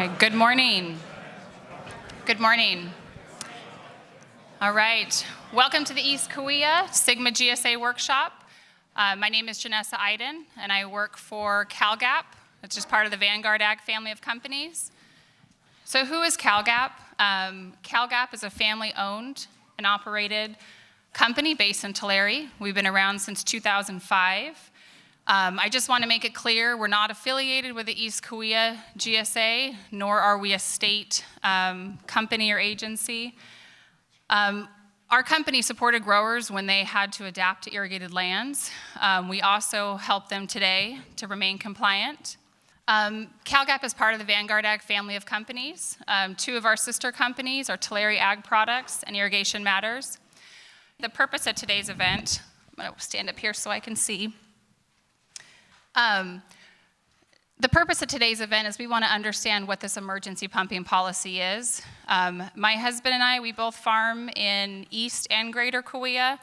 right, good morning. Good morning. All right, welcome to the East Kaweah Sigma GSA workshop. My name is Janessa Iden, and I work for CalGap, which is part of the Vanguard Ag family of companies. So who is CalGap? CalGap is a family-owned and operated company based in Tulare. We've been around since 2005. I just want to make it clear, we're not affiliated with the East Kaweah GSA, nor are we a state company or agency. Our company supported growers when they had to adapt to irrigated lands. We also help them today to remain compliant. CalGap is part of the Vanguard Ag family of companies. Two of our sister companies are Tulare Ag Products and Irrigation Matters. The purpose of today's event, I'm going to stand up here so I can see. The purpose of today's event is we want to understand what this emergency pumping policy is. My husband and I, we both farm in East and Greater Kaweah.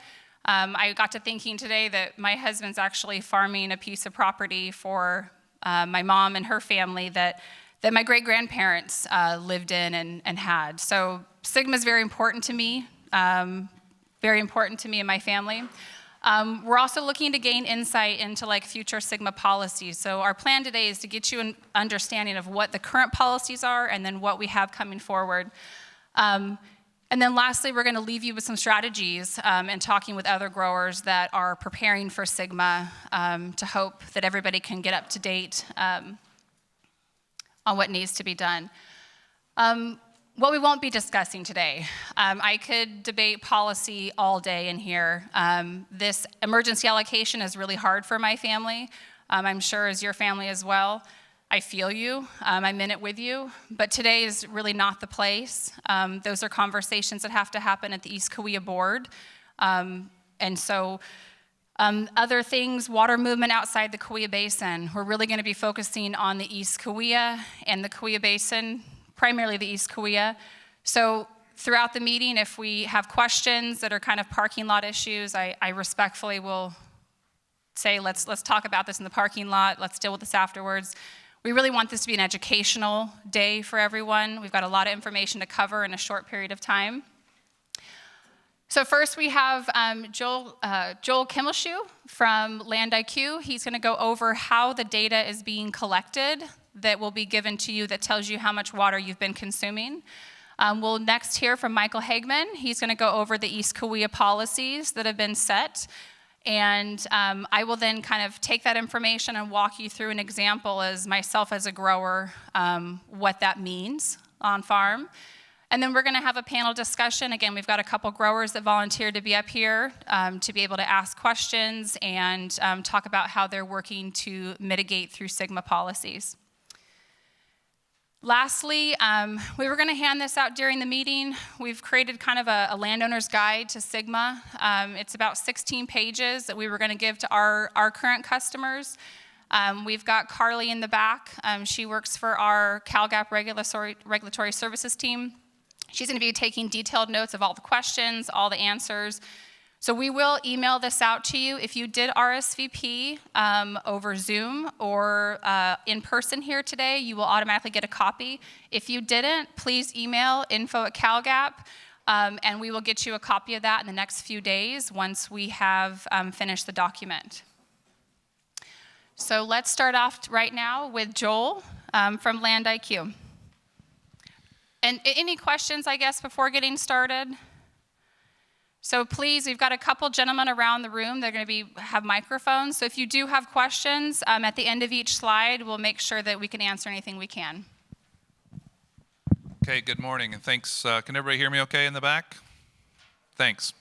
I got to thinking today that my husband's actually farming a piece of property for my mom and her family that my great-grandparents lived in and had. So Sigma is very important to me and my family. We're also looking to gain insight into future Sigma policies. So our plan today is to get you an understanding of what the current policies are and then what we have coming forward. And then lastly, we're going to leave you with some strategies and talking with other growers that are preparing for Sigma to hope that everybody can get up to date on what needs to be done. What we won't be discussing today, I could debate policy all day in here. This emergency allocation is really hard for my family. I'm sure as your family as well. I feel you, I'm in it with you, but today is really not the place. Those are conversations that have to happen at the East Kaweah board. And so other things, water movement outside the Kaweah Basin. We're really gonna be focusing on the East Kaweah and the Kaweah Basin, primarily the East Kaweah. So throughout the meeting, if we have questions that are kind of parking lot issues, I respectfully will say, let's talk about this in the parking lot, let's deal with this afterwards. We really want this to be an educational day for everyone. We've got a lot of information to cover in a short period of time. So first we have Joel Kimmelshoe from Land IQ. He's gonna go over how the data is being collected that will be given to you that tells you how much water you've been consuming. We'll next hear from Michael Hagman. He's gonna go over the East Kaweah policies that have been set. And I will then kind of take that information and walk you through an example as myself as a grower, what that means on farm. And then we're gonna have a panel discussion. Again, we've got a couple growers that volunteered to be up here to be able to ask questions and talk about how they're working to mitigate through Sigma policies. Lastly, we were gonna hand this out during the meeting. We've created kind of a landowner's guide to Sigma. It's about 16 pages that we were gonna give to our current customers. We've got Carly in the back. She works for our CalGap regulatory services team. She's gonna be taking detailed notes of all the questions, all the answers. So we will email this out to you. If you did RSVP over Zoom or in person here today, you will automatically get a copy. If you didn't, please email info@CalGap, and we will get you a copy of that in the next few days once we have finished the document. So let's start off right now with Joel from Land IQ. And any questions, I guess, before getting started? So please, we've got a couple gentlemen around the room. They're going to have microphones. So if you do have questions, at the end of each slide, we'll make sure that we can answer anything we can. Okay, good morning, and thanks. Can everybody hear me okay in the back? Thanks.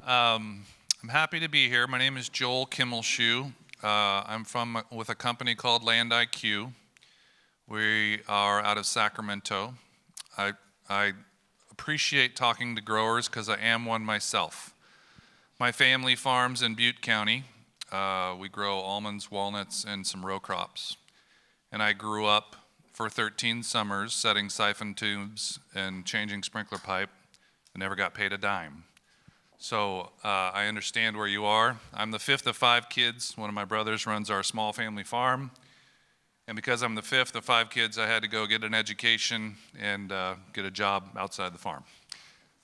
I'm happy to be here. My name is Joel Kimmelshoe. I'm with a company called Land IQ. We are out of Sacramento. I appreciate talking to growers because I am one myself. My family farms in Butte County. We grow almonds, walnuts, and some row crops. And I grew up for 13 summers setting siphon tubes and changing sprinkler pipe and never got paid a dime. So I understand where you are. I'm the fifth of 5 kids. One of my brothers runs our small family farm. And because I'm the fifth of 5 kids, I had to go get an education and get a job outside the farm.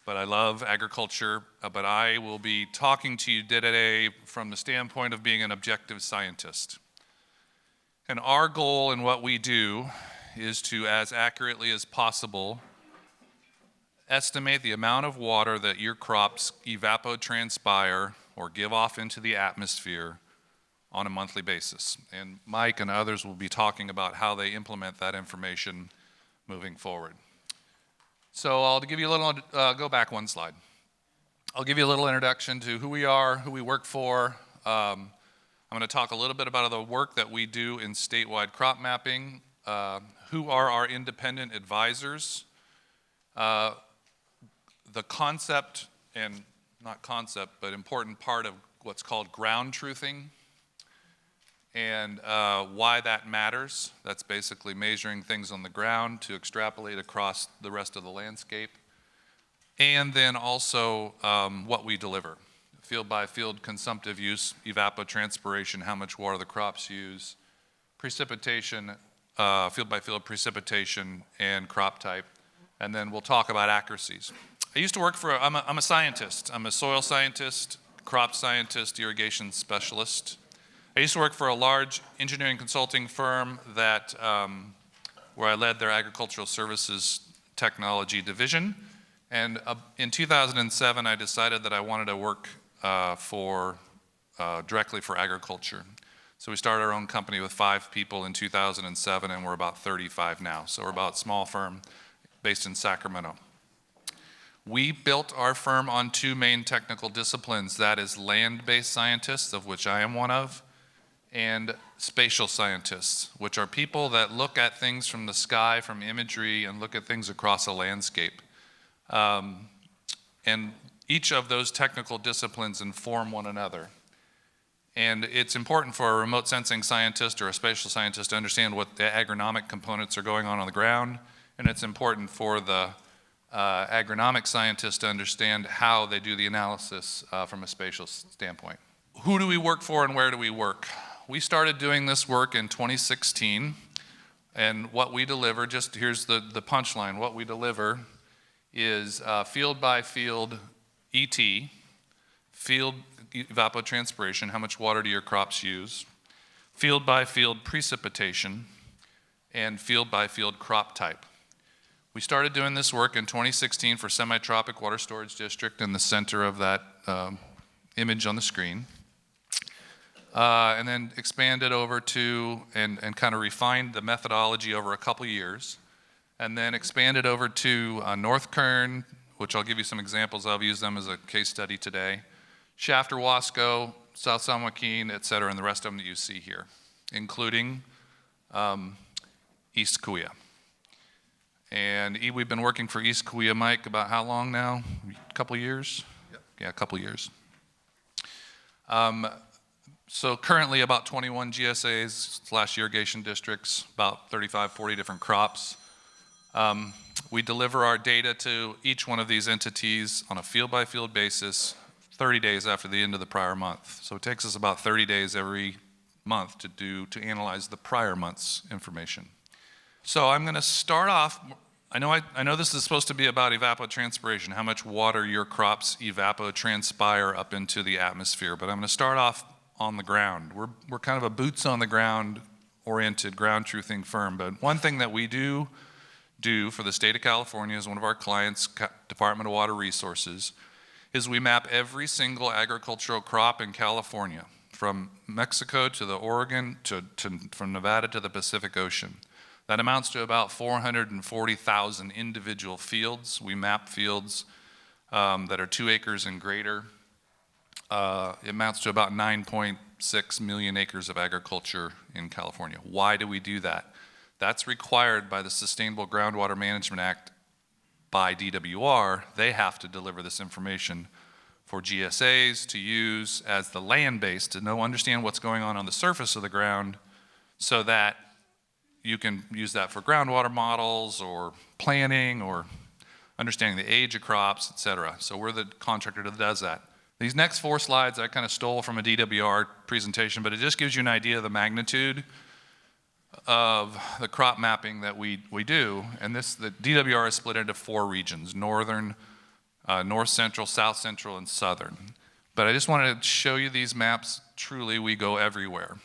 But I love agriculture, but I will be talking to you today from the standpoint of being an objective scientist. And our goal in what we do is to, as accurately as possible, estimate the amount of water that your crops evapotranspire or give off into the atmosphere on a monthly basis. And Mike and others will be talking about how they implement that information moving forward. So I'll give you a little, go back one slide. I'll give you a little introduction to who we are, who we work for. I'm going to talk a little bit about the work that we do in statewide crop mapping, who are our independent advisors, the concept, and not concept, but important part of what's called ground truthing, and why that matters. That's basically measuring things on the ground to extrapolate across the rest of the landscape. And then also what we deliver. Field by field consumptive use, evapotranspiration, how much water the crops use, precipitation, field by field precipitation, and crop type. And then we'll talk about accuracies. I used to work for, I'm a scientist. I'm a soil scientist, crop scientist, irrigation specialist. I used to work for a large engineering consulting firm that, where I led their agricultural services technology division. And in 2007, I decided that I wanted to work directly for agriculture. So we started our own company with 5 people in 2007, and we're about 35 now. So we're about a small firm based in Sacramento. We built our firm on 2 main technical disciplines. That is land-based scientists, of which I am one of, and spatial scientists, which are people that look at things from the sky, from imagery, and look at things across a landscape. And each of those technical disciplines inform one another. And it's important for a remote sensing scientist or a spatial scientist to understand what the agronomic components are going on the ground, and it's important for the agronomic scientist to understand how they do the analysis from a spatial standpoint. Who do we work for and where do we work? We started doing this work in 2016, and what we deliver, just here's the punchline, what we deliver is field by field ET, field evapotranspiration, how much water do your crops use, field by field precipitation, and field by field crop type. We started doing this work in 2016 for Semi-Tropic Water Storage District in the center of that image on the screen. And then expanded over to, and kind of refined the methodology over a couple years, and then expanded over to North Kern, which I'll give you some examples of, use them as a case study today, Shafter Wasco, South San Joaquin, et cetera, and the rest of them that you see here, including East Kaweah. And we've been working for East Kaweah, Mike, about how long now? A couple years? Yep. Yeah, a couple years. So currently about 21 GSAs / irrigation districts, about 35, 40 different crops. We deliver our data to each one of these entities on a field-by-field basis 30 days after the end of the prior month. So it takes us about 30 days every month to analyze the prior month's information. So I'm going to start off, I know this is supposed to be about evapotranspiration, how much water your crops evapotranspire up into the atmosphere, but I'm going to start off on the ground. We're kind of a boots on the ground oriented ground truthing firm, but one thing that we do for the state of California as one of our clients, Department of Water Resources, is we map every single agricultural crop in California, from Mexico to the Oregon, from Nevada to the Pacific Ocean. That amounts to about 440,000 individual fields. We map fields that are 2 acres and greater. It amounts to about 9.6 million acres of agriculture in California. Why do we do that? That's required by the Sustainable Groundwater Management Act by DWR. They have to deliver this information for GSAs to use as the land base to understand what's going on the surface of the ground, so that you can use that for groundwater models or planning or understanding the age of crops, et cetera. So we're the contractor that does that. These next 4 slides I kind of stole from a DWR presentation, but it just gives you an idea of the magnitude of the crop mapping that we do, and the DWR is split into 4 regions: northern, north central, south central, and southern. But I just wanted to show you these maps. Truly, we go everywhere.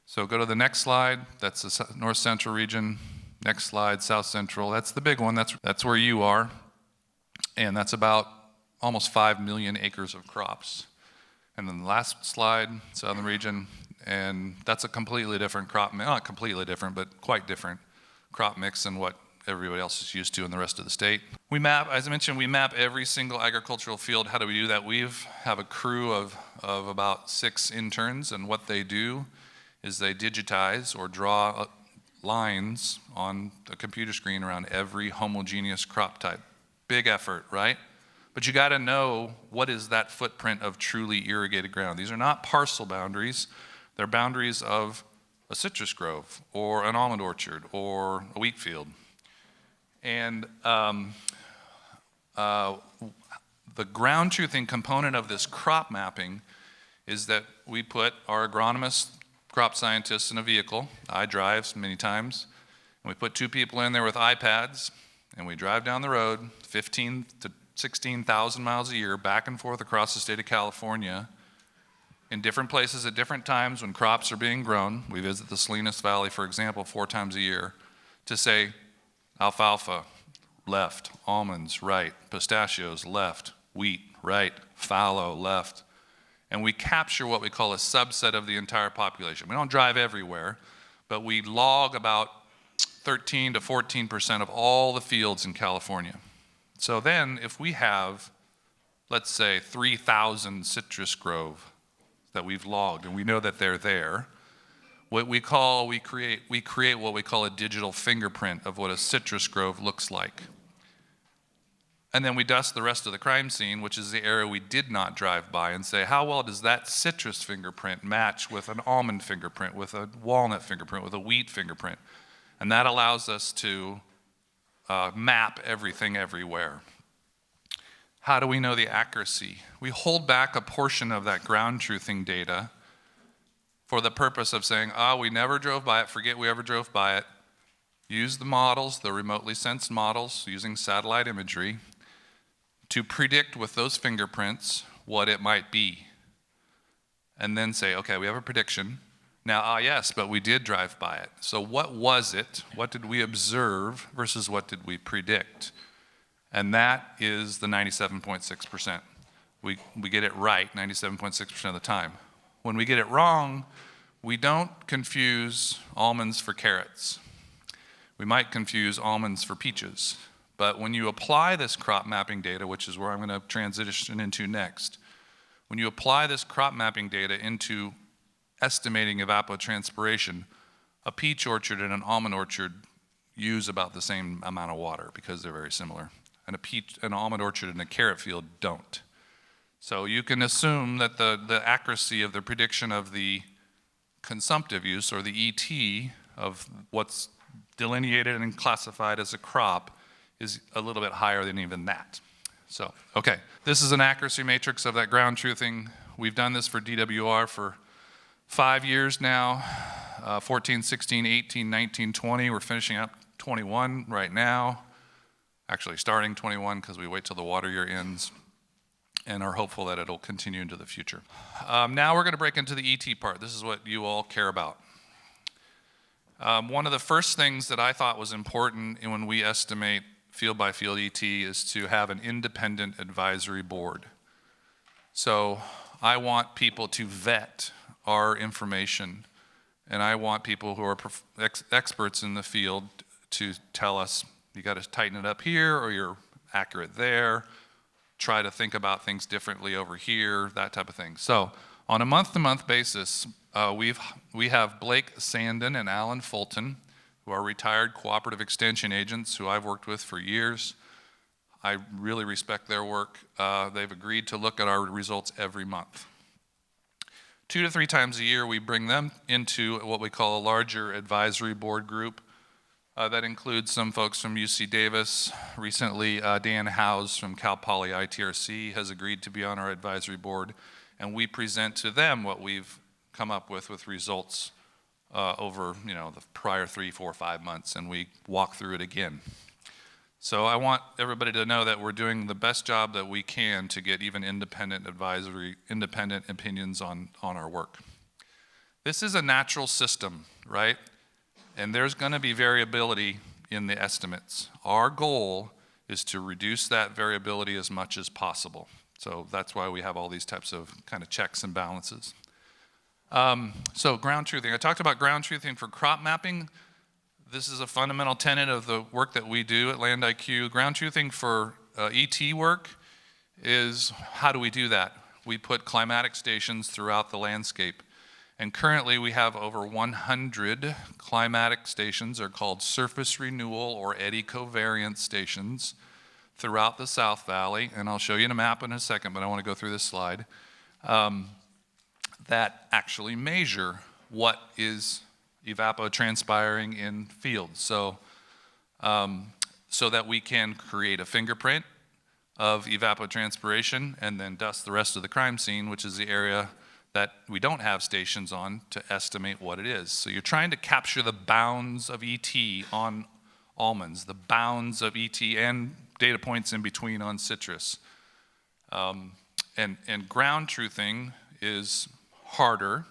So go to the next slide. That's the north central region. Next slide, south central. That's the big one. That's where you are. And that's about almost 5 million acres of crops. And then the last slide, southern region, and that's a completely different crop, not completely different, but quite different crop mix than what everybody else is used to in the rest of the state. We map, as I mentioned, we map every single agricultural field. How do we do that? We have a crew of about 6 interns, and what they do is they digitize or draw lines on a computer screen around every homogeneous crop type. Big effort, right? But you got to know what is that footprint of truly irrigated ground. These are not parcel boundaries. They're boundaries of a citrus grove or an almond orchard or a wheat field. And the ground truthing component of this crop mapping is that we put our agronomist crop scientists in a vehicle. I drive many times. And we put 2 people in there with iPads, and we drive down the road 15 to 16,000 miles a year back and forth across the state of California in different places at different times when crops are being grown. We visit the Salinas Valley, for example, 4 times a year to say alfalfa, left, almonds, right, pistachios, left, wheat, right, fallow, left. And we capture what we call a subset of the entire population. We don't drive everywhere, but we log about 13 to 14% of all the fields in California. So then if we have, let's say, 3,000 citrus grove that we've logged and we know that they're there, we create what we call a digital fingerprint of what a citrus grove looks like. And then we dust the rest of the crime scene, which is the area we did not drive by, and say, how well does that citrus fingerprint match with an almond fingerprint, with a walnut fingerprint, with a wheat fingerprint? And that allows us to map everything everywhere. How do we know the accuracy? We hold back a portion of that ground truthing data for the purpose of saying, we never drove by it, forget we ever drove by it. Use the models, the remotely sensed models, using satellite imagery, to predict with those fingerprints what it might be. And then say, okay, we have a prediction. Now, yes, but we did drive by it. So what was it? What did we observe versus what did we predict? And that is the 97.6%. We get it right 97.6% of the time. When we get it wrong, we don't confuse almonds for carrots. We might confuse almonds for peaches. But when you apply this crop mapping data, which is where I'm going to transition into next, when you apply this crop mapping data into estimating evapotranspiration, a peach orchard and an almond orchard use about the same amount of water because they're very similar. And an almond orchard and a carrot field don't. So you can assume that the accuracy of the prediction of the consumptive use, or the ET, of what's delineated and classified as a crop is a little bit higher than even that. So, okay, this is an accuracy matrix of that ground truthing. We've done this for DWR for 5 years now, 14, 16, 18, 19, 20. We're finishing up 21 right now. Actually starting 21 because we wait till the water year ends and are hopeful that it'll continue into the future. Now we're going to break into the ET part. This is what you all care about. One of the first things that I thought was important when we estimate field by field ET is to have an independent advisory board. So I want people to vet our information, and I want people who are experts in the field to tell us, you got to tighten it up here, or you're accurate there. Try to think about things differently over here, that type of thing. So on a month-to-month basis, we have Blake Sandin and Alan Fulton, who are retired cooperative extension agents who I've worked with for years. I really respect their work. They've agreed to look at our results every month. 2 to 3 times a year, we bring them into what we call a larger advisory board group. That includes some folks from UC Davis. Recently, Dan Howes from Cal Poly ITRC has agreed to be on our advisory board, and we present to them what we've come up with results over the prior 3, 4, 5 months, and we walk through it again. So I want everybody to know that we're doing the best job that we can to get even independent opinions on our work. This is a natural system, right? And there's going to be variability in the estimates. Our goal is to reduce that variability as much as possible. So that's why we have all these types of kind of checks and balances. So ground truthing. I talked about ground truthing for crop mapping. This is a fundamental tenet of the work that we do at Land IQ. Ground truthing for ET work is, how do we do that? We put climatic stations throughout the landscape. And currently we have over 100 climatic stations. They're called surface renewal or eddy covariance stations throughout the South Valley. And I'll show you in a map in a second, but I want to go through this slide. That actually measure what is evapotranspiring in fields. So that we can create a fingerprint of evapotranspiration and then dust the rest of the crime scene, which is the area that we don't have stations on to estimate what it is. So you're trying to capture the bounds of ET on almonds, the bounds of ET and data points in between on citrus. And ground truthing is harder.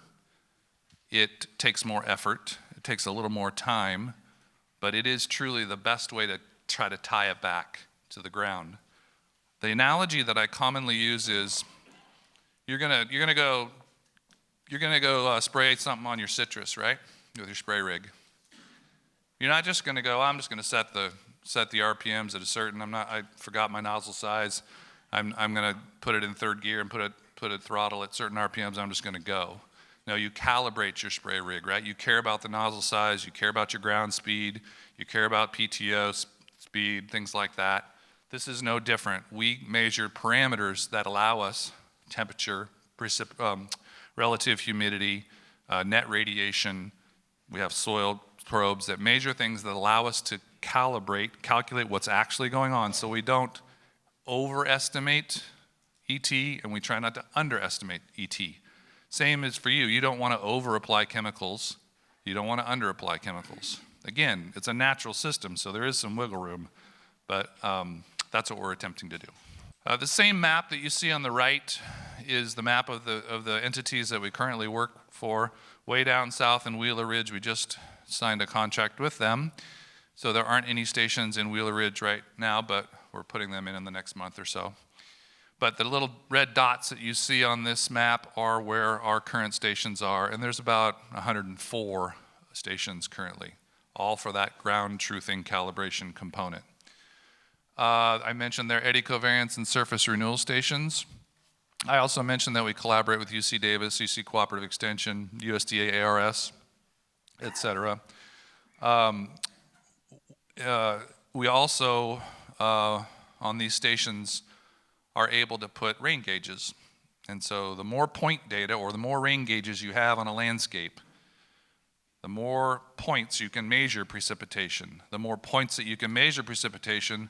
It takes more effort. It takes a little more time, but it is truly the best way to try to tie it back to the ground. The analogy that I commonly use is you're gonna go spray something on your citrus, right? With your spray rig. You're not just gonna go, I'm just gonna set the RPMs at a certain, I forgot my nozzle size. I'm gonna put it in third gear and put a throttle at certain RPMs, I'm just gonna go. No, you calibrate your spray rig, right? You care about the nozzle size, you care about your ground speed, you care about PTO speed, things like that. This is no different. We measure parameters that allow us temperature, relative humidity, net radiation. We have soil probes that measure things that allow us to calculate what's actually going on, so we don't overestimate ET and we try not to underestimate ET. Same is for you. You don't want to over-apply chemicals. You don't want to under-apply chemicals. Again, it's a natural system, so there is some wiggle room, but that's what we're attempting to do. The same map that you see on the right is the map of the entities that we currently work for. Way down south in Wheeler Ridge, we just signed a contract with them. So there aren't any stations in Wheeler Ridge right now, but we're putting them in the next month or so. But the little red dots that you see on this map are where our current stations are, and there's about 104 stations currently, all for that ground truthing calibration component. I mentioned their eddy covariance and surface renewal stations. I also mentioned that we collaborate with UC Davis, UC Cooperative Extension, USDA ARS, et cetera. We also, on these stations, are able to put rain gauges. And so the more point data or the more rain gauges you have on a landscape, the more points you can measure precipitation. The more points that you can measure precipitation,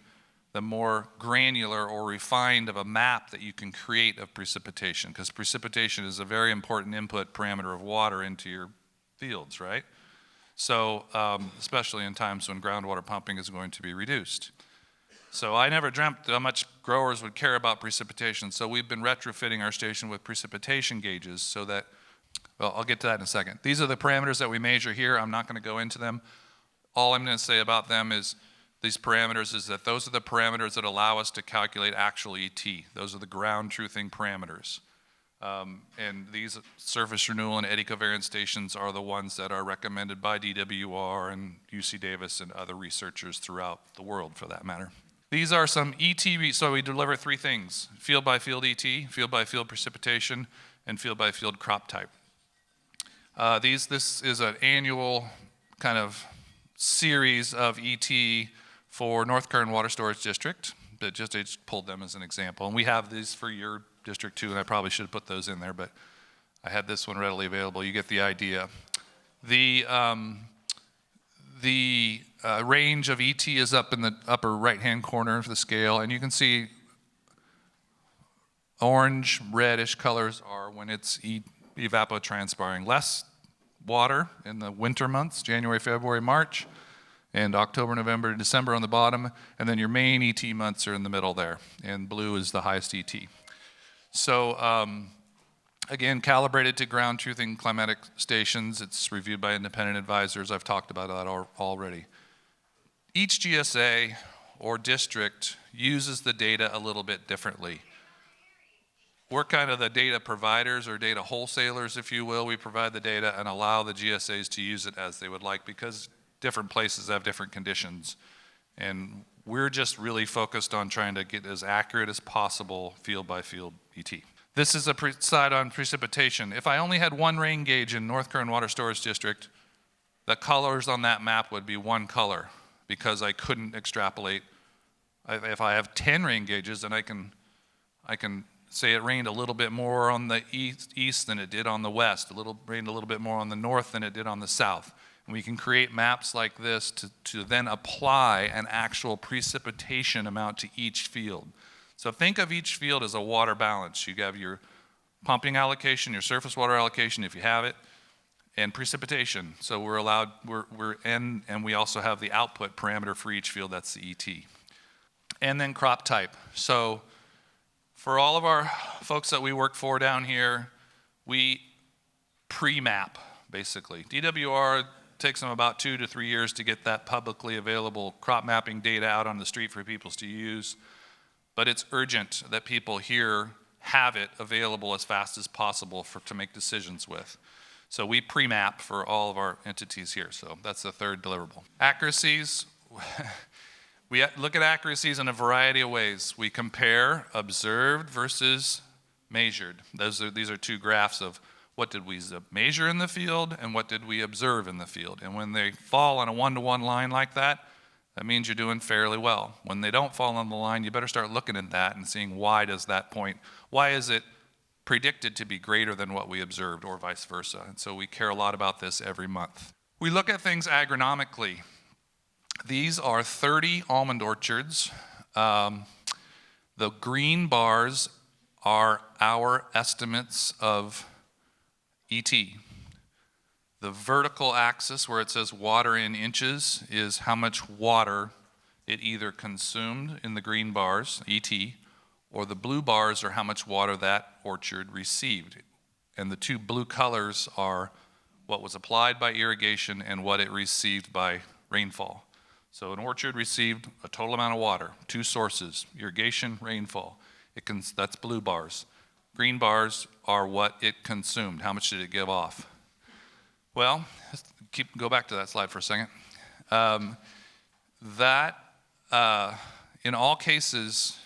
the more granular or refined of a map that you can create of precipitation, because precipitation is a very important input parameter of water into your fields, right? So, especially in times when groundwater pumping is going to be reduced. So I never dreamt how much growers would care about precipitation, so we've been retrofitting our station with precipitation gauges so that, well, I'll get to that in a second. These are the parameters that we measure here. I'm not going to go into them. All I'm going to say about them is these parameters is that those are the parameters that allow us to calculate actual ET. Those are the ground truthing parameters. And these surface renewal and eddy covariance stations are the ones that are recommended by DWR and UC Davis and other researchers throughout the world, for that matter. These are some ET, so we deliver three things: field by field ET, field by field precipitation, and field by field crop type. This is an annual kind of series of ET for North Kern Water Storage District. I just pulled them as an example. And we have these for your district too, and I probably should have put those in there, but I had this one readily available. You get the idea. The range of ET is up in the upper right-hand corner of the scale, and you can see orange, reddish colors are when it's evapotranspiring. Less water in the winter months, January, February, March, and October, November, December on the bottom, and then your main ET months are in the middle there, and blue is the highest ET. So again, calibrated to ground truthing climatic stations. It's reviewed by independent advisors. I've talked about that already. Each GSA or district uses the data a little bit differently. We're kind of the data providers or data wholesalers, if you will. We provide the data and allow the GSAs to use it as they would like because different places have different conditions. And we're just really focused on trying to get as accurate as possible field by field ET. This is a slide on precipitation. If I only had one rain gauge in North Kern Water Storage District, the colors on that map would be one color because I couldn't extrapolate. If I have 10 rain gauges, then I can say it rained a little bit more on the east than it did on the west, rained a little bit more on the north than it did on the south. And we can create maps like this to then apply an actual precipitation amount to each field. So think of each field as a water balance. You have your pumping allocation, your surface water allocation if you have it, and precipitation. So and we also have the output parameter for each field, that's the ET. And then crop type. So for all of our folks that we work for down here, we pre-map, basically. DWR takes them about 2 to 3 years to get that publicly available crop mapping data out on the street for people to use. But it's urgent that people here have it available as fast as possible to make decisions with. So we pre-map for all of our entities here. So that's the third deliverable. Accuracies. We look at accuracies in a variety of ways. We compare observed versus measured. These are two graphs of what did we measure in the field and what did we observe in the field. And when they fall on a one-to-one line like that, that means you're doing fairly well. When they don't fall on the line, you better start looking at that and seeing why is it predicted to be greater than what we observed or vice versa. And so we care a lot about this every month. We look at things agronomically. These are 30 almond orchards. The green bars are our estimates of ET. The vertical axis where it says water in inches is how much water it either consumed in the green bars, ET, or the blue bars are how much water that orchard received. And the two blue colors are what was applied by irrigation and what it received by rainfall. So an orchard received a total amount of water, two sources, irrigation, rainfall. That's blue bars. Green bars are what it consumed. How much did it give off? Well, go back to that slide for a second. In all cases,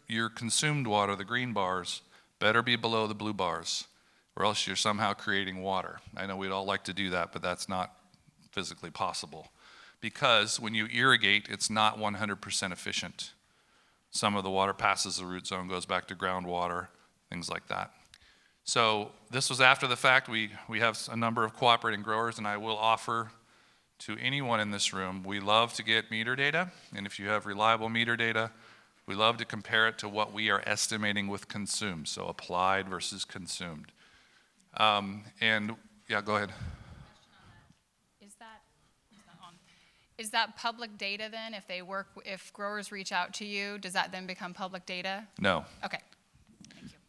your consumed water, the green bars, better be below the blue bars, or else you're somehow creating water. I know we'd all like to do that, but that's not physically possible. Because when you irrigate, it's not 100% efficient. Some of the water passes the root zone, goes back to groundwater, things like that. So this was after the fact. We have a number of cooperating growers, and I will offer to anyone in this room, we love to get meter data, and if you have reliable meter data, we love to compare it to what we are estimating with consumed, so applied versus consumed. Yeah, go ahead. Is that public data then? If growers reach out to you, does that then become public data? No. Okay.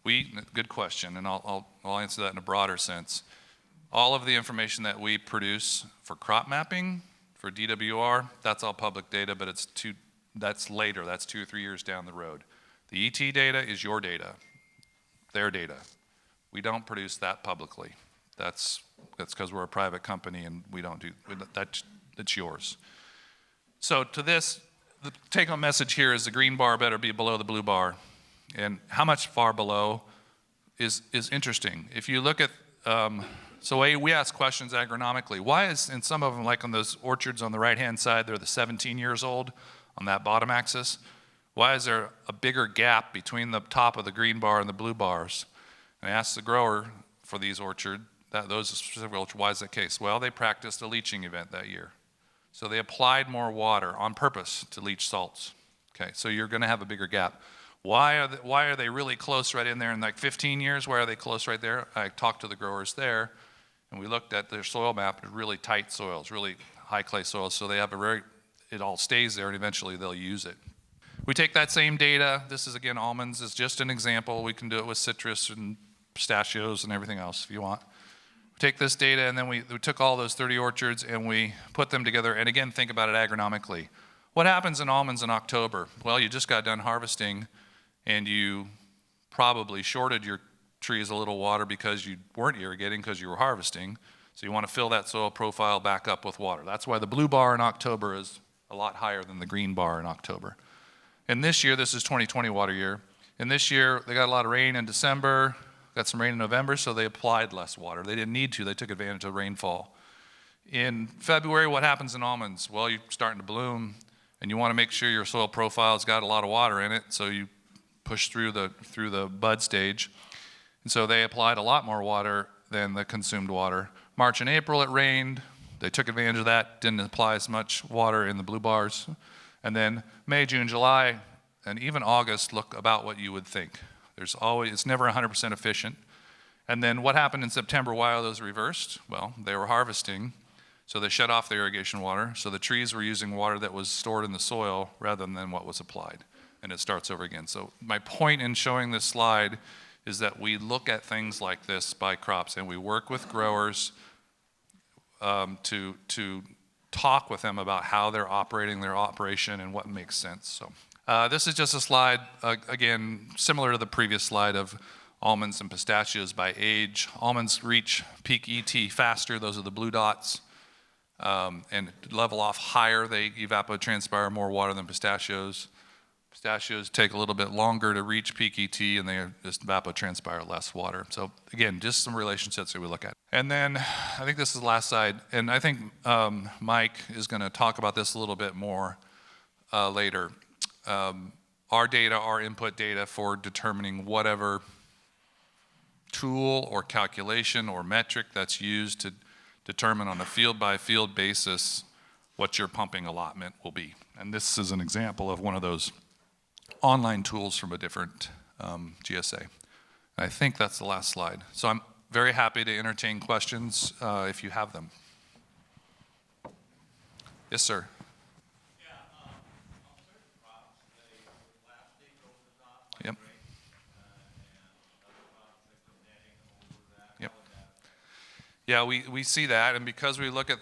Thank you. Good question, and I'll answer that in a broader sense. All of the information that we produce for crop mapping, for DWR, that's all public data, but that's later. That's 2 or 3 years down the road. The ET data is your data, their data. We don't produce that publicly. That's because we're a private company and we don't do that. That's yours. So to this, the take-home message here is the green bar better be below the blue bar. And how much far below is interesting. If you look at, so we ask questions agronomically. Why is, in some of them, like on those orchards on the right-hand side, they're the 17 years old on that bottom axis. Why is there a bigger gap between the top of the green bar and the blue bars? And I asked the grower for these orchards, those specific orchards, why is that case? Well, they practiced a leaching event that year. So they applied more water on purpose to leach salts. Okay, so you're going to have a bigger gap. Why are they really close right in there in like 15 years? Why are they close right there? I talked to the growers there, And we looked at their soil map, really tight soils, really high clay soils, so they have it all stays there, and eventually they'll use it. We take that same data, this is again almonds is just an example, we can do it with citrus and pistachios and everything else if you want. We take this data and then we took all those 30 orchards and we put them together, and again, think about it agronomically. What happens in almonds in October? Well, you just got done harvesting and you probably shorted your trees a little water because you weren't irrigating because you were harvesting. So you want to fill that soil profile back up with water. That's why the blue bar in October is a lot higher than the green bar in October. And this year, this is 2020 water year. And this year, they got a lot of rain in December, got some rain in November, so they applied less water. They didn't need to, they took advantage of rainfall. In February, what happens in almonds? Well, you're starting to bloom, and you want to make sure your soil profile's got a lot of water in it, so you push through the bud stage. And so they applied a lot more water than the consumed water. March and April, it rained. They took advantage of that, didn't apply as much water in the blue bars. And then May, June, July, and even August look about what you would think. It's never 100% efficient. And then what happened in September? Why are those reversed? Well, they were harvesting, so they shut off the irrigation water. So the trees were using water that was stored in the soil rather than what was applied. And it starts over again. So my point in showing this slide is that we look at things like this by crops, and we work with growers to talk with them about how they're operating their operation and what makes sense. So this is just a slide, again, similar to the previous slide of almonds and pistachios by age. Almonds reach peak ET faster, those are the blue dots, and level off higher. They evapotranspire more water than pistachios. Pistachios take a little bit longer to reach peak ET, and they just evapotranspire less water. So again, just some relationships that we look at. And then I think this is the last slide, and I think Mike is going to talk about this a little bit more later. Our data, our input data for determining whatever tool or calculation or metric that's used to determine on a field-by-field basis what your pumping allotment will be. And this is an example of one of those online tools from a different GSA. And I think that's the last slide. So I'm very happy to entertain questions if you have them. Yes, sir. Yeah, on certain crops, they put plastic over the top, like Yep. grapes, and other crops, they put netting over that. Yep. How would that affect? Yeah, we see that, and because we look at,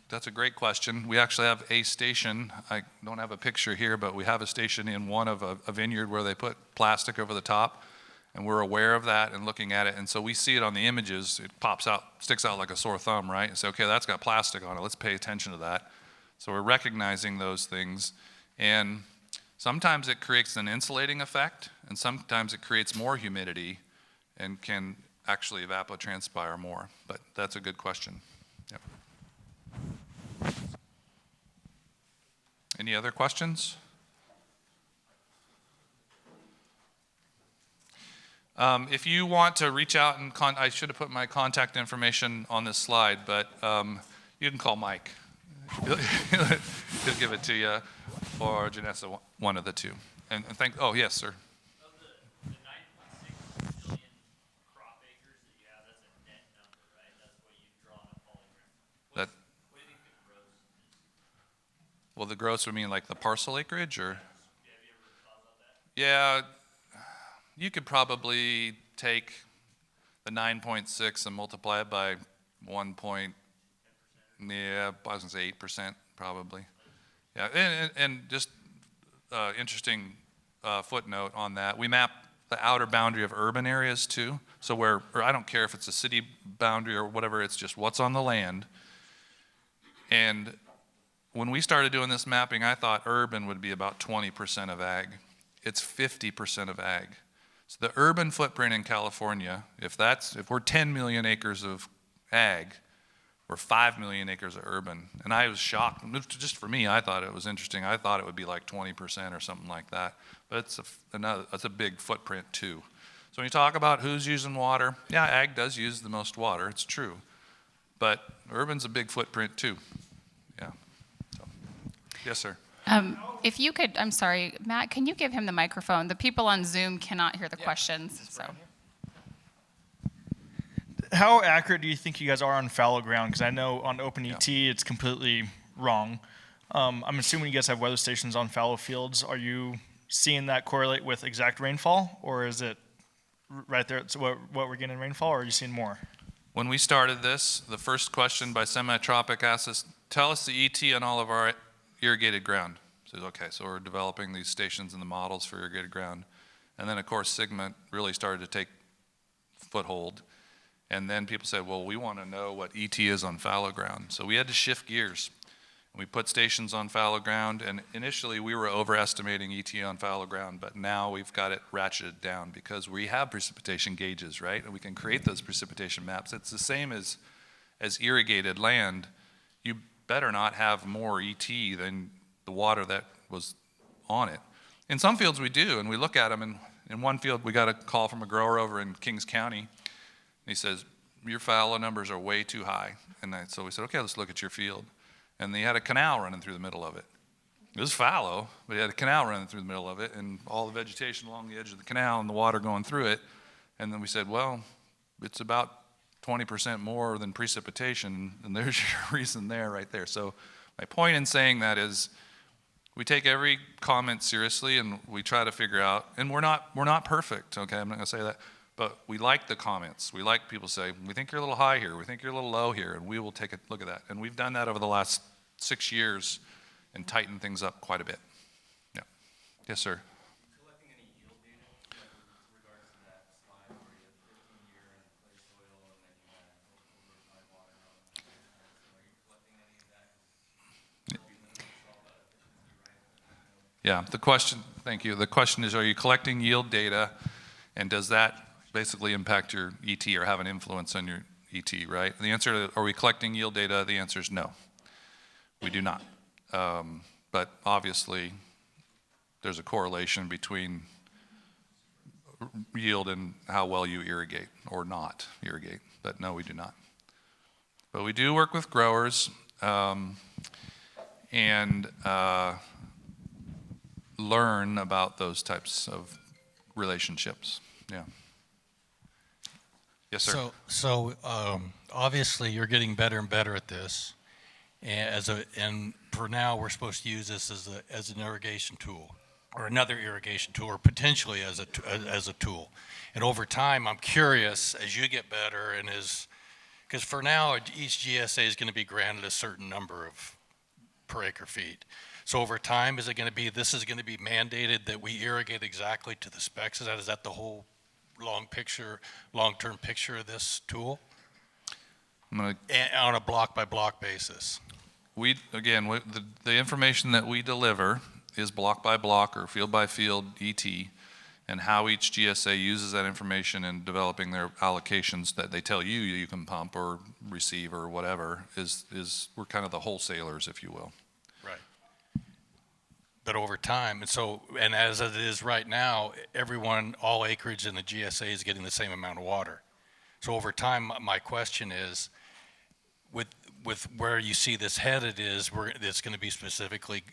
that's a great question. We actually have a station, I don't have a picture here, but we have a station in one of a vineyard where they put plastic over the top, and we're aware of that and looking at it, and so we see it on the images, it pops out, sticks out like a sore thumb, right? And say, okay, that's got plastic on it, let's pay attention to that. So we're recognizing those things, and sometimes it creates an insulating effect, and sometimes it creates more humidity and can actually evapotranspire more, but that's a good question. Yep. Any other questions? If you want to reach out and I should have put my contact information on this slide, but you can call Mike. He'll give it to you, or Janessa, one of the two. And oh, yes, sir. Of the 9.6 million crop acres that you have, that's a net number, right? That's what you've drawn a polygram. That, What do you think the gross is? well, the gross would mean like the parcel acreage, or? Have you ever thought about that? Yeah, you could probably take the 9.6 and multiply it by 1 point, yeah, I was gonna say 8% probably. Yeah, and just interesting footnote on that. We map the outer boundary of urban areas too. So or I don't care if it's a city boundary or whatever, it's just what's on the land. And when we started doing this mapping, I thought urban would be about 20% of ag. It's 50% of ag. So the urban footprint in California, if we're 10 million acres of ag, we're 5 million acres of urban. And I was shocked. Just for me, I thought it was interesting. I thought it would be like 20% or something like that. But that's a big footprint too. So when you talk about who's using water, yeah, ag does use the most water, it's true. But urban's a big footprint too. Yeah. So, yes, sir. If you could, I'm sorry, Matt, can you give him the microphone? The people on Zoom cannot hear the questions. So How accurate do you think you guys are on fallow ground? Because I know on open ET it's completely wrong. I'm assuming you guys have weather stations on fallow fields. Are you seeing that correlate with exact rainfall, or is it right there? So what we're getting in rainfall, or are you seeing more? When we started this, the first question by Semitropic asked us, tell us the ET on all of our irrigated ground. So okay, so we're developing these stations and the models for irrigated ground. And then of course Sigma really started to take foothold. And then people said, well, we want to know what ET is on fallow ground. So we had to shift gears. We put stations on fallow ground, and initially we were overestimating ET on fallow ground, but now we've got it ratcheted down because we have precipitation gauges, right? And we can create those precipitation maps. It's the same as irrigated land. You better not have more ET than the water that was on it. In some fields we do, and we look at them, and in one field we got a call from a grower over in Kings County, and he says, your fallow numbers are way too high. And so we said, okay, let's look at your field. And they had a canal running through the middle of it. It was fallow, but he had a canal running through the middle of it, and all the vegetation along the edge of the canal and the water going through it. And then we said, well, it's about 20% more than precipitation, and there's your reason there, right there. So my point in saying that is we take every comment seriously, and we try to figure out, and we're not perfect, okay? I'm not gonna say that, but we like the comments. We like people say, we think you're a little high here, we think you're a little low here, and we will take a look at that. And we've done that over the last 6 years and tightened things up quite a bit. Yeah. Yes, sir. Collecting any yield data with regards to that slide where you have 15-year and clay soil and then you have overnight water on the so are you collecting any of that? Yeah, the question, thank you. The question is, are you collecting yield data, and does that basically impact your ET or have an influence on your ET, right? The answer, are we collecting yield data? The answer is no. We do not. But obviously, there's a correlation between yield and how well you irrigate or not irrigate. But no, we do not. But we do work with growers and learn about those types of relationships. Yeah. Yes, sir. So obviously you're getting better and better at this, and for now we're supposed to use this as an irrigation tool, or another irrigation tool, or potentially as a tool. And over time, I'm curious as you get better, and because for now each GSA is going to be granted a certain number of per acre feet. So over time, is it going to be mandated that we irrigate exactly to the specs? Is that the whole long-term picture of this tool? On a block-by-block basis. The information that we deliver is block by block or field by field ET, and how each GSA uses that information in developing their allocations that they tell you you can pump or receive or whatever is we're kind of the wholesalers, if you will. Right. But over time, and as it is right now, all acreage in the GSA is getting the same amount of water. So over time, my question is, with where you see this headed it's going to be specifically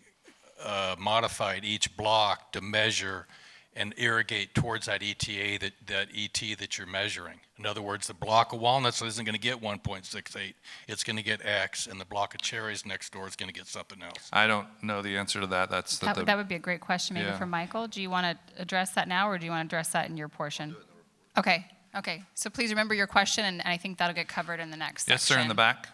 modified each block to measure and irrigate towards that ETA, that ET that you're measuring. In other words, the block of walnuts isn't going to get 1.68. It's going to get X, and the block of cherries next door is going to get something else. I don't know the answer to that. That would be a great question maybe for Michael. Do you want to address that now, or do you want to address that in your portion? Okay. So please remember your question, and I think that'll get covered in the next section. Yes, sir, in the back.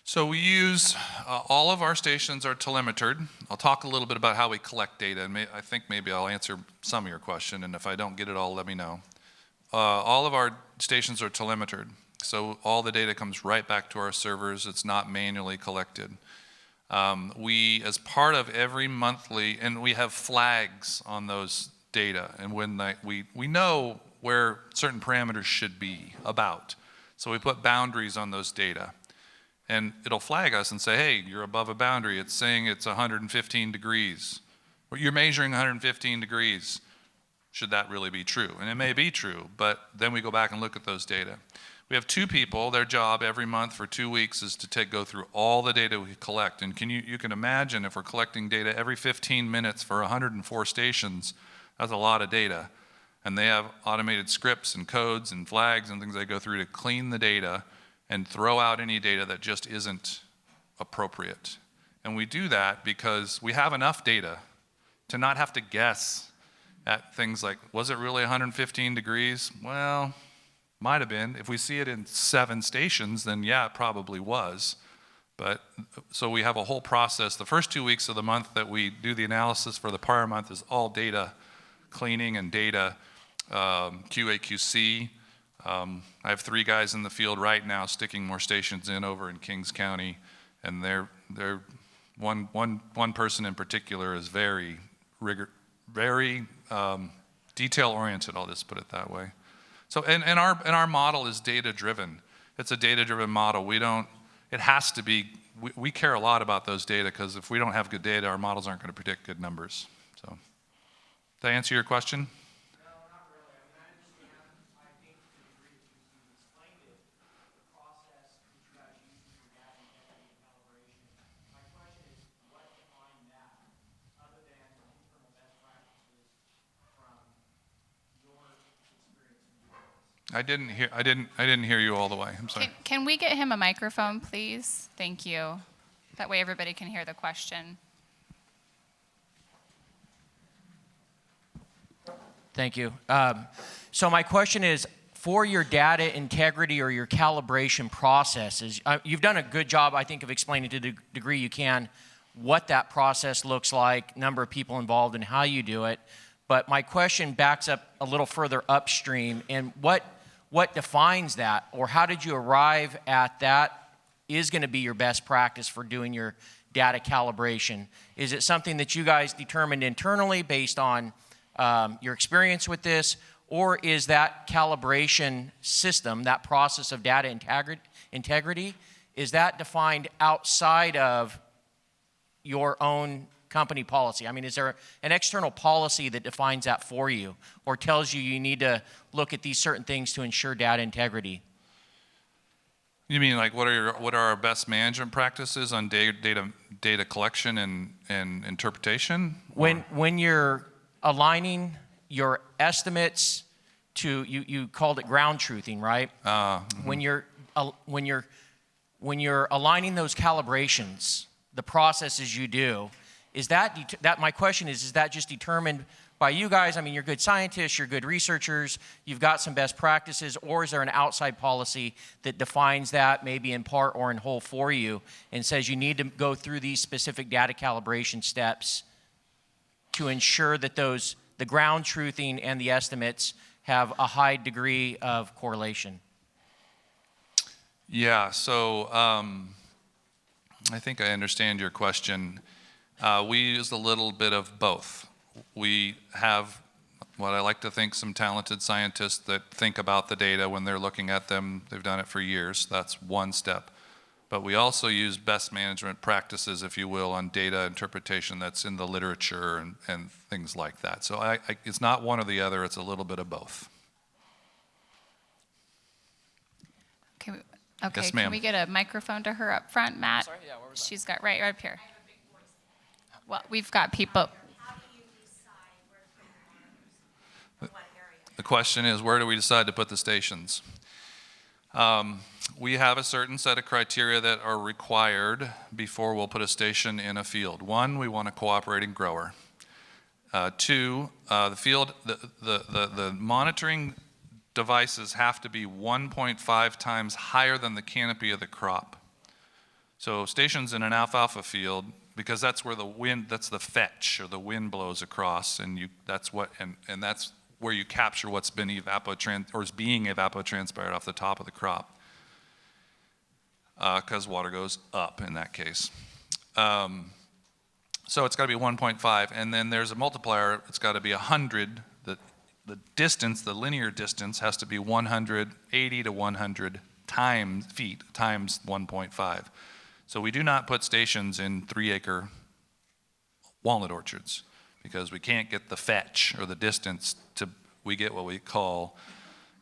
So we use, all of our stations are telemetered. I'll talk a little bit about how we collect data, and I think maybe I'll answer some of your question, and if I don't get it all, let me know. All of our stations are telemetered, so all the data comes right back to our servers. It's not manually collected. We, as part of every monthly, and we have flags on those data, and when we know where certain parameters should be about. So we put boundaries on those data. And it'll flag us and say, hey, you're above a boundary. It's saying it's 115 degrees. Or you're measuring 115 degrees. should that really be true? And it may be true, but then we go back and look at those data. We have 2 people, their job every month for 2 weeks is to go through all the data we collect. And you can imagine if we're collecting data every 15 minutes for 104 stations, that's a lot of data. And they have automated scripts and codes and flags and things they go through to clean the data and throw out any data that just isn't appropriate. And we do that because we have enough data to not have to guess at things like, was it really 115 degrees? Well, might have been. If we see it in 7 stations, then yeah, it probably was. But so we have a whole process. The first 2 weeks of the month that we do the analysis for the prior month is all data cleaning and data QA, QC. I have 3 guys in the field right now sticking more stations in over in Kings County, and they're one person in particular is very detail oriented. I'll just put it that way. So and our model is data driven. It's a data driven model. It has to be. We care a lot about those data because if we don't have good data, our models aren't going to predict good numbers. So, did that answer your question? I didn't hear you all the way. I'm sorry. Can we get him a microphone, please? Thank you. That way everybody can hear the question. Thank you. So my question is, for your data integrity or your calibration processes, you've done a good job, I think, of explaining to the degree you can what that process looks like, number of people involved, and how you do it. But my question backs up a little further upstream, and what defines that, or how did you arrive at that is going to be your best practice for doing your data calibration? Is it something that you guys determined internally based on your experience with this, or is that calibration system, that process of data integrity, is that defined outside of your own company policy? I mean, is there an external policy that defines that for you or tells you you need to look at these certain things to ensure data integrity? You mean like what are our best management practices on data collection and interpretation? When you're aligning your estimates to you called it ground truthing, right? Mm-hmm. When you're aligning those calibrations, the processes you do, is that my question is that just determined by you guys? I mean, you're good scientists, you're good researchers, you've got some best practices, or is there an outside policy that defines that maybe in part or in whole for you and says you need to go through these specific data calibration steps to ensure that the ground truthing and the estimates have a high degree of correlation? Yeah, so I think I understand your question. We use a little bit of both. We have what I like to think some talented scientists that think about the data when they're looking at them. They've done it for years. That's one step. But we also use best management practices, if you will, on data interpretation that's in the literature and things like that. So it's not one or the other, it's a little bit of both. Okay, Yes, ma'am. Can we get a microphone to her up front, Matt? Sorry, yeah, where was that? She's got right up here. Well, we've got people. How do you decide where to put the monitors? What area? The question is, where do we decide to put the stations? We have a certain set of criteria that are required before we'll put a station in a field. 1, we want a cooperating grower. 2, the monitoring devices have to be 1.5 times higher than the canopy of the crop. So stations in an alfalfa field, because that's where the wind, that's the fetch, or the wind blows across, and that's where you capture what's been is being evapotranspired off the top of the crop, because water goes up in that case. So it's got to be 1.5, and then there's a multiplier. It's got to be 100. The distance, the linear distance, has to be 180 to 100 feet times 1.5. So we do not put stations in 3-acre walnut orchards, because we can't get the fetch or the distance we get what we call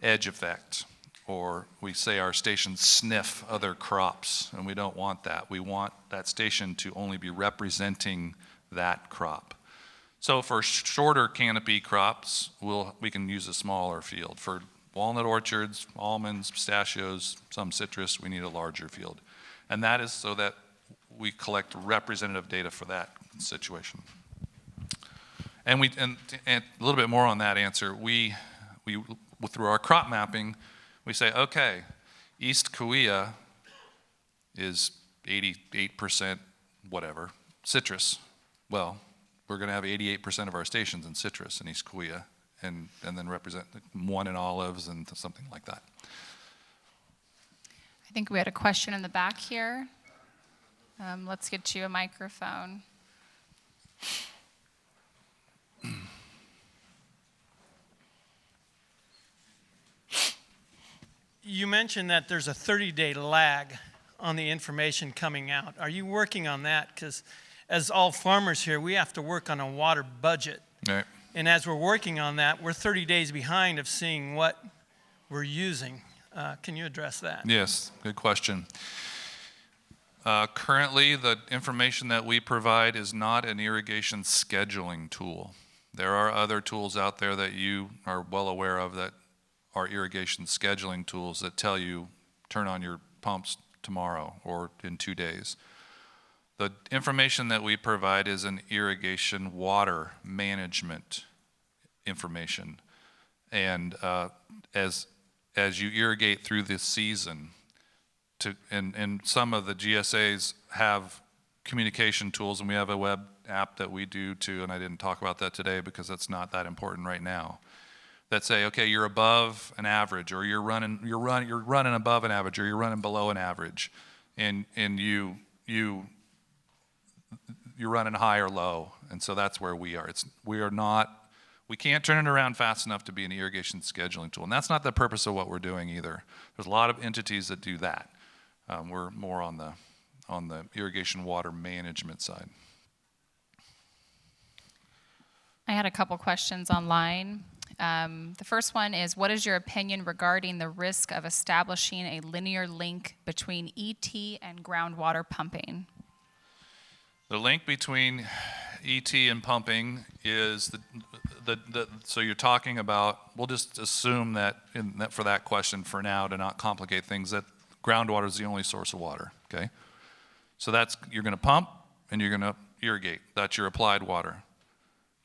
edge effect, or we say our stations sniff other crops, and we don't want that. We want that station to only be representing that crop. So for shorter canopy crops, we can use a smaller field. For walnut orchards, almonds, pistachios, some citrus, we need a larger field. And that is so that we collect representative data for that situation. And a little bit more on that answer, we through our crop mapping, we say, okay, East Kaweah is 88% whatever, citrus. Well, we're going to have 88% of our stations in citrus in East Kaweah, and then represent one in olives and something like that. I think we had a question in the back here. Let's get you a microphone. You mentioned that there's a 30-day lag on the information coming out. Are you working on that? Because as all farmers here, we have to work on a water budget. Right. And as we're working on that, we're 30 days behind of seeing what we're using. Can you address that? Yes, good question. Currently, the information that we provide is not an irrigation scheduling tool. There are other tools out there that you are well aware of that are irrigation scheduling tools that tell you turn on your pumps tomorrow or in 2 days. The information that we provide is an irrigation water management information. And as you irrigate through this season, and some of the GSAs have communication tools, and we have a web app that we do too, and I didn't talk about that today because that's not that important right now, that say, okay, you're above an average, or you're running above an average, or you're running below an average, and you're running high or low, and so that's where we are. We can't turn it around fast enough to be an irrigation scheduling tool, and that's not the purpose of what we're doing either. There's a lot of entities that do that. We're more on the irrigation water management side. I had a couple questions online. The first one is, what is your opinion regarding the risk of establishing a linear link between ET and groundwater pumping? The link between ET and pumping is so you're talking about, we'll just assume that for that question for now, to not complicate things, that groundwater is the only source of water, okay? So you're gonna pump and you're gonna irrigate. That's your applied water.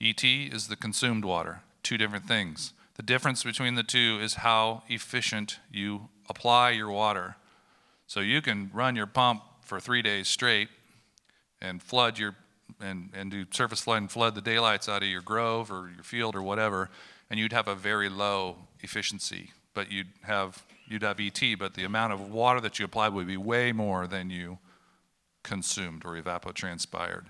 ET is the consumed water, two different things. The difference between the two is how efficient you apply your water. So you can run your pump for 3 days straight and flood and do surface flood and flood the daylights out of your grove or your field or whatever, and you'd have a very low efficiency, but you'd have ET, but the amount of water that you applied would be way more than you consumed or evapotranspired.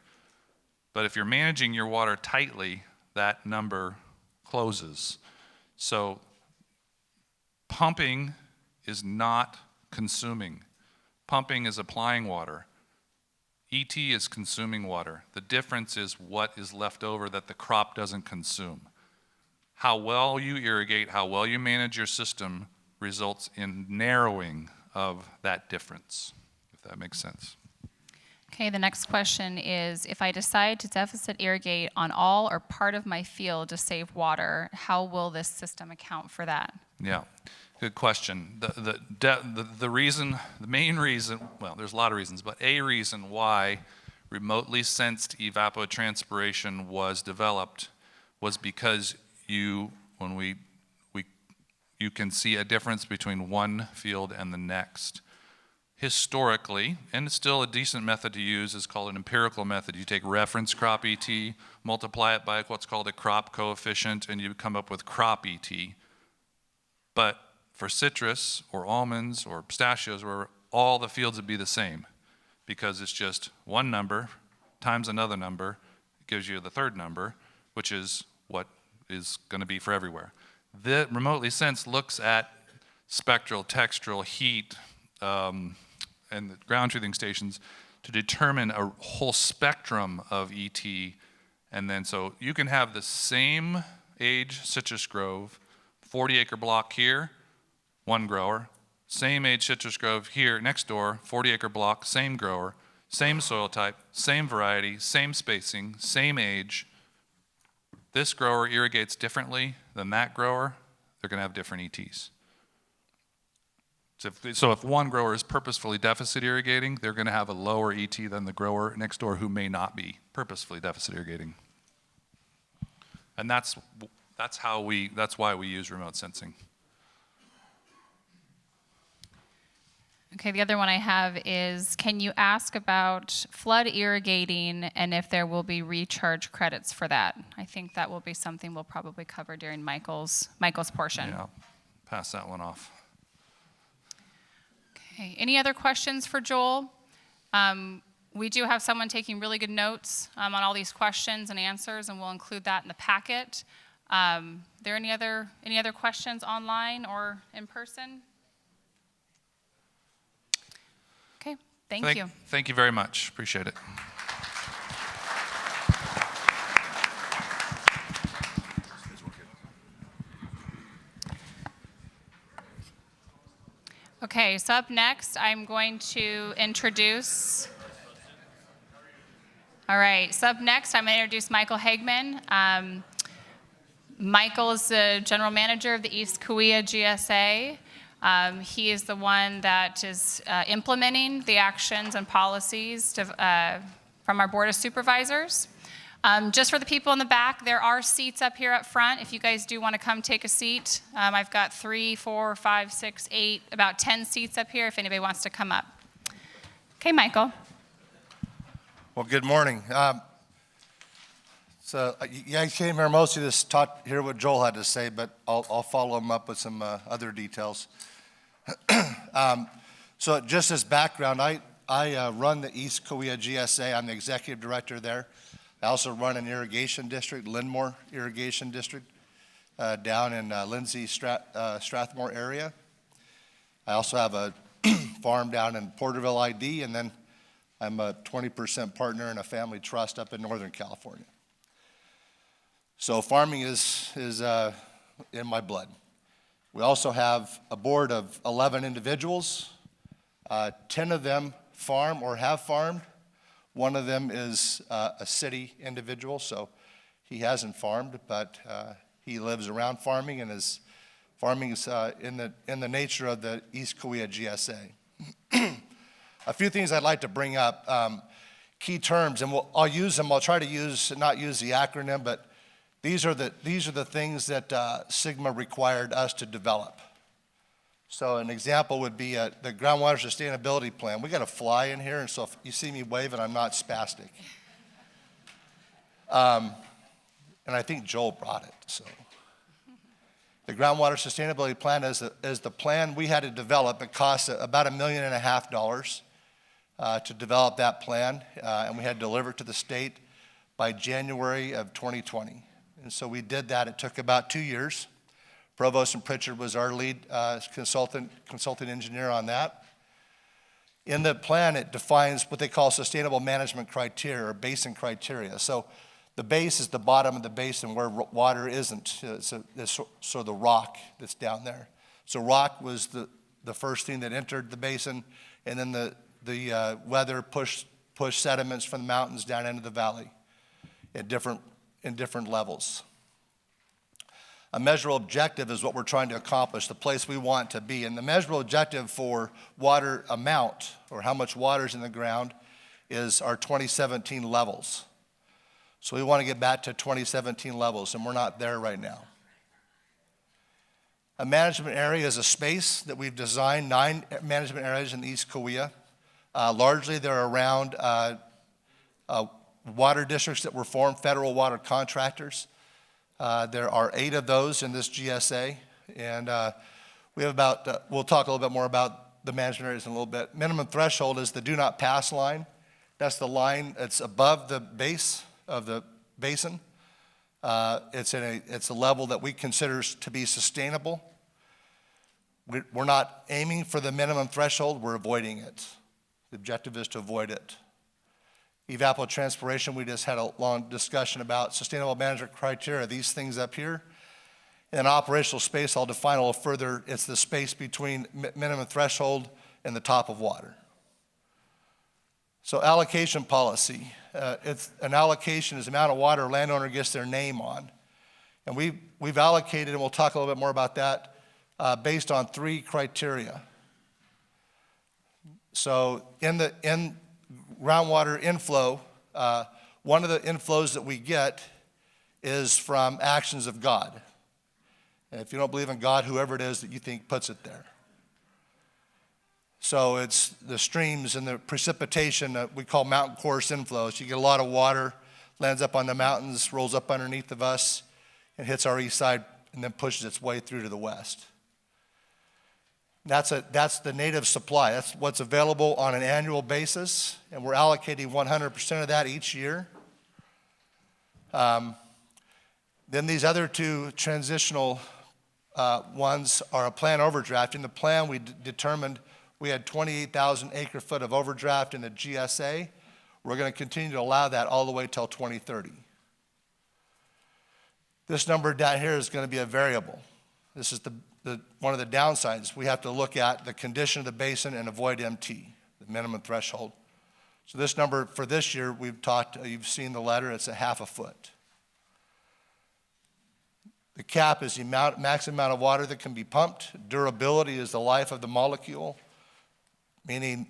But if you're managing your water tightly, that number closes. So pumping is not consuming. Pumping is applying water. ET is consuming water. The difference is what is left over that the crop doesn't consume. How well you irrigate, how well you manage your system results in narrowing of that difference, if that makes sense. Okay, the next question is, if I decide to deficit irrigate on all or part of my field to save water, how will this system account for that? Yeah, good question. The main reason, well, there's a lot of reasons, but a reason why remotely sensed evapotranspiration was developed was because you can see a difference between one field and the next. Historically, and it's still a decent method to use, is called an empirical method. You take reference crop ET, multiply it by what's called a crop coefficient, and you come up with crop ET. But for citrus or almonds or pistachios, where all the fields would be the same, because it's just one number times another number, it gives you the third number, which is what is going to be for everywhere. The remotely sensed looks at spectral, textural, heat, and the ground truthing stations to determine a whole spectrum of ET And then so you can have the same age citrus grove, 40-acre block here, one grower. Same age citrus grove here next door, 40-acre block, same grower, same soil type, same variety, same spacing, same age. This grower irrigates differently than that grower. They're going to have different ETs. So if one grower is purposefully deficit irrigating, they're going to have a lower ET than the grower next door who may not be purposefully deficit irrigating. And that's why we use remote sensing. Okay, the other one I have is, can you ask about flood irrigating and if there will be recharge credits for that? I think that will be something we'll probably cover during Michael's portion. Yeah, I'll pass that one off. Okay, any other questions for Joel? We do have someone taking really good notes on all these questions and answers, and we'll include that in the packet. There any other questions online or in person? Okay, thank you. Thank you very much. Appreciate it. Okay, so up next, I'm going to introduce. All right, so up next, I'm going to introduce Michael Hagman. Michael is the general manager of the East Kaweah GSA. He is the one that is implementing the actions and policies from our Board of Supervisors. Just for the people in the back, there are seats up here up front. If you guys do want to come take a seat, I've got 3, 4, 5, 6, 8, about 10 seats up here if anybody wants to come up. Okay, Michael. Well, good morning. So you guys came here mostly to hear what Joel had to say, but I'll follow him up with some other details. So just as background, I run the East Kaweah GSA. I'm the executive director there. I also run an irrigation district, Linmore Irrigation District, down in Lindsay, Strathmore area. I also have a farm down in Porterville ID, and then I'm a 20% partner in a family trust up in Northern California. So farming is in my blood. We also have a board of 11 individuals. 10 of them farm or have farmed. One of them is a city individual, so he hasn't farmed, but he lives around farming, and his farming is in the nature of the East Kaweah GSA. A few things I'd like to bring up, key terms, and I'll use them. I'll try to not use the acronym, but these are the things that SGMA required us to develop. So an example would be the groundwater sustainability plan. We got a fly in here, and so if you see me waving, I'm not spastic. And I think Joel brought it. So the groundwater sustainability plan is the plan we had to develop. It cost about $1.5 million to develop that plan, and we had to deliver it to the state by January of 2020. And so we did that. It took about 2 years. Provost and Pritchard was our lead consulting engineer on that. In the plan, it defines what they call sustainable management criteria or basin criteria. So the base is the bottom of the basin where water isn't. So the rock that's down there. So rock was the first thing that entered the basin, and then the weather pushed sediments from the mountains down into the valley in different levels. A measurable objective is what we're trying to accomplish, the place we want to be. And the measurable objective for water amount, or how much water is in the ground, is our 2017 levels. So we want to get back to 2017 levels, and we're not there right now. A management area is a space that we've designed, 9 management areas in the East Kaweah. Largely they're around water districts that were formed, federal water contractors. There are 8 of those in this GSA, and we have we'll talk a little bit more about the management areas in a little bit. Minimum threshold is the do not pass line. That's the line that's above the base of the basin. It's a level that we consider to be sustainable. We're not aiming for the minimum threshold, we're avoiding it. The objective is to avoid it. evapotranspiration, we just had a long discussion about sustainable management criteria, these things up here. And operational space, I'll define a little further. It's the space between minimum threshold and the top of water. So allocation policy, an allocation is the amount of water a landowner gets their name on. And we've allocated, and we'll talk a little bit more about that, based on 3 criteria. So in groundwater inflow, one of the inflows that we get is from actions of God. And if you don't believe in God, whoever it is that you think puts it there. So it's the streams and the precipitation that we call mountain course inflows. You get a lot of water, lands up on the mountains, rolls up underneath of us, and hits our east side, and then pushes its way through to the west. That's the native supply. That's what's available on an annual basis, and we're allocating 100% of that each year. Then these other 2 transitional ones are a plan overdraft. In the plan, we determined we had 28,000 acre-foot of overdraft in the GSA. We're going to continue to allow that all the way till 2030. This number down here is going to be a variable. This is one of the downsides. We have to look at the condition of the basin and avoid MT, the minimum threshold. So this number for this year, you've seen the letter, it's a half a foot. The cap is the maximum amount of water that can be pumped. Durability is the life of the molecule, meaning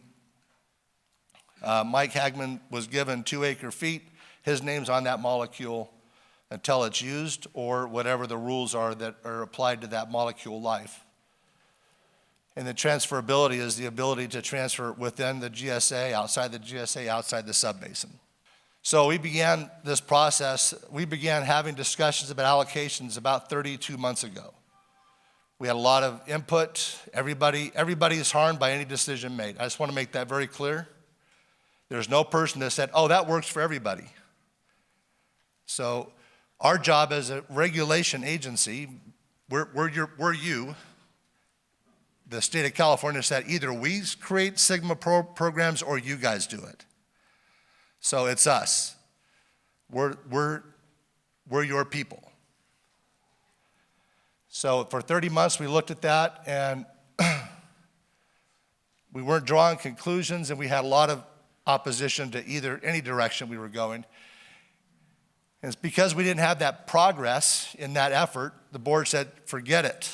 Mike Hagman was given 2 acre-feet. His name's on that molecule until it's used, or whatever the rules are that are applied to that molecule life. And the transferability is the ability to transfer within the GSA, outside the subbasin. So we began this process, we began having discussions about allocations about 32 months ago. We had a lot of input. Everybody is harmed by any decision made. I just want to make that very clear. There's no person that said, oh, that works for everybody. So our job as a regulation agency, we're you. The state of California said either we create SGMA programs or you guys do it. So it's us. We're your people. So for 30 months we looked at that, and we weren't drawing conclusions, and we had a lot of opposition to any direction we were going. And it's because we didn't have that progress in that effort, the board said, forget it.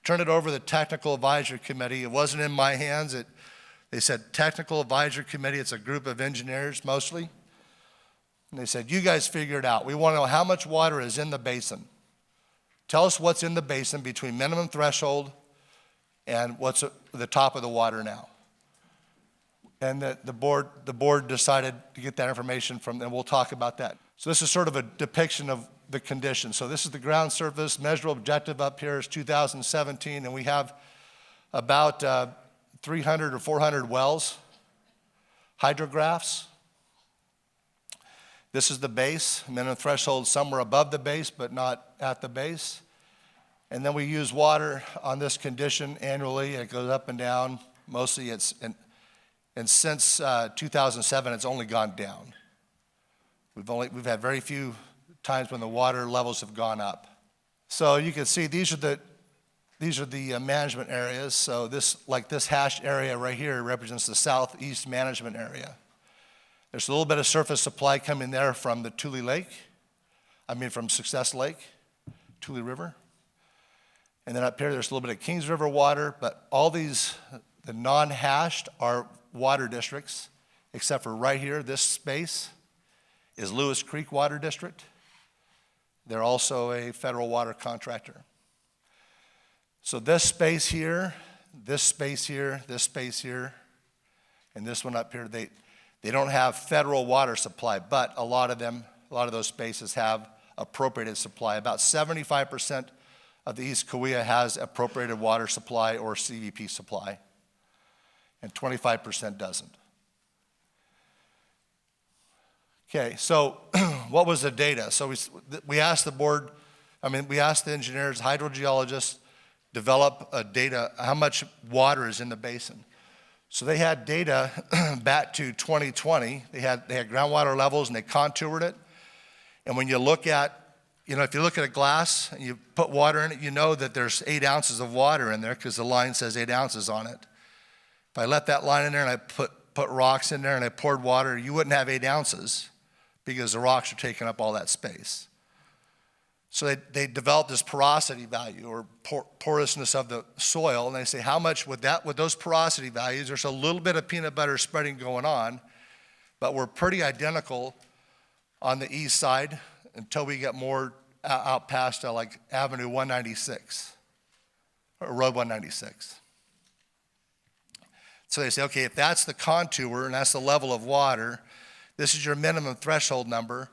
Turn it over to the technical advisory committee. It wasn't in my hands. They said, technical advisory committee, it's a group of engineers mostly. And they said, you guys figure it out. We want to know how much water is in the basin. Tell us what's in the basin between minimum threshold and what's at the top of the water now. And the board decided to get that information from them. We'll talk about that. So this is sort of a depiction of the condition. So this is the ground surface. Measurable objective up here is 2017, and we have about 300 or 400 wells, hydrographs. This is the base, minimum threshold somewhere above the base, but not at the base. And then we use water on this condition annually. It goes up and down. Mostly and since 2007, it's only gone down. We've had very few times when the water levels have gone up. So you can see these are the management areas. So this hashed area right here represents the southeast management area. There's a little bit of surface supply coming there from the from Success Lake, Tule River. And then up here, there's a little bit of Kings River water, but all these, the non-hashed are water districts, except for right here, this space is Lewis Creek Water District. They're also a federal water contractor. So this space here, this space here, this space here, and this one up here, they don't have federal water supply, but a lot of those spaces have appropriated supply. About 75% of the East Kaweah has appropriated water supply or CVP supply, and 25% doesn't. Okay, so what was the data? So we asked the board, we asked the engineers, hydrogeologists, develop a data, how much water is in the basin. So they had data back to 2020. They had groundwater levels and they contoured it. And when you look at, if you look at a glass and you put water in it, you know that there's 8 ounces of water in there because the line says 8 ounces on it. If I let that line in there and I put rocks in there and I poured water, you wouldn't have 8 ounces because the rocks are taking up all that space. So they developed this porosity value or porousness of the soil, and they say how much with those porosity values, there's a little bit of peanut butter spreading going on, but we're pretty identical on the east side until we get more out past like Avenue 196 or Road 196. So they say, okay, if that's the contour and that's the level of water, this is your minimum threshold number.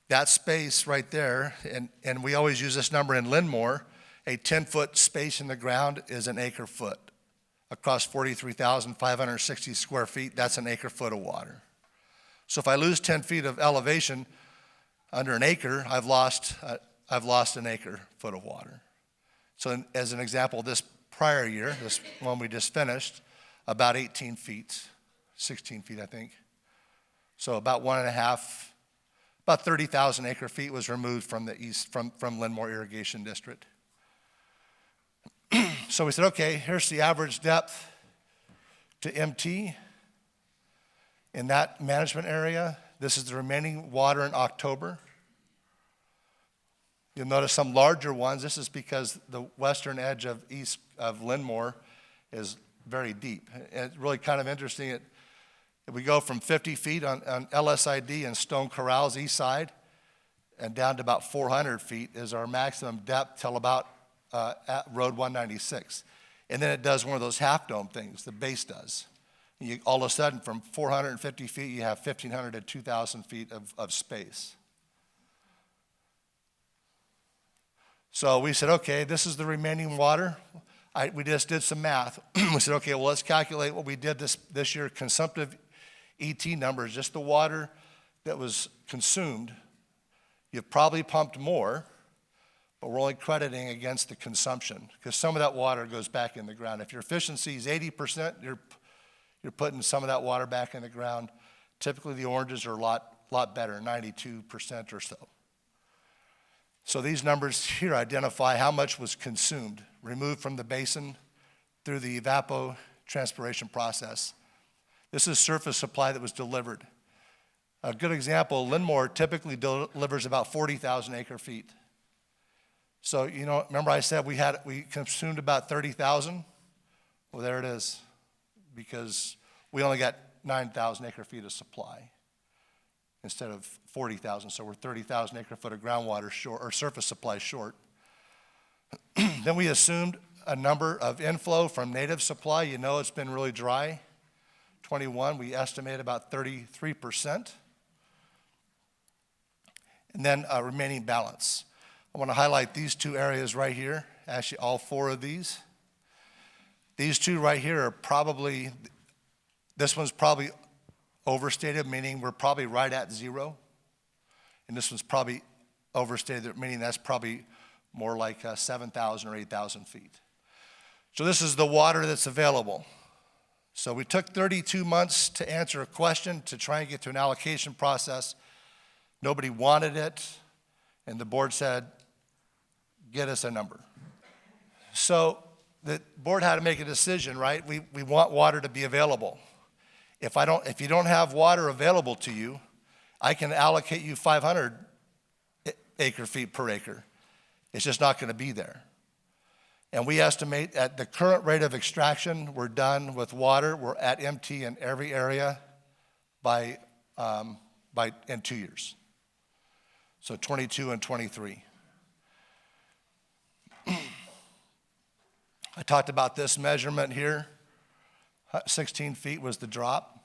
That space right there, and we always use this number in Linmore, a 10-foot space in the ground is an acre foot. Across 43,560 square feet, that's an acre foot of water. So if I lose 10 feet of elevation under an acre, I've lost an acre foot of water. So as an example, this prior year, this one we just finished, about 18 feet, 16 feet, I think. So about 1.5, about 30,000 acre feet was removed from the east, from Linmore Irrigation District. So we said, okay, here's the average depth to MT in that management area. This is the remaining water in October. You'll notice some larger ones. This is because the western edge of east of Linmore is very deep. And it's really kind of interesting. If we go from 50 feet on LSID and Stone Corral's east side and down to about 400 feet is our maximum depth till about at Road 196. And then it does one of those half dome things, the base does. All of a sudden from 450 feet, you have 1,500 to 2,000 feet of space. So we said, okay, this is the remaining water. We just did some math. We said, okay, well, let's calculate what we did this year, consumptive ET numbers, just the water that was consumed. You've probably pumped more, but we're only crediting against the consumption because some of that water goes back in the ground. If your efficiency is 80%, you're putting some of that water back in the ground. Typically, the oranges are a lot better, 92% or so. So these numbers here identify how much was consumed, removed from the basin through the evapotranspiration process. This is surface supply that was delivered. A good example, Linmore typically delivers about 40,000 acre feet. So, remember I said we consumed about 30,000? Well, there it is, because we only got 9,000 acre feet of supply instead of 40,000. So we're 30,000 acre foot of groundwater short, or surface supply short. Then we assumed a number of inflow from native supply. It's been really dry. 21, we estimate about 33%. And then remaining balance. I want to highlight these two areas right here, actually all 4 of these. These 2 right here are probably, this one's probably overstated, meaning we're probably right at 0. And this one's probably overstated, meaning that's probably more like 7,000 or 8,000 feet. So this is the water that's available. So we took 32 months to answer a question to try and get to an allocation process. Nobody wanted it, and the board said, get us a number. So the board had to make a decision, right? We want water to be available. If you don't have water available to you, I can allocate you 500 acre feet per acre. It's just not going to be there. And we estimate at the current rate of extraction, we're done with water. We're at MT in every area in 2 years. So 22 and 23. I talked about this measurement here. 16 feet was the drop.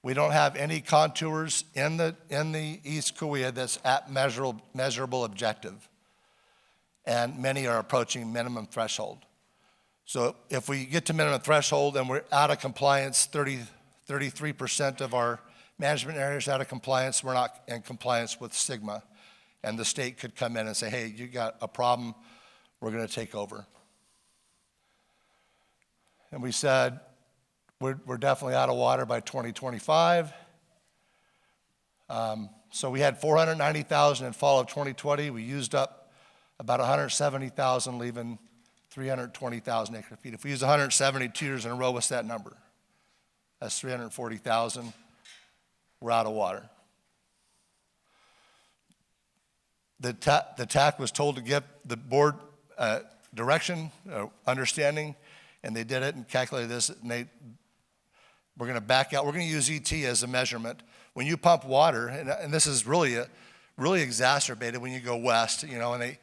We don't have any contours in the East Kaweah that's at measurable objective. And many are approaching minimum threshold. So if we get to minimum threshold and we're out of compliance, 33% of our management areas out of compliance, we're not in compliance with SGMA. And the state could come in and say, hey, you got a problem, we're going to take over. And we said, we're definitely out of water by 2025. So we had 490,000 in fall of 2020. We used up about 170,000, leaving 320,000 acre feet. If we use 170 2 years in a row, what's that number? That's 340,000. We're out of water. The TAC was told to give the board direction, understanding, and they did it and calculated this. And we're going to back out. We're going to use ET as a measurement. When you pump water, and this is really exacerbated when you go west, you know, and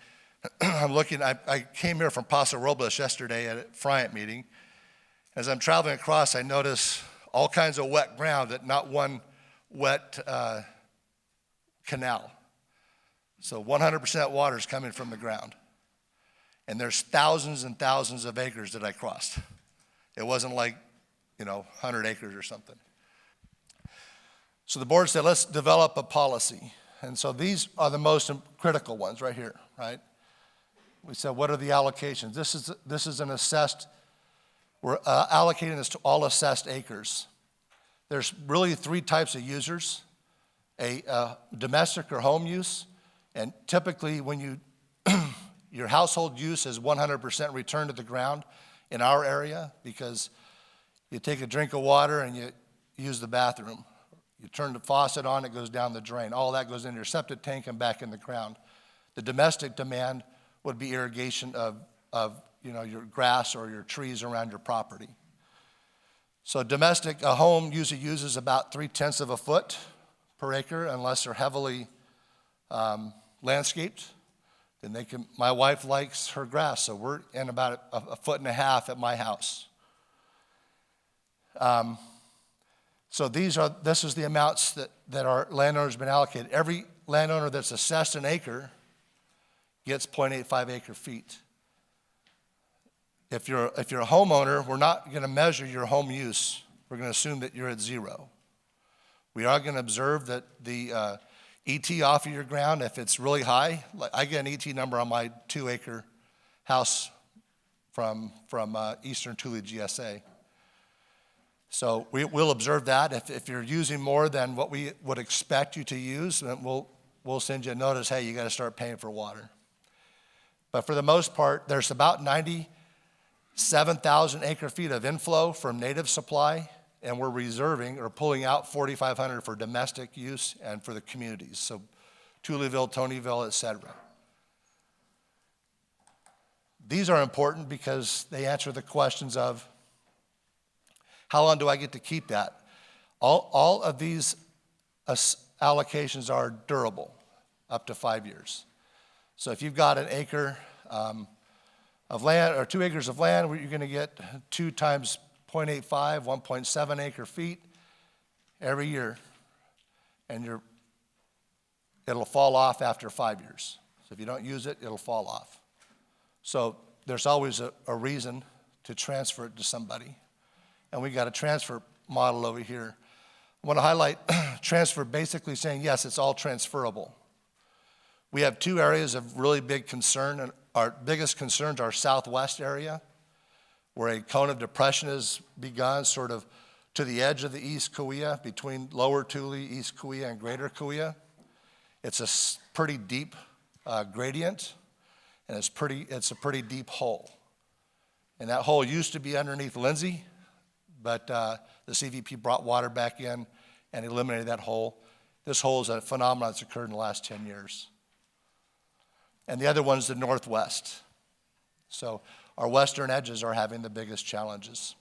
I'm looking, I came here from Paso Robles yesterday at a Friant meeting. As I'm traveling across, I notice all kinds of wet ground, that not one wet canal. So 100% water is coming from the ground. And there's thousands and thousands of acres that I crossed. It wasn't like, 100 acres or something. So the board said, let's develop a policy. And so these are the most critical ones right here, right? We said, what are the allocations? This is an assessed, we're allocating this to all assessed acres. There's really 3 types of users: a domestic or home use, and typically when your household use is 100% returned to the ground in our area, because you take a drink of water and you use the bathroom. You turn the faucet on, it goes down the drain. All that goes into your septic tank and back in the ground. The domestic demand would be irrigation of your grass or your trees around your property. So a home usually uses about 3/10 of a foot per acre, unless they're heavily landscaped. Then my wife likes her grass, so we're in about a foot and a half at my house. So this is the amounts that our landowners have been allocated. Every landowner that's assessed an acre gets 0.85 acre feet. If you're a homeowner, we're not going to measure your home use. We're going to assume that you're at 0. We are going to observe that the ET off of your ground, if it's really high, like I get an ET number on my 2-acre house from Eastern Tule GSA. So we'll observe that. If you're using more than what we would expect you to use, then we'll send you a notice, hey, you got to start paying for water. But for the most part, there's about 97,000 acre feet of inflow from native supply, and we're reserving or pulling out 4,500 for domestic use and for the communities. So Tuleville, Tonyville, et cetera. These are important because they answer the questions of, how long do I get to keep that? All of these allocations are durable, up to 5 years. So if you've got an acre of land or 2 acres of land, where you're going to get 2 times 0.85, 1.7 acre feet every year, and it'll fall off after 5 years. So if you don't use it, it'll fall off. So there's always a reason to transfer it to somebody. And we got a transfer model over here. I want to highlight transfer, basically saying, yes, it's all transferable. We have 2 areas of really big concern, and our biggest concerns are southwest area, where a cone of depression has begun sort of to the edge of the East Kaweah, between Lower Tule, East Kaweah, and Greater Kaweah. It's a pretty deep gradient, and it's a pretty deep hole. And that hole used to be underneath Lindsay, but the CVP brought water back in and eliminated that hole. This hole is a phenomenon that's occurred in the last 10 years. And the other one's the northwest. So our western edges are having the biggest challenges.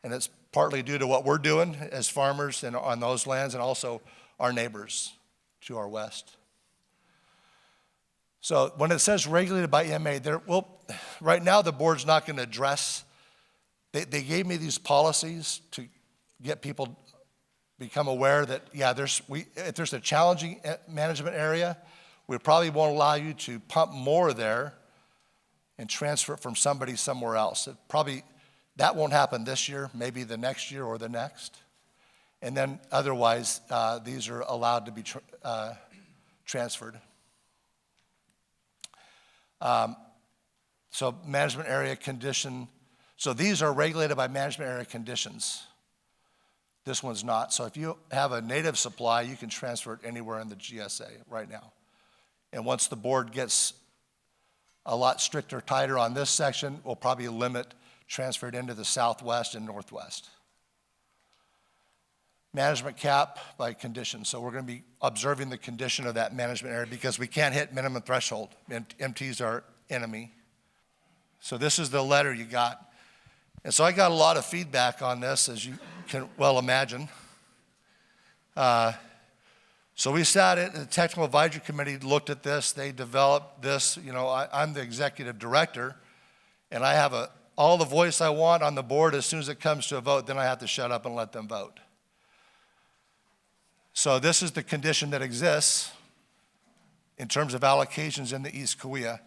And it's partly due to what we're doing as farmers and on those lands, and also our neighbors to our west. So when it says regulated by EMA, right now the board's not going to address. They gave me these policies to get people become aware that, yeah, if there's a challenging management area, we probably won't allow you to pump more there and transfer it from somebody somewhere else. That won't happen this year, maybe the next year or the next. And then otherwise, these are allowed to be transferred. So management area condition. So these are regulated by management area conditions. This one's not. So if you have a native supply, you can transfer it anywhere in the GSA right now. And once the board gets a lot stricter, tighter on this section, we'll probably limit transferred into the southwest and northwest. Management cap by condition. So we're going to be observing the condition of that management area because we can't hit minimum threshold. MT's our enemy. So this is the letter you got. And so I got a lot of feedback on this, as you can well imagine. So we sat in the technical advisory committee, looked at this, they developed this. You know, I'm the executive director, and I have all the voice I want on the board. As soon as it comes to a vote, then I have to shut up and let them vote. So this is the condition that exists in terms of allocations in the East Kaweah.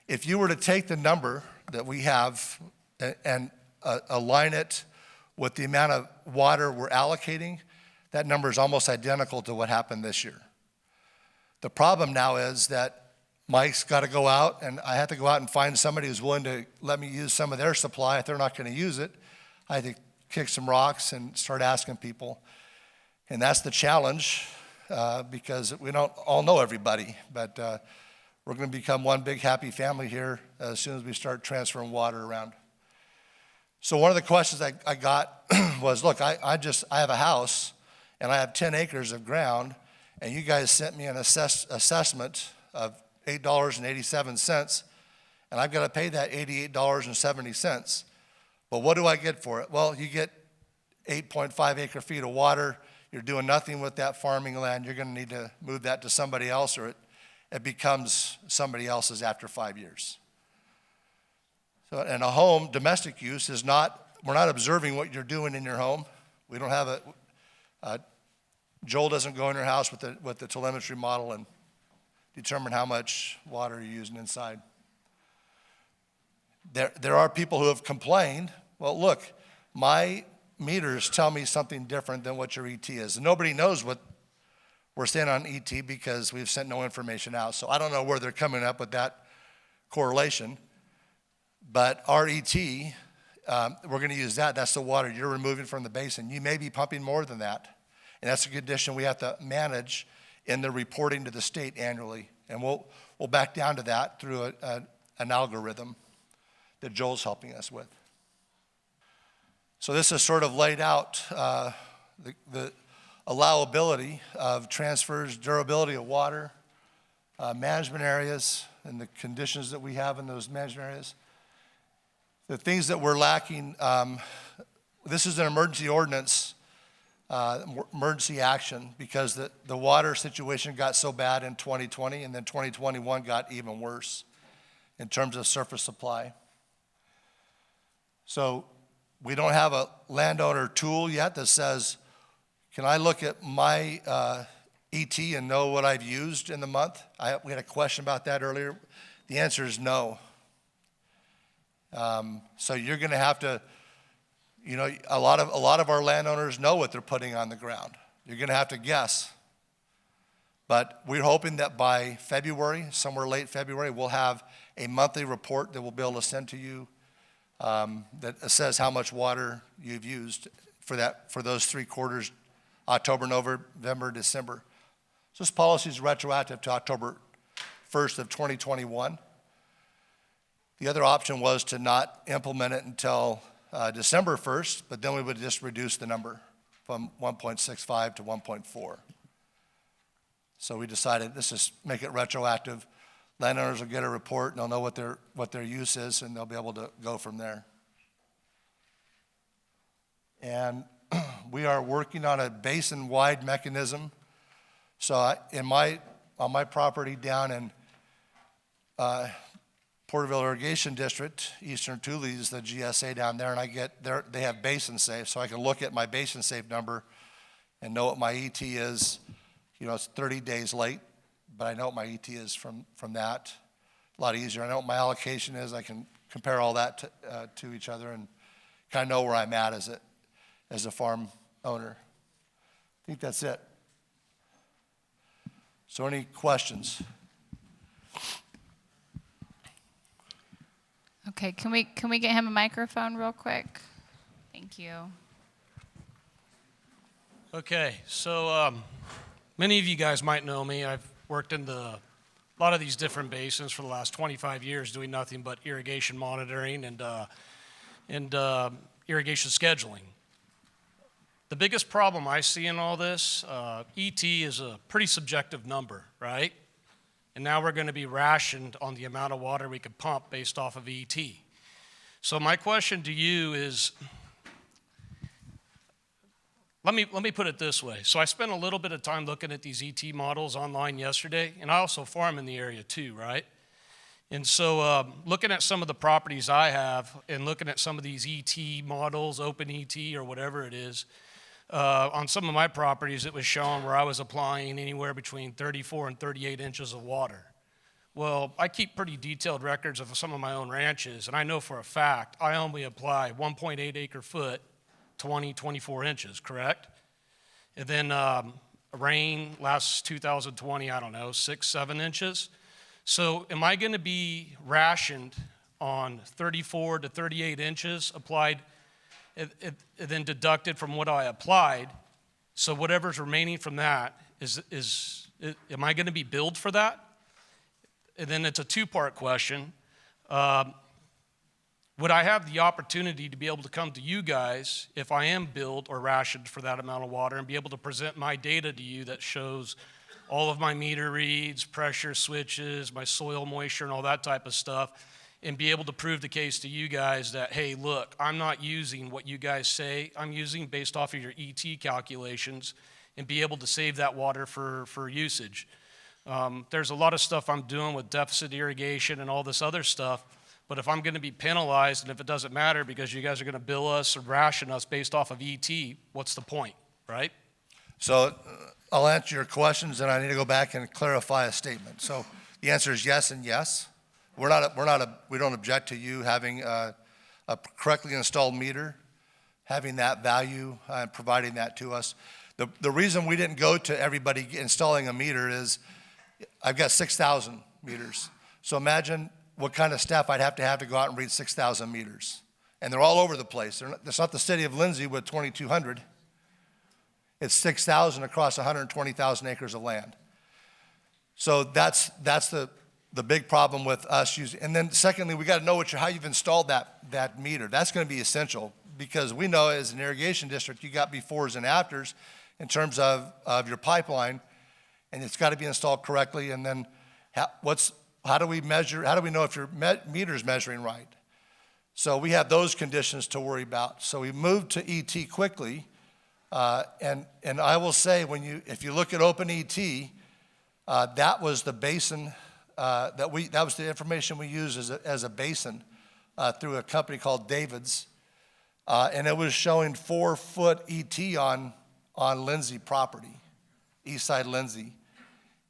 If you were to take the number that we have and align it with the amount of water we're allocating, that number is almost identical to what happened this year. The problem now is that Mike's got to go out, and I have to go out and find somebody who's willing to let me use some of their supply. If they're not going to use it, I have to kick some rocks and start asking people. And that's the challenge because we don't all know everybody, but we're going to become one big happy family here as soon as we start transferring water around. So one of the questions I got was, look, I have a house and I have 10 acres of ground, and you guys sent me an assessment of $8.87, and I've got to pay that $88.70. But what do I get for it? Well, you get 8.5 acre feet of water. You're doing nothing with that farming land. You're going to need to move that to somebody else, or it becomes somebody else's after 5 years. So, and a home, domestic use, is not, we're not observing what you're doing in your home. We don't have Joel doesn't go in your house with the telemetry model and determine how much water you're using inside. There are people who have complained, well, look, my meters tell me something different than what your ET is. And nobody knows what we're saying on ET because we've sent no information out. So I don't know where they're coming up with that correlation. But our ET, we're going to use that. That's the water you're removing from the basin. You may be pumping more than that. And that's a condition we have to manage in the reporting to the state annually. And we'll back down to that through an algorithm that Joel's helping us with. So this is sort of laid out the allowability of transfers, durability of water, management areas, and the conditions that we have in those management areas. The things that we're lacking, this is an emergency ordinance, emergency action, because the water situation got so bad in 2020, and then 2021 got even worse in terms of surface supply. So we don't have a landowner tool yet that says, can I look at my ET and know what I've used in the month? We had a question about that earlier. The answer is no. So you're going to have to, you know, a lot of our landowners know what they're putting on the ground. You're going to have to guess. But we're hoping that by February, somewhere late February, we'll have a monthly report that we'll be able to send to you that says how much water you've used for those 3 quarters, October, November, December. So this policy is retroactive to October 1st of 2021. The other option was to not implement it until December 1st, but then we would just reduce the number from 1.65 to 1.4. So we decided, let's just make it retroactive. Landowners will get a report and they'll know what their use is, and they'll be able to go from there. And we are working on a basin-wide mechanism. So on my property down in Porterville Irrigation District, Eastern Tule is the GSA down there, and they have basin safe, so I can look at my basin safe number and know what my ET is. You know, it's 30 days late, but I know what my ET is from that. A lot easier. I know what my allocation is. I can compare all that to each other and kind of know where I'm at as a farm owner. I think that's it. So any questions? Okay, can we get him a microphone real quick? Thank you. Okay, so many of you guys might know me. I've worked in a lot of these different basins for the last 25 years doing nothing but irrigation monitoring and irrigation scheduling. The biggest problem I see in all this, ET is a pretty subjective number, right? And now we're going to be rationed on the amount of water we could pump based off of ET. So my question to you is, let me put it this way. So I spent a little bit of time looking at these ET models online yesterday, and I also farm in the area too, right? And so looking at some of the properties I have and looking at some of these ET models, open ET or whatever it is, on some of my properties it was showing where I was applying anywhere between 34 and 38 inches of water. Well, I keep pretty detailed records of some of my own ranches, and I know for a fact I only apply 1.8 acre foot 24 inches, correct? And then rain last 2020, I don't know, 6, 7 inches. So am I going to be rationed on 34 to 38 inches applied and then deducted from what I applied? So whatever's remaining from that, am I going to be billed for that? And then it's a two-part question. Would I have the opportunity to be able to come to you guys if I am billed or rationed for that amount of water and be able to present my data to you that shows all of my meter reads, pressure switches, my soil moisture and all that type of stuff, and be able to prove the case to you guys that, hey, look, I'm not using what you guys say I'm using based off of your ET calculations, and be able to save that water for usage. There's a lot of stuff I'm doing with deficit irrigation and all this other stuff. But if I'm going to be penalized, and if it doesn't matter because you guys are going to bill us or ration us based off of ET, what's the point, right? So I'll answer your questions, and I need to go back and clarify a statement. So the answer is yes and yes. We don't object to you having a correctly installed meter, having that value and providing that to us. The reason we didn't go to everybody installing a meter is I've got 6,000 meters. So imagine what kind of staff I'd have to go out and read 6,000 meters. And they're all over the place. It's not the city of Lindsay with 2,200. It's 6,000 across 120,000 acres of land. So that's the big problem with us using. And then secondly, we got to know how you've installed that meter. That's going to be essential because we know as an irrigation district, you got befores and afters in terms of your pipeline, and it's got to be installed correctly. And then how do we know if your meter's measuring right? So we have those conditions to worry about. So we moved to ET quickly, and I will say if you look at Open ET, that was the basin that was the information we used as a basin through a company called David's, and it was showing 4-foot ET on Lindsay property, east side Lindsay,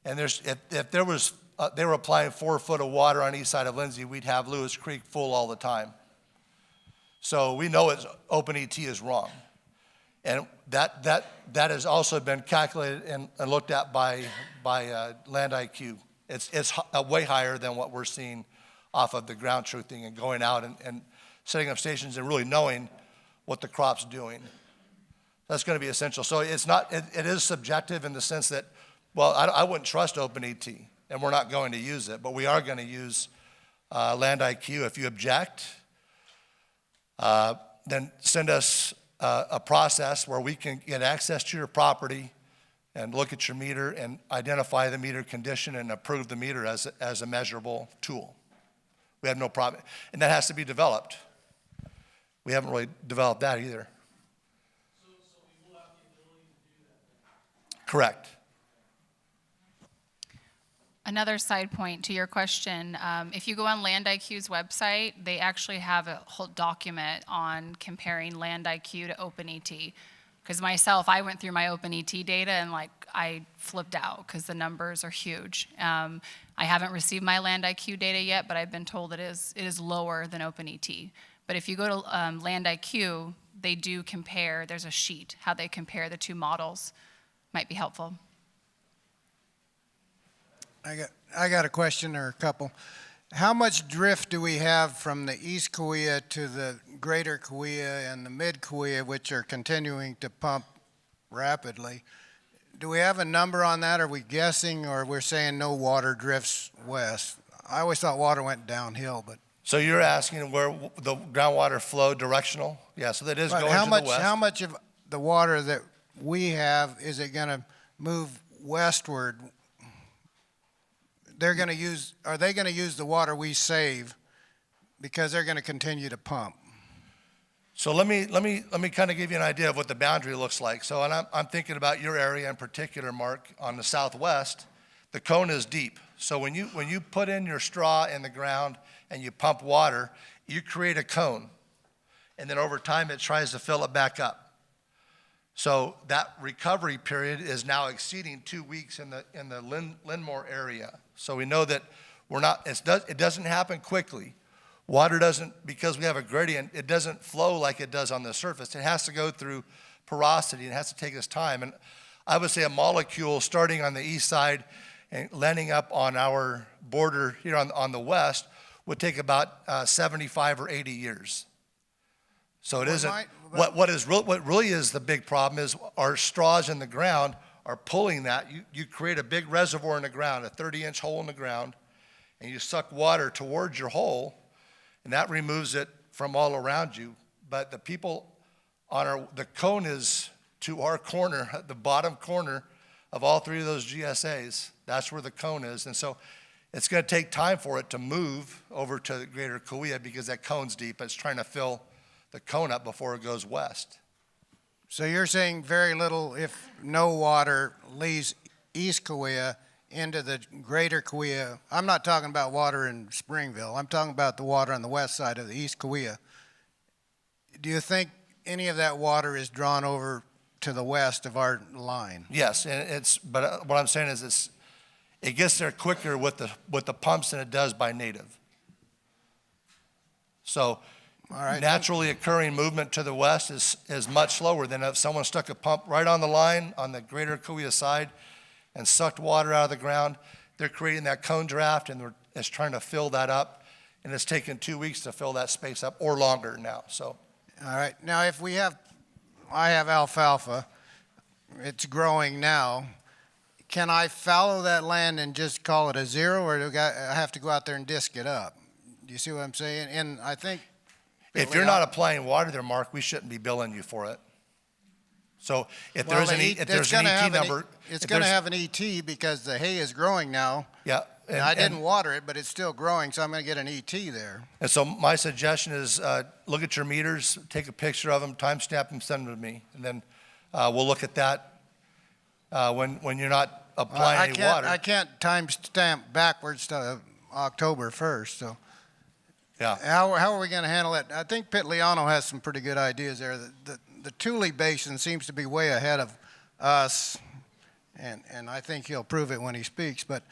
and if there was they were applying 4 foot of water on east side of Lindsay, we'd have Lewis Creek full all the time. So we know Open ET is wrong. And that has also been calculated and looked at by Land IQ. It's way higher than what we're seeing off of the ground truthing and going out and setting up stations and really knowing what the crop's doing. That's going to be essential. So it is subjective in the sense that, well, I wouldn't trust Open ET. And we're not going to use it, but we are going to use Land IQ. If you object, then send us a process where we can get access to your property and look at your meter and identify the meter condition and approve the meter as a measurable tool. We have no problem. And that has to be developed. We haven't really developed that either. So we will have the ability to do that? Correct. Another side point to your question, if you go on Land IQ's website, they actually have a whole document on comparing Land IQ to Open ET. Because myself, I went through my Open ET data and I flipped out because the numbers are huge. I haven't received my Land IQ data yet, but I've been told it is lower than Open ET. But if you go to Land IQ, they do compare, there's a sheet, how they compare the two models. Might be helpful. I got a question or a couple. How much drift do we have from the East Kaweah to the Greater Kaweah and the Mid Kaweah, which are continuing to pump rapidly? Do we have a number on that? Are we guessing, or we're saying no water drifts west? I always thought water went downhill, but. So you're asking where the groundwater flow directional? Yeah, so that is But going how to much, the west. how much of the water that we have, is it gonna move westward? Are they gonna use the water we save because they're gonna continue to pump? So let me kind of give you an idea of what the boundary looks like. So, and I'm thinking about your area in particular, Mark, on the southwest. The cone is deep. So when you put in your straw in the ground and you pump water, you create a cone. And then over time, it tries to fill it back up. So that recovery period is now exceeding 2 weeks in the Linmore area. So we know that it doesn't happen quickly. Water doesn't, because we have a gradient, it doesn't flow like it does on the surface. It has to go through porosity. It has to take its time. And I would say a molecule starting on the east side and landing up on our border here on the west would take about 75 or 80 years. So it isn't, what really is the big problem is our straws in the ground are pulling that. You create a big reservoir in the ground, a 30-inch hole in the ground, and you suck water towards your hole, and that removes it from all around you. But the people the cone is to our corner, the bottom corner of all three of those GSAs. That's where the cone is. And so it's going to take time for it to move over to the Greater Kaweah because that cone's deep. It's trying to fill the cone up before it goes west. So you're saying very little, if no water, leaves East Kaweah into the Greater Kaweah. I'm not talking about water in Springville. I'm talking about the water on the west side of the East Kaweah. Do you think any of that water is drawn over to the west of our line? Yes, but what I'm saying is it gets there quicker with the pumps than it does by native. So all right, naturally occurring movement to the west is much slower than if someone stuck a pump right on the line on the Greater Kaweah side and sucked water out of the ground. They're creating that cone draft, and it's trying to fill that up, and it's taken 2 weeks to fill that space up, or longer now. So, all right. Now, if I have alfalfa, it's growing now. Can I fallow that land and just call it a zero, or do I have to go out there and disc it up? Do you see what I'm saying? And I think if you're not applying water there, Mark, we shouldn't be billing you for it. So if there's an ET number, it's going to have an ET because the hay is growing now. Yeah. And I didn't water it, but it's still growing, so I'm going to get an ET there. And so my suggestion is look at your meters, take a picture of them, timestamp them, send them to me, and then we'll look at that when you're not applying any water. I can't timestamp backwards to October 1st, so. Yeah. How are we going to handle it? I think Pitt Liano has some pretty good ideas there. The Tule Basin seems to be way ahead of us, and I think he'll prove it when he speaks, but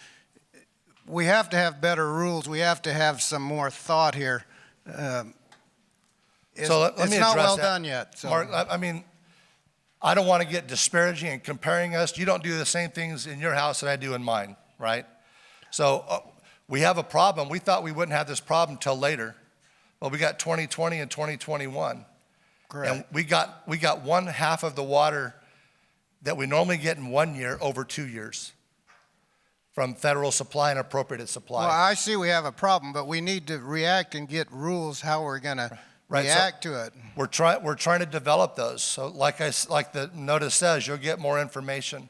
we have to have better rules. We have to have some more thought here. So let me it's not address well that. done yet. So. Mark, I mean, I don't want to get disparaging and comparing us. You don't do the same things in your house that I do in mine, right? So we have a problem. We thought we wouldn't have this problem till later. Well, we got 2020 and 2021. Correct. And we got one half of the water that we normally get in 1 year over 2 years from federal supply and appropriated supply. Well, I see we have a problem, but we need to react and get rules how we're going to react to it. We're trying to develop those. So like the notice says, you'll get more information.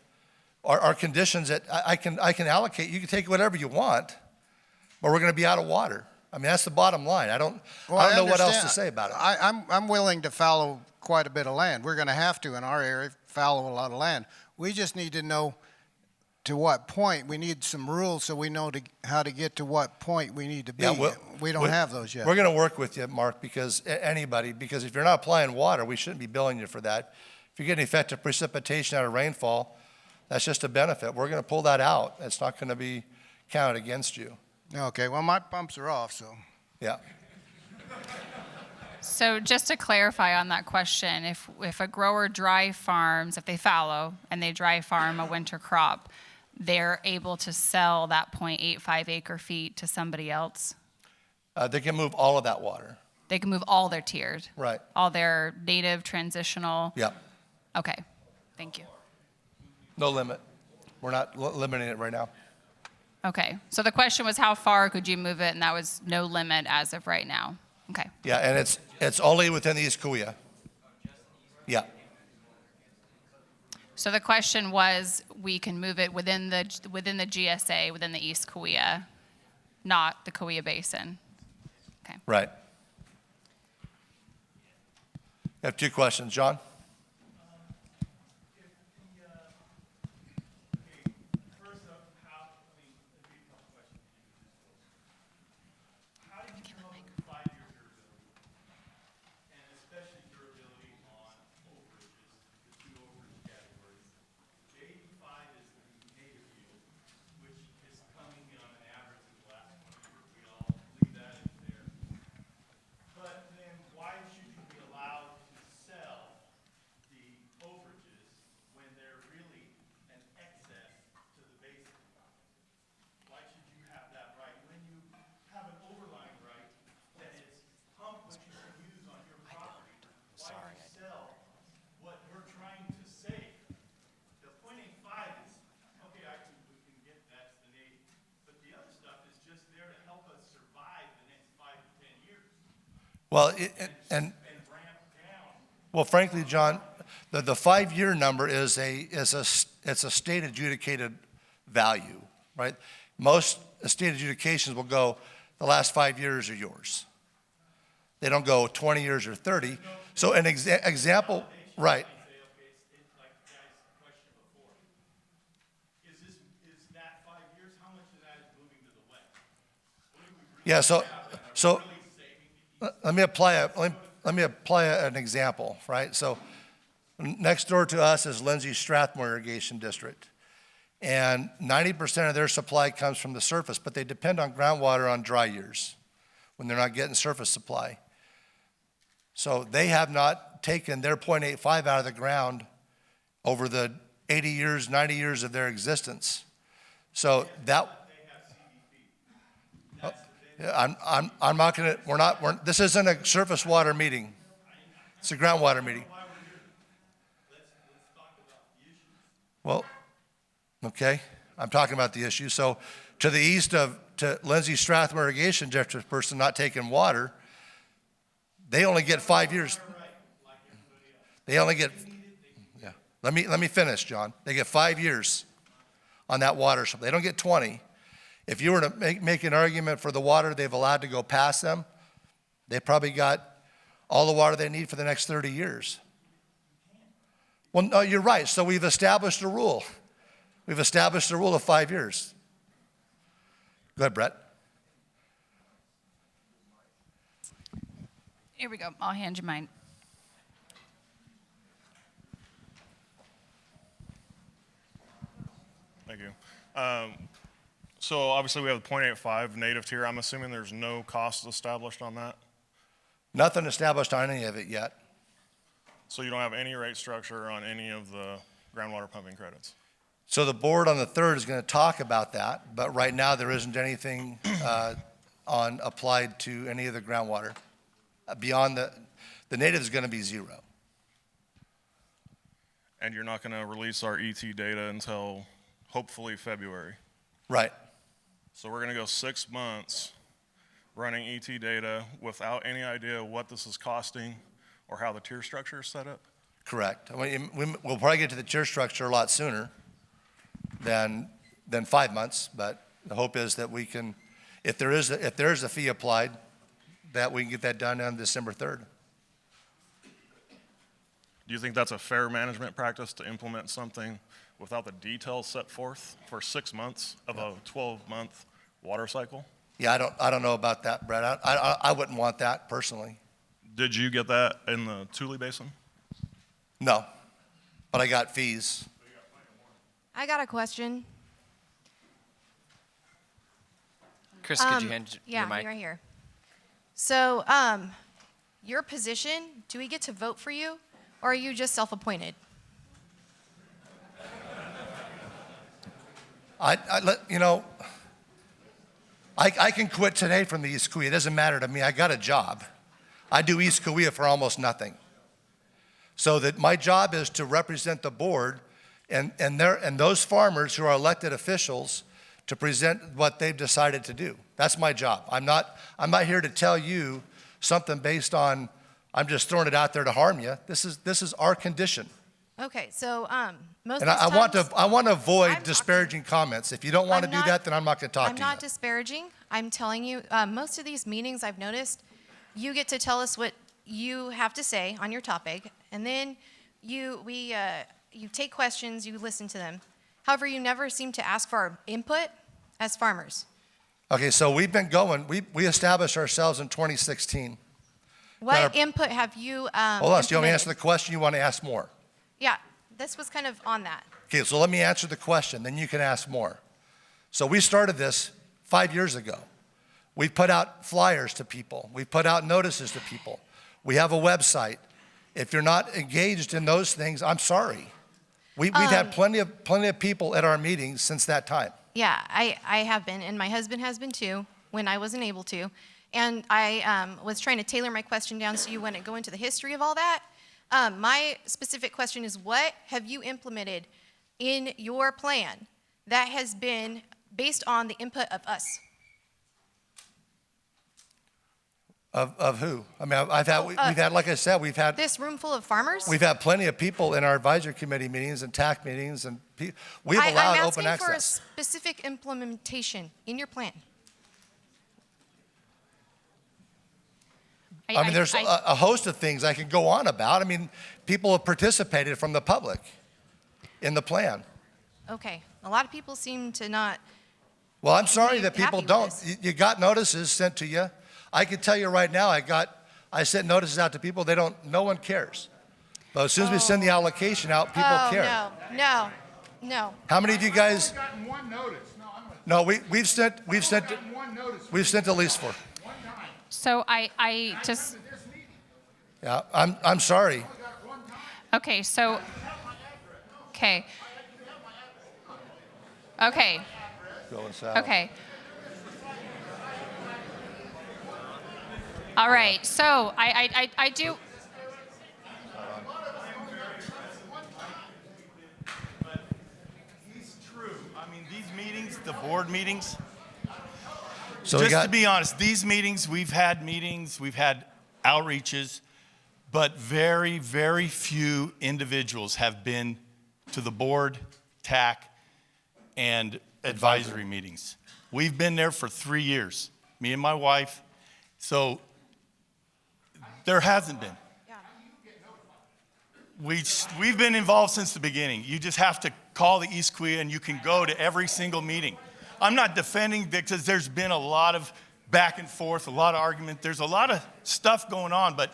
Our conditions that I can allocate, you can take whatever you want, but we're going to be out of water. I mean, that's the bottom line. I don't know what else to say about it. I'm willing to fallow quite a bit of land. We're going to have to, in our area, fallow a lot of land. We just need to know to what point. We need some rules so we know how to get to what point we need to be. Yeah, we don't have those yet. We're going to work with you, Mark, because if you're not applying water, we shouldn't be billing you for that. If you're getting effective precipitation out of rainfall, that's just a benefit. We're going to pull that out. It's not going to be counted against you. Okay, well, my pumps are off, so. Yeah. So just to clarify on that question, if a grower dry farms, if they fallow and they dry farm a winter crop, they're able to sell that 0.85 acre feet to somebody else? They can move all of that water. They can move all their tiered? Right. All their native, transitional? Yeah. Okay, thank you. No limit. We're not limiting it right now. Okay, so the question was how far could you move it, and that was no limit as of right now? Okay. Yeah, and it's only within the East Kaweah. Yeah. So the question was, we can move it within the GSA, within the East Kaweah, not the Kaweah Basin. Okay. Right. You have two questions, John? Well, well, frankly, John, the 5-year number is a state adjudicated value, right? Most state adjudications will go, the last 5 years are yours. They don't go 20 years or 30. So an example, right? Yeah. So let me apply an example, right? So next door to us is Lindsay Strathmore Irrigation District. And 90% of their supply comes from the surface, but they depend on groundwater on dry years when they're not getting surface supply. So they have not taken their 0.85 out of the ground over the 80 years, 90 years of their existence. So that, I'm not gonna, this isn't a surface water meeting. It's a groundwater meeting. Well, okay, I'm talking about the issue. So to the east to Lindsay Strathmore Irrigation District person not taking water, they only get 5 years. They only get, yeah. Let me finish, John. They get 5 years on that water supply. They don't get 20. If you were to make an argument for the water they've allowed to go past them, they probably got all the water they need for the next 30 years. Well, no, you're right. So we've established a rule. We've established a rule of 5 years. Go ahead, Brett. Here we go. I'll hand you mine. Thank you. So obviously we have the 0.85 native tier. I'm assuming there's no cost established on that? Nothing established on any of it yet. So you don't have any rate structure on any of the groundwater pumping credits? So the board on the 3rd is going to talk about that, but right now there isn't anything applied to any of the groundwater. Beyond the native is going to be 0. And you're not going to release our ET data until hopefully February? Right. So we're going to go 6 months running ET data without any idea what this is costing or how the tier structure is set up? Correct. We'll probably get to the tier structure a lot sooner than 5 months, but the hope is that we can, if there is a fee applied, that we can get that done on December 3rd. Do you think that's a fair management practice to implement something without the details set forth for 6 months of a 12-month water cycle? Yeah, I don't know about that, Brett. I wouldn't want that personally. Did you get that in the Tule Basin? No, but I got fees. I got a question. Chris, could you hand Yeah, your mic? right here. So, your position, do we get to vote for you, or are you just self-appointed? I can quit today from the East Kaweah. It doesn't matter to me. I got a job. I do East Kaweah for almost nothing. So that my job is to represent the board and those farmers who are elected officials to present what they've decided to do. That's my job. I'm not here to tell you something based on, I'm just throwing it out there to harm you. This is our condition. Okay, so most And of the times, I want to avoid I'm disparaging comments. If you don't want to I'm do not- that, then I'm not going to talk I'm to you. not disparaging. I'm telling you, most of these meetings I've noticed, you get to tell us what you have to say on your topic, and then you take questions, you listen to them. However, you never seem to ask for our input as farmers. Okay, so we've been going. We established ourselves in 2016. What input have you Hold on. So you want me to implemented? answer the question? You want to ask more? Yeah, this was kind of on that. Okay, so let me answer the question, then you can ask more. So we started this 5 years ago. We put out flyers to people. We put out notices to people. We have a website. If you're not engaged in those things, I'm sorry. We've had plenty of people at our meetings since that time. Yeah, I have been, and my husband has been too, when I wasn't able to. And I was trying to tailor my question down so you wouldn't go into the history of all that. My specific question is, what have you implemented in your plan that has been based on the input of us? Of who? I mean, we've had, like I said, we've had This room full of farmers? We've had plenty of people in our advisory committee meetings and TAC meetings, and we've allowed open I'm asking for a access. specific implementation in your plan. I mean, there's a host of things I can go on about. I mean, people have participated from the public in the plan. Okay, a lot of people seem to not. Well, I'm sorry Be that people happy with don't. this. You got notices sent to you. I can tell you right now, I sent notices out to people. No one cares. But as soon as we send the allocation out, people care. No. How many of you guys? Gotten one notice. No, we've sent at least 4. So I just, Yeah, I'm sorry. okay, so, okay. Okay, Go inside. okay. All right, so I do, He's true. I mean, these meetings, the board meetings, So we just got, to be honest, these meetings, we've had outreaches, but very, very few individuals have been to the board, TAC, and advisory meetings. We've been there for 3 years, me and my wife. So there hasn't been. We've been involved since the beginning. You just have to call the East Kaweah and you can go to every single meeting. I'm not defending because there's been a lot of back and forth, a lot of argument. There's a lot of stuff going on, but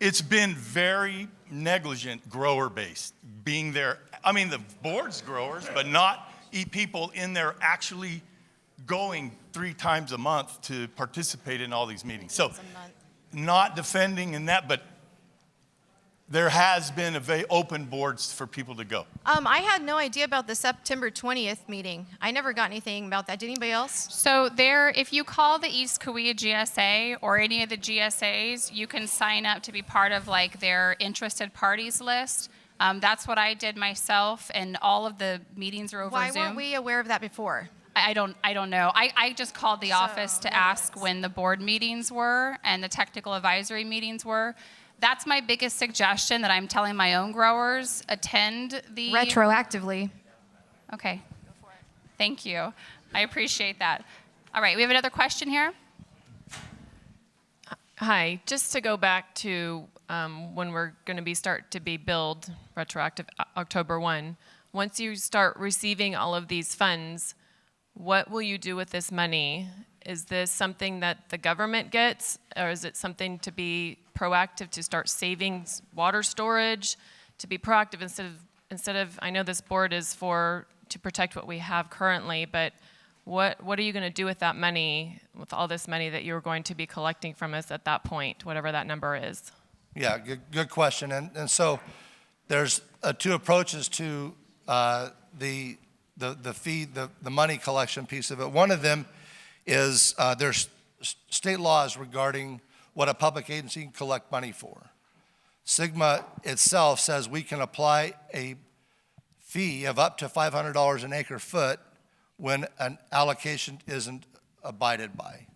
it's been very negligent grower-based, being there. I mean, the board's growers, but not people in there actually going 3 times a month to participate in all these meetings. So not defending in that, but there has been open boards for people to go. I had no idea about the September 20th meeting. I never got anything about that. Did anybody else? so there, if you call the East Kaweah GSA or any of the GSAs, you can sign up to be part of like their interested parties list. That's what I did myself, and all of the meetings are over Why Zoom. weren't we aware of that before? I don't know. I just called the office to ask when the board meetings were and the technical advisory meetings were. That's my biggest suggestion that I'm telling my own growers, attend the... Retroactively. Okay. Thank you. I appreciate that. All right, we have another question here. Hi, just to go back to when we're going to start to be billed retroactive October 1. Once you start receiving all of these funds, what will you do with this money? Is this something that the government gets, or is it something to be proactive to start saving water storage, to be proactive instead of I know this board is to protect what we have currently, but what are you going to do with that money, with all this money that you're going to be collecting from us at that point, whatever that number is? Yeah, good question. And so there's 2 approaches to the the fee, the money collection piece of it. One of them is there's state laws regarding what a public agency can collect money for. SGMA itself says we can apply a fee of up to $500 an acre foot when an allocation isn't abided by.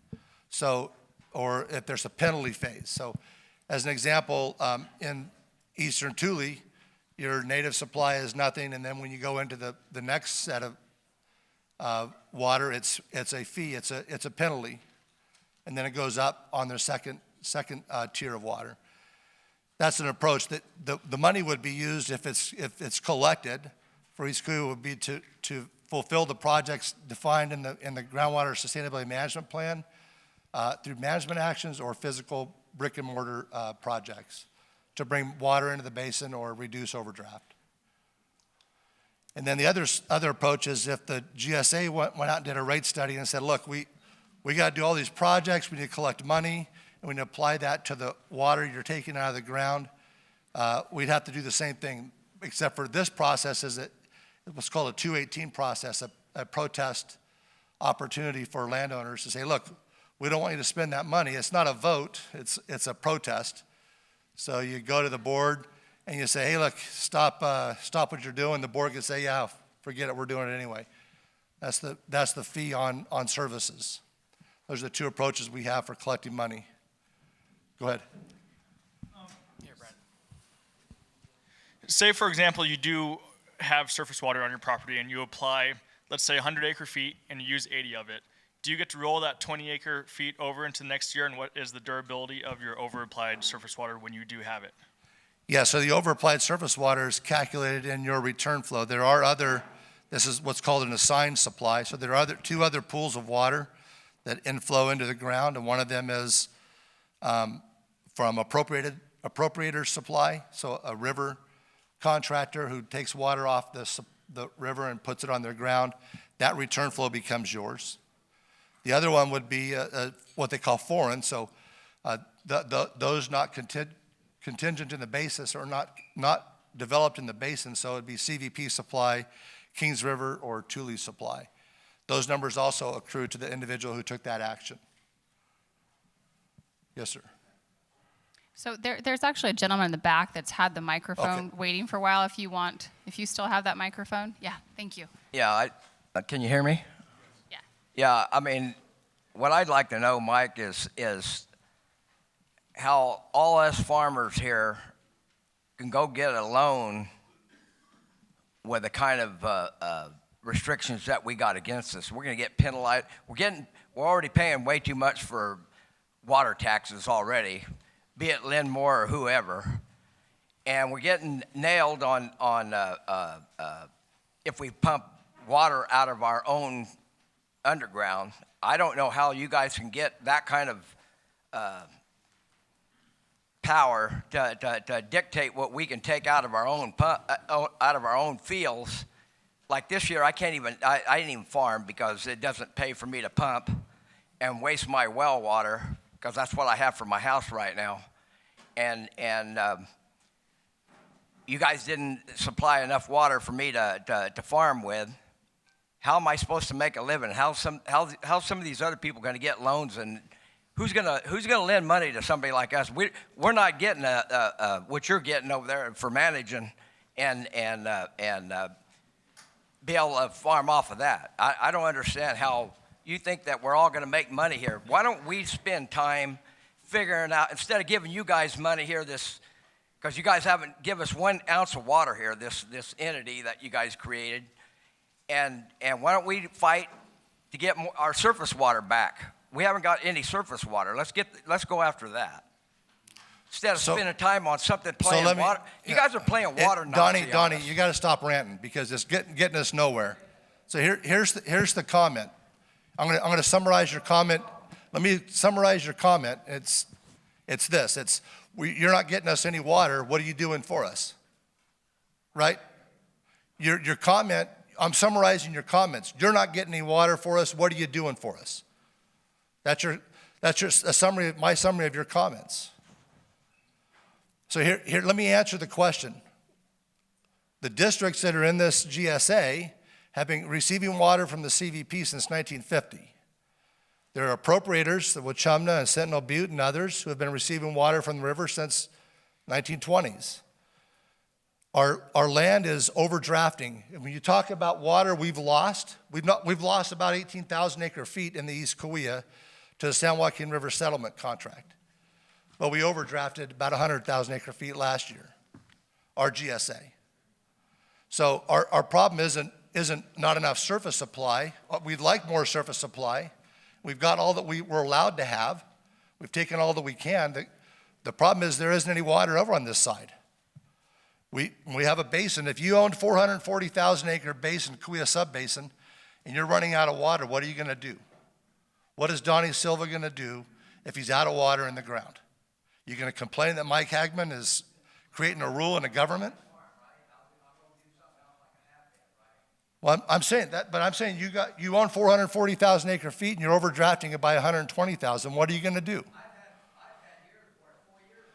So, or if there's a penalty phase. So, as an example, in eastern Thule, your native supply is nothing, and then when you go into the next set of water, it's a fee, it's a penalty, and then it goes up on their second tier of water. That's an approach that the money would be used if it's collected for East Kaweah would be to fulfill the projects defined in the groundwater sustainability management plan through management actions or physical brick and mortar projects to bring water into the basin or reduce overdraft. And then the other approach is if the GSA went out and did a rate study and said, look, we got to do all these projects, we need to collect money, and we need to apply that to the water you're taking out of the ground, we'd have to do the same thing, except for this process is what's called a 218 process, a protest opportunity for landowners to say, look, we don't want you to spend that money. It's not a vote, it's a protest. So you go to the board and you say, hey, look, stop what you're doing. The board can say, yeah, forget it, we're doing it anyway. That's the fee on services. Those are the two approaches we have for collecting money. Go ahead. Here, Brad. Say, for example, you do have surface water on your property and you apply, let's say 100 acre feet and you use 80 of it. Do you get to roll that 20 acre feet over into next year, and what is the durability of your over-applied surface water when you do have it? Yeah, so the over-applied surface water is calculated in your return flow. There are this is what's called an assigned supply. So there are two other pools of water that inflow into the ground, and one of them is from appropriator supply, so a river contractor who takes water off the river and puts it on their ground. That return flow becomes yours. The other one would be what they call foreign, so those not contingent in the basis or not developed in the basin, so it'd be CVP supply, Kings River, or Thule supply. Those numbers also accrue to the individual who took that action. Yes, sir. So there's actually a gentleman in the back that's had the microphone waiting for a while. If you still have that microphone. Yeah, thank you. Yeah, can you hear me? Yeah. Yeah, I mean, what I'd like to know, Mike, is how all us farmers here can go get a loan with the kind of restrictions that we got against us. We're going to get penalized. We're already paying way too much for water taxes already, be it Linmore or whoever, and we're getting nailed on if we pump water out of our own underground. I don't know how you guys can get that kind of power to dictate what we can take out of our own fields. Like this year, I didn't even farm because it doesn't pay for me to pump and waste my well water, because that's what I have for my house right now. And you guys didn't supply enough water for me to farm with. How am I supposed to make a living? How's some of these other people going to get loans, and who's gonna lend money to somebody like us? We're not getting what you're getting over there for managing and be able to farm off of that. I don't understand how you think that we're all going to make money here. Why don't we spend time figuring out, instead of giving you guys money here, because you guys haven't given us 1 ounce of water here, this entity that you guys created. And why don't we fight to get our surface water back? We haven't got any surface water. Let's go after that. Instead of spending time on something playing water. You guys are playing water Nazi. Donnie, you got to stop ranting because it's getting us nowhere. So here's the comment. I'm going to summarize your comment. Let me summarize your comment. It's this. You're not getting us any water. What are you doing for us? Right? Your comment. I'm summarizing your comments. You're not getting any water for us. What are you doing for us? That's my summary of your comments. So here, let me answer the question. The districts that are in this GSA have been receiving water from the CVP since 1950. There are appropriators, the Wachumna and Sentinel Butte and others, who have been receiving water from the river since 1920s. Our land is overdrafting. And when you talk about water we've lost about 18,000 acre feet in the East Kaweah to the San Joaquin River Settlement Contract. But we overdrafted about 100,000 acre feet last year, our GSA. So our problem isn't not enough surface supply. We'd like more surface supply. We've got all that we're allowed to have. We've taken all that we can. The problem is there isn't any water over on this side. We have a basin. If you owned 440,000 acre basin, Kaweah Subbasin, and you're running out of water, what are you going to do? What is Donnie Silva going to do if he's out of water in the ground? You going to complain that Mike Hagman is creating a rule in the government? Well, I'm saying that, but I'm saying you own 440,000 acre feet and you're overdrafting it by 120,000. What are you going to do?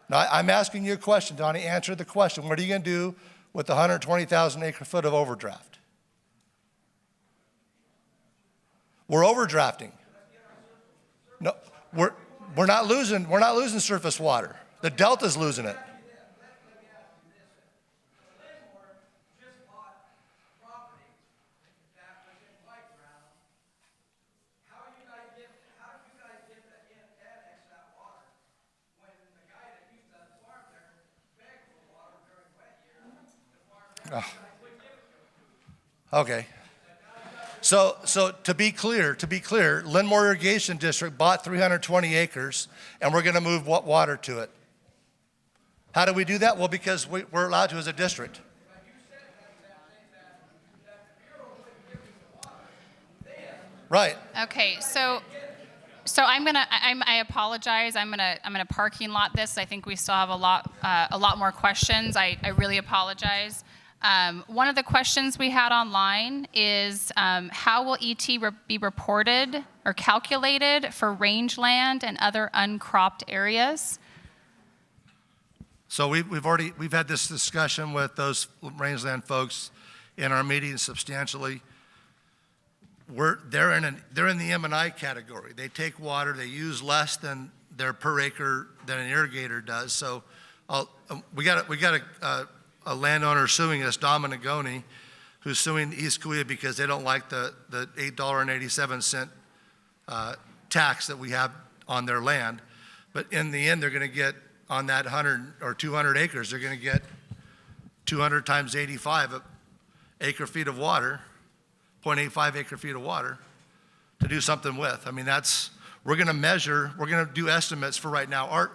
Now, I'm asking you a question, Donnie. Answer the question. What are you going to do with the 120,000 acre foot of overdraft? We're overdrafting. No, we're not losing surface water. The Delta's losing it. Oh. Okay. So to be clear, Linmore Irrigation District bought 320 acres, and we're going to move water to it. How do we do that? Well, because we're allowed to as a district. Right. Okay, so I apologize. I'm gonna parking lot this. I think we still have a lot more questions. I really apologize. One of the questions we had online is how will ET be reported or calculated for rangeland and other uncropped areas? So we've had this discussion with those rangeland folks in our meetings substantially. They're in the M&I category. They take water, they use less than their per acre than an irrigator does. So we got a landowner suing us, Dominagoni, who's suing East Kaweah because they don't like the $8.87 tax that we have on their land. But in the end, they're going to get on that 100 or 200 acres, they're going to get 200 times 85 acre feet of water, 0.85 acre feet of water to do something with. I mean, we're going to do estimates for right now.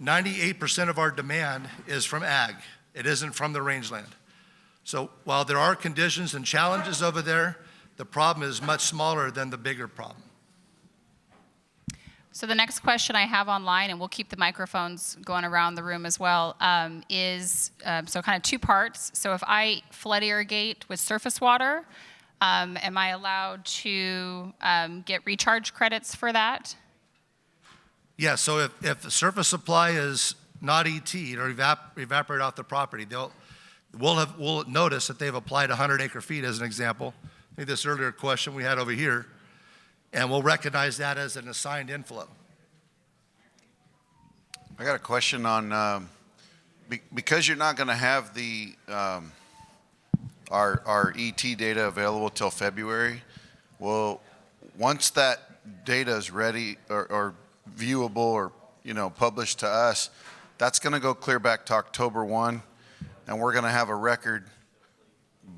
98% of our demand is from ag. It isn't from the rangeland. So while there are conditions and challenges over there, the problem is much smaller than the bigger problem. So the next question I have online, and we'll keep the microphones going around the room as well, is so kind of two parts. So if I flood irrigate with surface water, am I allowed to get recharge credits for that? Yeah, so if the surface supply is not ET'd or evaporate off the property, we'll notice that they've applied 100 acre feet as an example. I think this earlier question we had over here, and we'll recognize that as an assigned inflow. I got a question on, because you're not going to have the our ET data available till February, well, once that data is ready or viewable or published to us, that's going to go clear back to October 1, and we're going to have a record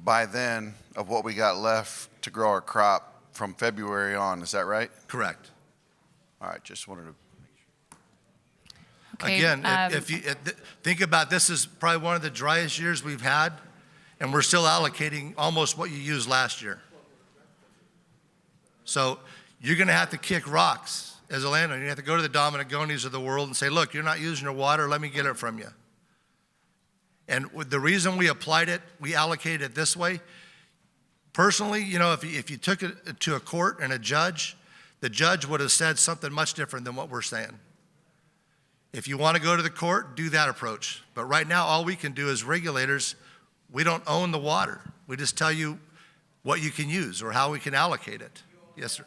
by then of what we got left to grow our crop from February on. Is that right? Correct. All right, just wanted to. Okay, Again, if you think about this, is probably one of the driest years we've had, and we're still allocating almost what you used last year. So you're going to have to kick rocks as a landowner. You have to go to the Dominigonis of the world and say, look, you're not using your water, let me get it from you. And the reason we applied it, we allocated it this way, personally, if you took it to a court and a judge, the judge would have said something much different than what we're saying. If you want to go to the court, do that approach. But right now, all we can do as regulators, we don't own the water. We just tell you what you can use or how we can allocate it. Yes, sir.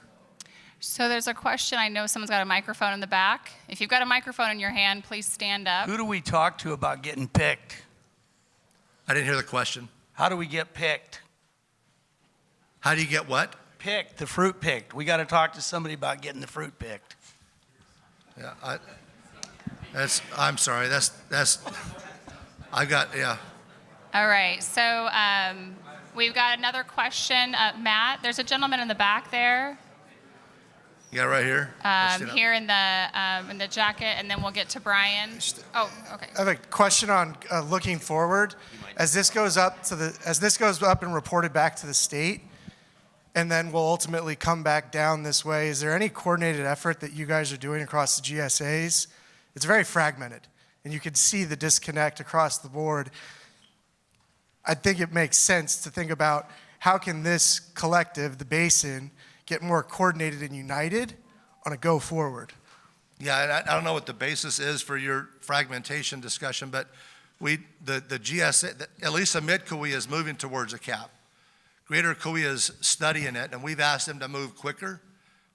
So there's a question. I know someone's got a microphone in the back. If you've got a microphone in your hand, please stand up. Who do we talk to about getting picked? I didn't hear the question. How do we get picked? How do you get what? Picked, the fruit picked. We got to talk to somebody about getting the fruit picked. Yeah, I'm sorry, yeah. All right, so we've got another question. Matt, there's a gentleman in the back there. You got it right here? Here in the jacket, and then we'll get to Brian. Oh, okay. I have a question on looking forward. As this goes up and reported back to the state, and then will ultimately come back down this way, is there any coordinated effort that you guys are doing across the GSAs? It's very fragmented, and you can see the disconnect across the board. I think it makes sense to think about how can this collective, the basin, get more coordinated and united on a go forward. Yeah, and I don't know what the basis is for your fragmentation discussion, but the GSA, at least the mid-Kaweah is moving towards a cap. Greater Kaweah is studying it, and we've asked them to move quicker.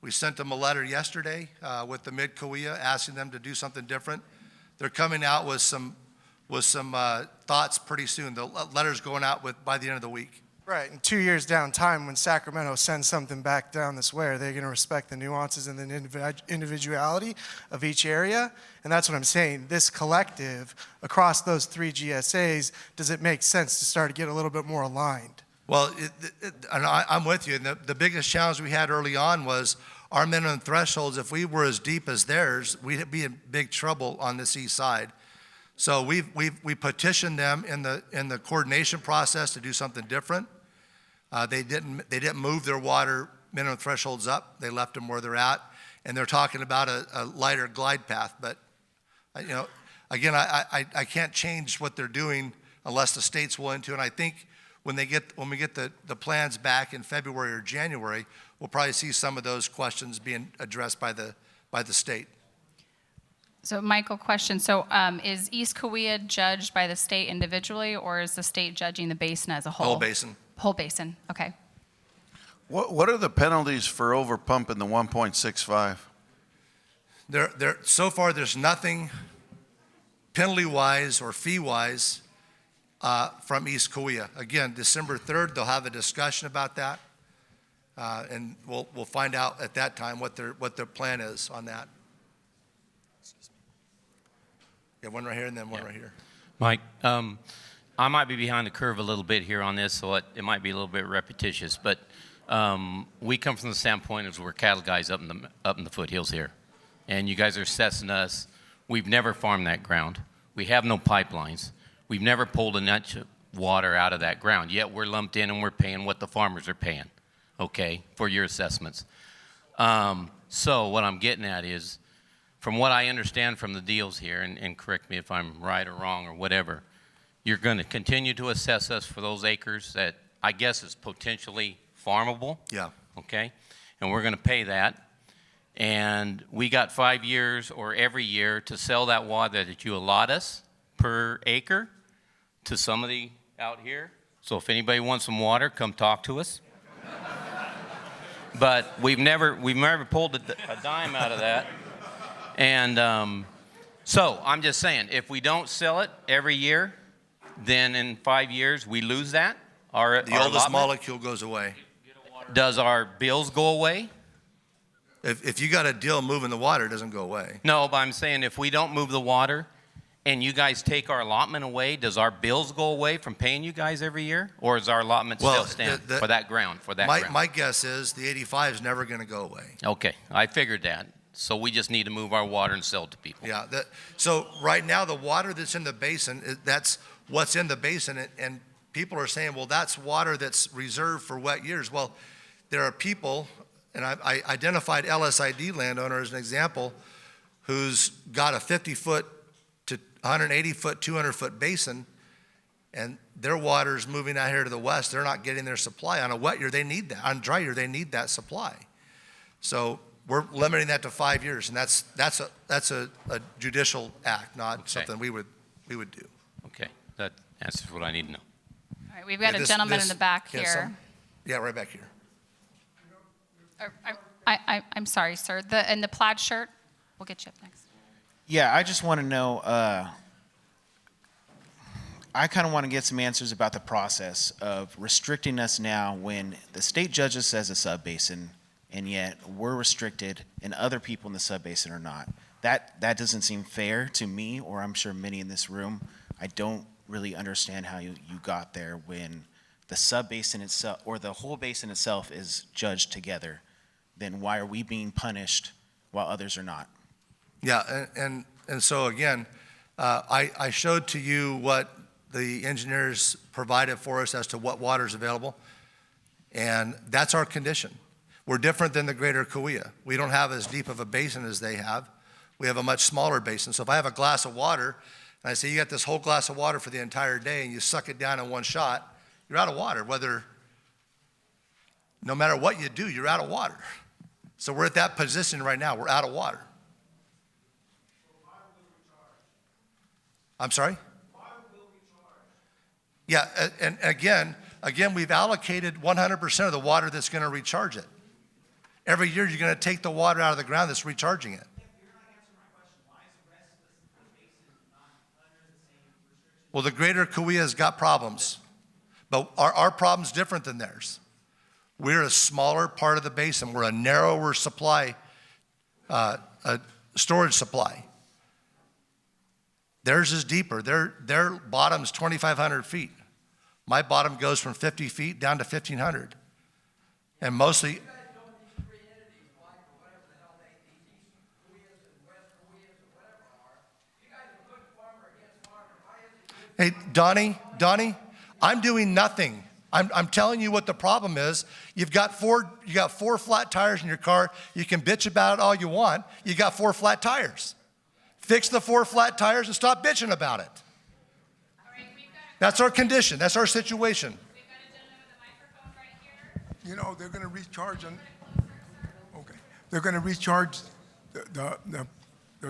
We sent them a letter yesterday with the mid-Kaweah asking them to do something different. They're coming out with some thoughts pretty soon. The letter's going out by the end of the week. Right, and 2 years down time, when Sacramento sends something back down this way, are they going to respect the nuances and the individuality of each area? And that's what I'm saying. This collective, across those 3 GSAs, does it make sense to start to get a little bit more aligned? Well, and I'm with you. And the biggest challenge we had early on was our minimum thresholds. If we were as deep as theirs, we'd be in big trouble on this east side. So we petitioned them in the coordination process to do something different. They didn't move their water minimum thresholds up. They left them where they're at, and they're talking about a lighter glide path. But again, I can't change what they're doing unless the state's willing to. And I think when we get the plans back in February or January, we'll probably see some of those questions being addressed by the state. So, Michael, question. So, is East Kaweah judged by the state individually, or is the state judging the basin as a whole? Whole basin. Whole basin. Okay. What are the penalties for overpumping the 1.65? So far, there's nothing penalty-wise or fee-wise from East Kaweah. Again, December 3rd, they'll have a discussion about that, and we'll find out at that time what their plan is on that. Yeah, one right here and then one right here. Mike, I might be behind the curve a little bit here on this, so it might be a little bit repetitious, but we come from the standpoint as we're cattle guys up in the foothills here, and you guys are assessing us. We've never farmed that ground. We have no pipelines. We've never pulled an inch of water out of that ground, yet we're lumped in and we're paying what the farmers are paying, okay, for your assessments. So what I'm getting at is, from what I understand from the deals here, and correct me if I'm right or wrong or whatever, you're going to continue to assess us for those acres that I guess is potentially farmable. Yeah. Okay? And we're going to pay that. And we got 5 years or every year to sell that water that you allot us per acre to somebody out here. So if anybody wants some water, come talk to us. But we've never pulled a dime out of that. And so I'm just saying, if we don't sell it every year, then in 5 years we lose that. The oldest allotment. molecule goes away. Does our bills go away? If you got a deal moving the water, it doesn't go away. No, but I'm saying if we don't move the water and you guys take our allotment away, does our bills go away from paying you guys every year? Or is our allotment still stand for that ground? My guess is the 85 is never going to go away. Okay, I figured that. So we just need to move our water and sell it to people. Yeah. So right now, the water that's in the basin, that's what's in the basin. And people are saying, well, that's water that's reserved for wet years. Well, there are people, and I identified LSID landowner as an example, who's got a 50-foot to 180-foot, 200-foot basin, and their water's moving out here to the west. They're not getting their supply. On a wet year, they need that. On dry year, they need that supply. So we're limiting that to 5 years, and that's a judicial act, not something we would do. Okay, that answers what I need to know. All right, we've got a gentleman in the back here. Yeah, right back here. I'm sorry, sir. And the plaid shirt, we'll get you up next. Yeah, I just want to know, I kind of want to get some answers about the process of restricting us now when the state judges says a sub-basin, and yet we're restricted and other people in the sub-basin are not. That doesn't seem fair to me, or I'm sure many in this room. I don't really understand how you got there when the sub-basin itself, or the whole basin itself, is judged together. Then why are we being punished while others are not? Yeah, and so again, I showed to you what the engineers provided for us as to what water is available, and that's our condition. We're different than the greater Kaweah. We don't have as deep of a basin as they have. We have a much smaller basin. So if I have a glass of water, and I say you got this whole glass of water for the entire day, and you suck it down in one shot, you're out of water. No matter what you do, you're out of water. So we're at that position right now. We're out of water. I'm sorry? Yeah, and again, we've allocated 100% of the water that's going to recharge it. Every year, you're going to take the water out of the ground that's recharging it. Well, the greater Kaweah has got problems, but our problem's different than theirs. We're a smaller part of the basin. We're a narrower supply, a storage supply. Theirs is deeper. Their bottom's 2,500 feet. My bottom goes from 50 feet down to 1,500. And mostly, hey, Donnie, I'm doing nothing. I'm telling you what the problem is. You got four flat tires in your car. You can bitch about it all you want. You got 4 flat tires. Fix the 4 flat tires and stop bitching about it. That's our condition. That's our situation. You know, they're going to recharge on. Okay, they're going to recharge the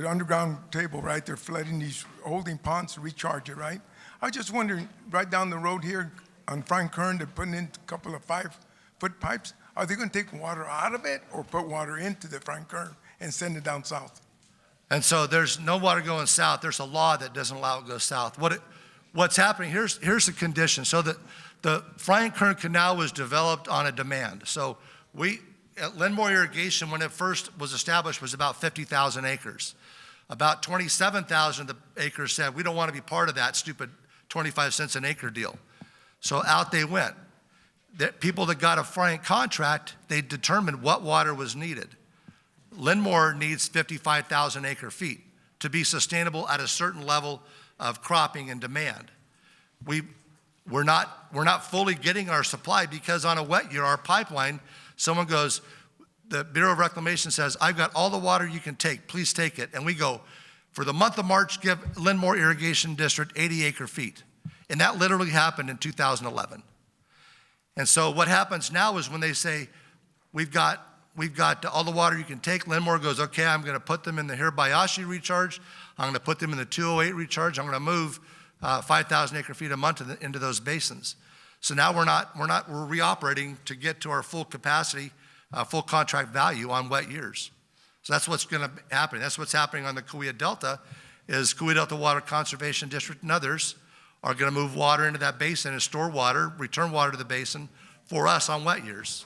underground table, right? They're flooding these holding ponds to recharge it, right? I was just wondering, right down the road here on Frank Kern, they're putting in a couple of 5-foot pipes. Are they going to take water out of it or put water into the Frank Kern and send it down south? And so there's no water going south. There's a law that doesn't allow it to go south. What's happening, here's the condition. So the Frank Kern Canal was developed on a demand. So at Linmore Irrigation, when it first was established, was about 50,000 acres. About 27,000 of the acres said, we don't want to be part of that stupid 25 cents an acre deal. So out they went. The people that got a Frank contract, they determined what water was needed. Linmore needs 55,000 acre feet to be sustainable at a certain level of cropping and demand. We're not fully getting our supply because on a wet year, our pipeline, someone goes, the Bureau of Reclamation says, I've got all the water you can take, please take it. And we go, for the month of March, give Linmore Irrigation District 80 acre feet. And that literally happened in 2011. And so what happens now is when they say, we've got all the water you can take, Linmore goes, okay, I'm going to put them in the Hirabayashi recharge. I'm going to put them in the 208 recharge. I'm going to move 5,000 acre feet a month into those basins. So now we're reoperating to get to our full capacity, full contract value on wet years. So that's what's going to happen. That's what's happening on the Kaweah Delta is Kaweah Delta Water Conservation District and others are going to move water into that basin and store water, return water to the basin for us on wet years.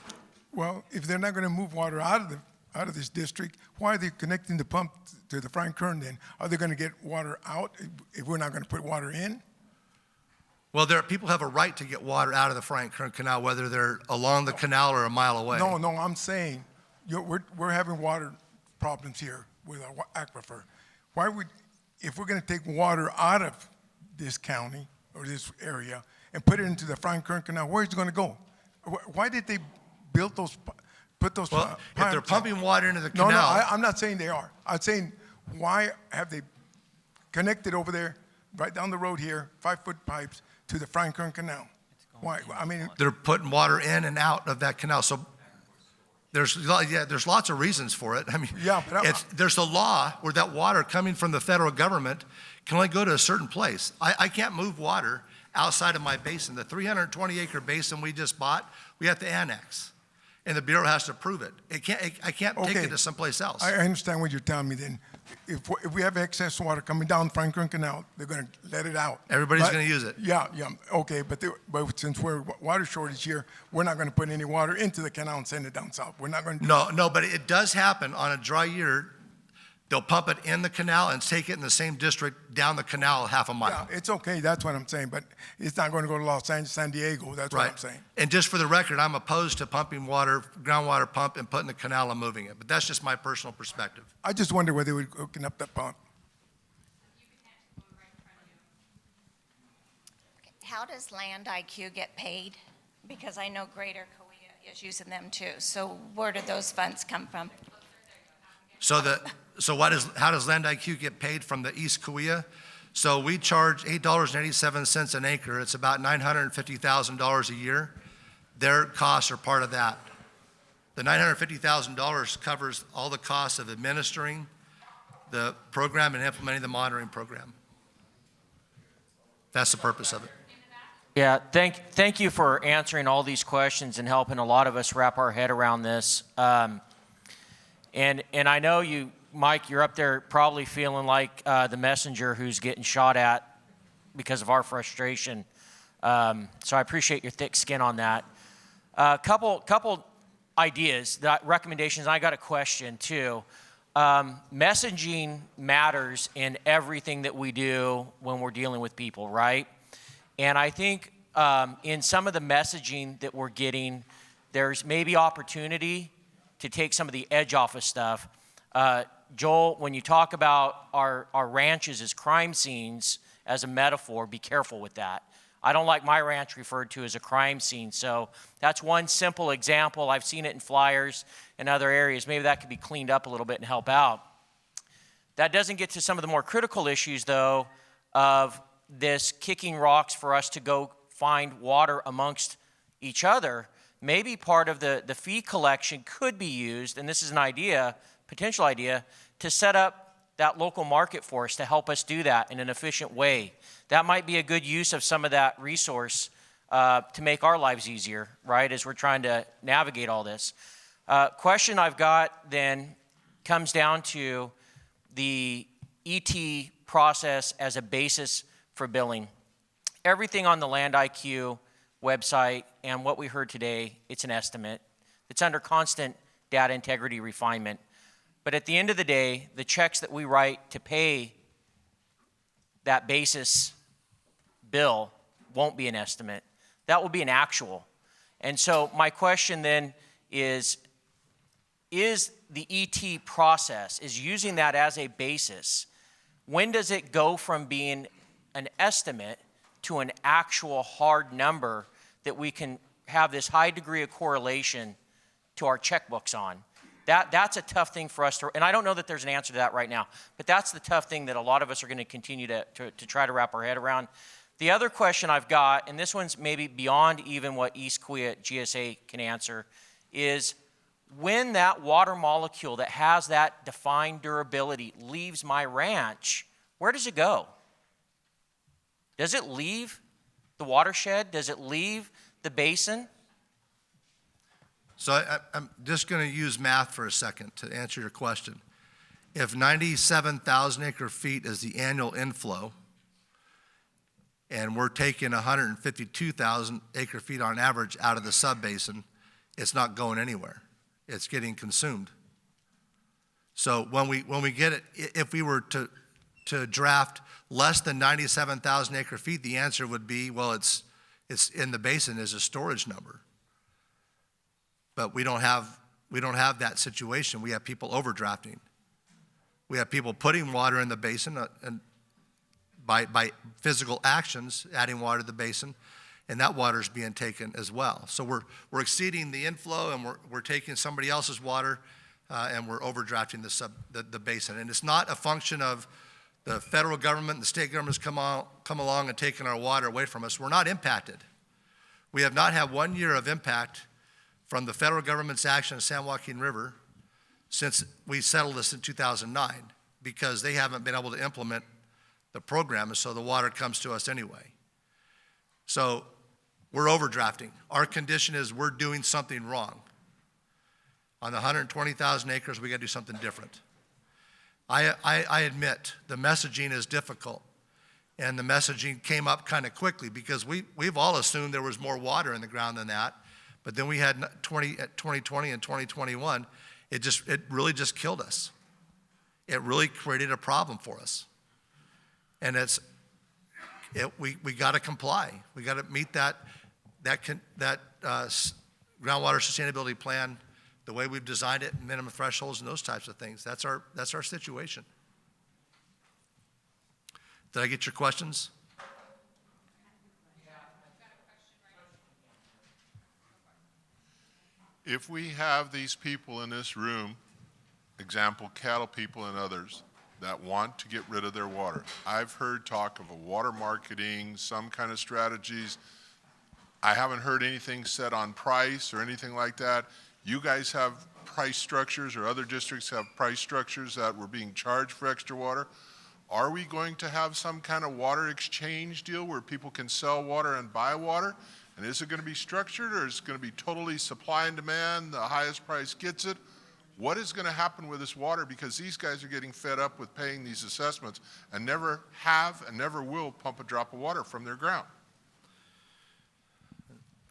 Well, if they're not going to move water out of this district, why are they connecting the pump to the Frank Kern then? Are they going to get water out if we're not going to put water in? Well, people have a right to get water out of the Frank Kern Canal, whether they're along the canal or a mile away. No, I'm saying we're having water problems here with our aquifer. If we're going to take water out of this county or this area and put it into the Frank Kern Canal, where's it going to go? Why did they build put those well, if they're pumping water into the canal. No, I'm not saying they are. I'm saying, why have they connected over there, right down the road here, 5-foot pipes to the Frank Kern Canal? Why? I mean, they're putting water in and out of that canal. So there's lots of reasons for it. I mean, there's a law where that water coming from the federal government can only go to a certain place. I can't move water outside of my basin. The 320-acre basin we just bought, we have to annex, and the Bureau has to approve it. I can't take Okay. it to someplace else. I understand what you're telling me then. If we have excess water coming down Franklin Canal, they're going to let it out. Everybody's But- going to use it. Yeah, okay, but since we're water shortage here, we're not going to put any water into the canal and send it down south. We're not going to. No, but it does happen on a dry year. They'll pump it in the canal and take it in the same district down the canal half a mile. Yeah, it's okay, that's what I'm saying, but it's not going to go to Los Angeles, San Diego, that's what I'm saying. And just for the record, I'm opposed to pumping water, groundwater pump, and putting the canal and moving it. But that's just my personal perspective. I just wonder whether we're hooking up that pump. How does Land IQ get paid? Because I know Greater Kaweah is using them too. So where did those funds come from? So how does Land IQ get paid from the East Kaweah? So we charge $8.87 an acre. It's about $950,000 a year. Their costs are part of that. The $950,000 covers all the costs of administering the program and implementing the monitoring program. That's the purpose of it. Yeah, thank you for answering all these questions and helping a lot of us wrap our head around this. And I know you, Mike, you're up there probably feeling like the messenger who's getting shot at because of our frustration. So I appreciate your thick skin on that. Couple ideas, recommendations. I got a question too. Messaging matters in everything that we do when we're dealing with people, right? And I think in some of the messaging that we're getting, there's maybe opportunity to take some of the edge off of stuff. Joel, when you talk about our ranches as crime scenes as a metaphor, be careful with that. I don't like my ranch referred to as a crime scene. So that's one simple example. I've seen it in flyers in other areas. Maybe that could be cleaned up a little bit and help out. That doesn't get to some of the more critical issues, though, of this kicking rocks for us to go find water amongst each other. Maybe part of the fee collection could be used, and this is an idea, potential idea, to set up that local market for us to help us do that in an efficient way. That might be a good use of some of that resource to make our lives easier, right, as we're trying to navigate all this. Question I've got then comes down to the ET process as a basis for billing. Everything on the Land IQ website and what we heard today, it's an estimate. It's under constant data integrity refinement. But at the end of the day, the checks that we write to pay that basis bill won't be an estimate. That will be an actual. And so my question then is the ET process, is using that as a basis, when does it go from being an estimate to an actual hard number that we can have this high degree of correlation to our checkbooks on? That's a tough thing for us to, and I don't know that there's an answer to that right now, but that's the tough thing that a lot of us are going to continue to try to wrap our head around. The other question I've got, and this one's maybe beyond even what East Kaweah GSA can answer, is when that water molecule that has that defined durability leaves my ranch, where does it go? Does it leave the watershed? Does it leave the basin? So I'm just going to use math for a second to answer your question. If 97,000 acre feet is the annual inflow, and we're taking 152,000 acre feet on average out of the subbasin, it's not going anywhere. It's getting consumed. So when we get it, if we were to draft less than 97,000 acre feet, the answer would be, well, it's in the basin as a storage number. But we don't have that situation. We have people overdrafting. We have people putting water in the basin and by physical actions, adding water to the basin, and that water is being taken as well. So we're exceeding the inflow, and we're taking somebody else's water, and we're overdrafting the basin. And it's not a function of the federal government and the state governments come along and taking our water away from us. We're not impacted. We have not had 1 year of impact from the federal government's action in San Joaquin River since we settled this in 2009, because they haven't been able to implement the program, and so the water comes to us anyway. So we're overdrafting. Our condition is we're doing something wrong. On the 120,000 acres, we got to do something different. I admit the messaging is difficult, and the messaging came up kind of quickly because we've all assumed there was more water in the ground than that, but then we had 2020 and 2021. It really just killed us. It really created a problem for us, and we got to comply. We got to meet that groundwater sustainability plan, the way we've designed it, minimum thresholds and those types of things. That's our situation. Did I get your questions? If we have these people in this room, example, cattle people and others, that want to get rid of their water, I've heard talk of a water marketing, some kind of strategies. I haven't heard anything said on price or anything like that. You guys have price structures, or other districts have price structures that we're being charged for extra water. Are we going to have some kind of water exchange deal where people can sell water and buy water? And is it going to be structured, or is it going to be totally supply and demand, the highest price gets it? What is going to happen with this water? Because these guys are getting fed up with paying these assessments and never have and never will pump a drop of water from their ground.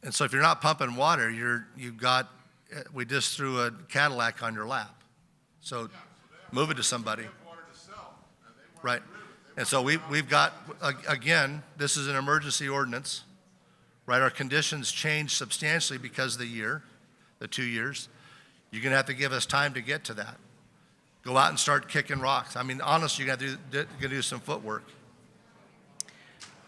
And so if you're not pumping water, we just threw a Cadillac on your lap. So move it to somebody. Right. And so we've got, again, this is an emergency ordinance, right? Our conditions change substantially because of the 2 years. You're going to have to give us time to get to that. Go out and start kicking rocks. I mean, honestly, you're going to do some footwork.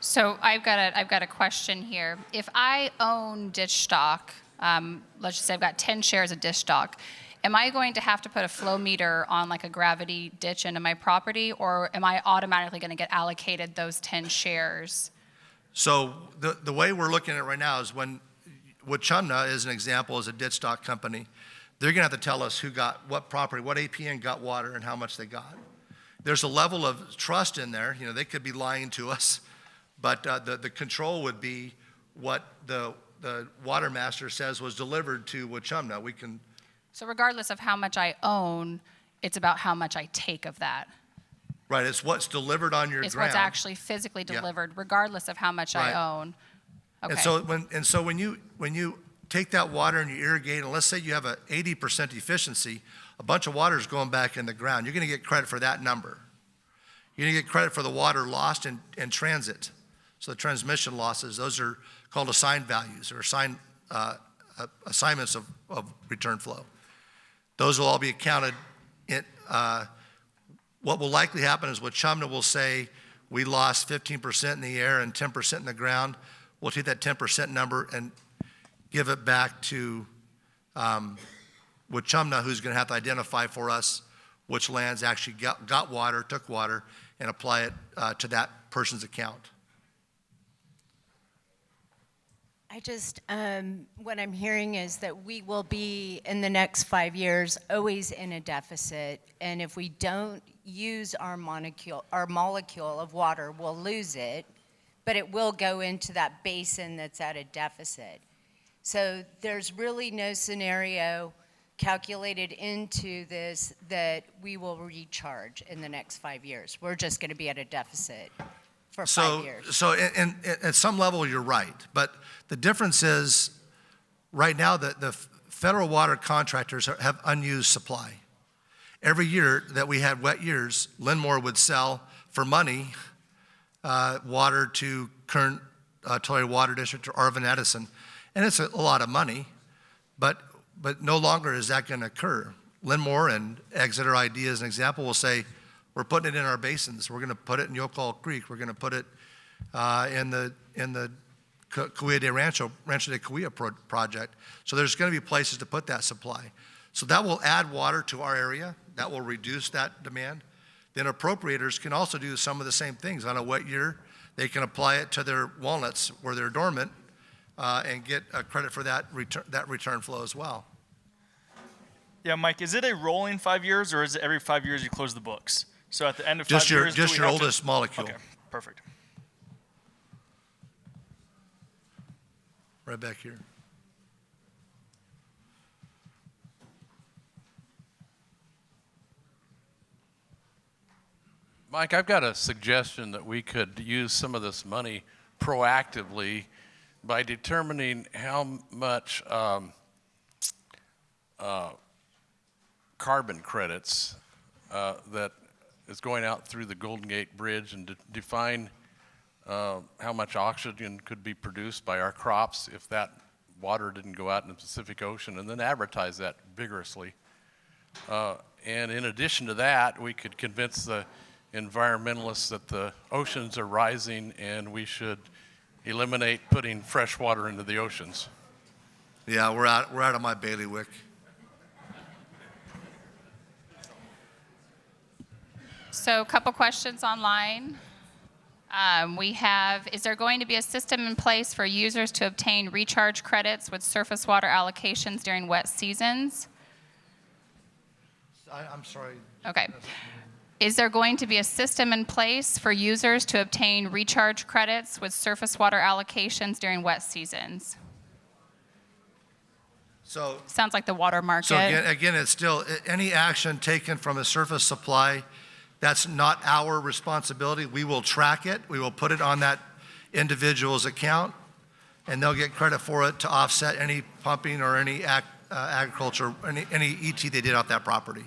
So I've got a question here. If I own ditch stock, let's just say I've got 10 shares of ditch stock, am I going to have to put a flow meter on like a gravity ditch into my property, or am I automatically going to get allocated those 10 shares? So the way we're looking at it right now is when Wachumna, as an example, is a ditch stock company, they're going to have to tell us who got what property, what APN got water, and how much they got. There's a level of trust in there. You know, they could be lying to us, but the control would be what the water master says was delivered to Wachumna. So regardless of how much I own, it's about how much I take of that. Right, it's what's delivered on your ground. It's what's actually physically delivered, regardless of how much I own. Okay. And so when you take that water and you irrigate, and let's say you have a 80% efficiency, a bunch of water is going back in the ground. You're going to get credit for that number. You're going to get credit for the water lost in transit. So the transmission losses, those are called assigned values, or assignments of return flow. Those will all be accounted. What will likely happen is Wachumna will say we lost 15% in the air and 10% in the ground. We'll take that 10% number and give it back to Wachumna, who's going to have to identify for us which lands actually got water, took water, and apply it to that person's account. What I'm hearing is that we will be, in the next 5 years, always in a deficit. And if we don't use our molecule of water, we'll lose it, but it will go into that basin that's at a deficit. So there's really no scenario calculated into this that we will recharge in the next 5 years. We're just going to be at a deficit for 5 years. So at some level, you're right. But the difference is, right now, the federal water contractors have unused supply. Every year that we had wet years, Linmore would sell for money water to Kern Tulare Water District or Arvin Edison. And it's a lot of money, but no longer is that going to occur. Linmore and Exeter ID, as an example, will say, we're putting it in our basins. We're going to put it in Yocol Creek. We're going to put it in the Kaweah de Rancho de Kaweah project. So there's going to be places to put that supply. So that will add water to our area. That will reduce that demand. Then appropriators can also do some of the same things. On a wet year, they can apply it to their walnuts where they're dormant and get a credit for that return flow as well. Yeah, Mike, is it a rolling 5 years, or is it every 5 years you close the books? So at the end of 5 years, just your oldest molecule. Okay, perfect. right back here. Mike, I've got a suggestion that we could use some of this money proactively by determining how much carbon credits that is going out through the Golden Gate Bridge, and define how much oxygen could be produced by our crops if that water didn't go out in the Pacific Ocean, and then advertise that vigorously. And in addition to that, we could convince the environmentalists that the oceans are rising and we should eliminate putting fresh water into the oceans. Yeah, we're out of my bailiwick. So a couple questions online. We have, is there going to be a system in place for users to obtain recharge credits with surface water allocations during wet seasons? I'm sorry. Okay. Is there going to be a system in place for users to obtain recharge credits with surface water allocations during wet seasons? So sounds like the water market. So again, it's still any action taken from a surface supply, that's not our responsibility. We will track it. We will put it on that individual's account, and they'll get credit for it to offset any pumping or any agriculture, any ET they did off that property.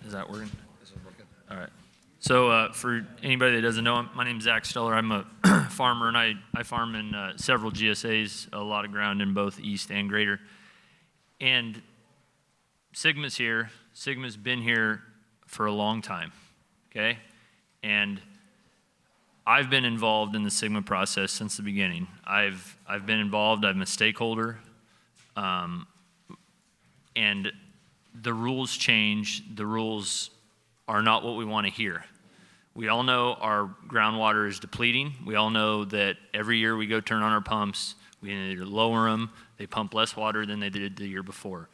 Is that working? This is working. All right. So for anybody that doesn't know, my name's Zach Steller. I'm a farmer, and I farm in several GSAs, a lot of ground in both East and Greater. And Sigma's here. Sigma's been here for a long time, okay? And I've been involved in the Sigma process since the beginning. I've been involved. I'm a stakeholder. And the rules change. The rules are not what we want to hear. We all know our groundwater is depleting. We all know that every year we go turn on our pumps, we either lower them, they pump less water than they did the year before.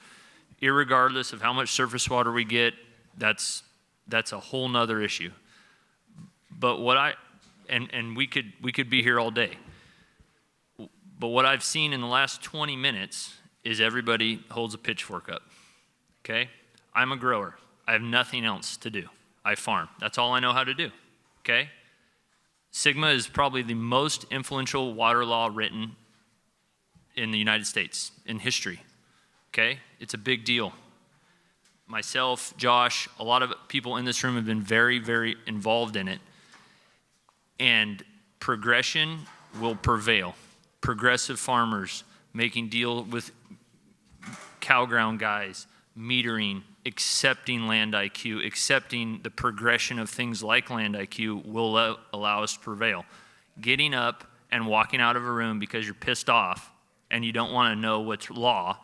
Irregardless of how much surface water we get, that's a whole nother issue. But what we could be here all day. But what I've seen in the last 20 minutes is everybody holds a pitchfork up, okay? I'm a grower. I have nothing else to do. I farm. That's all I know how to do, okay? Sigma is probably the most influential water law written in the United States in history, okay? It's a big deal. Myself, Josh, a lot of people in this room have been very, very involved in it. And progression will prevail. Progressive farmers making deal with cow ground guys, metering, accepting land IQ, accepting the progression of things like land IQ will allow us to prevail. Getting up and walking out of a room because you're pissed off and you don't want to know what's law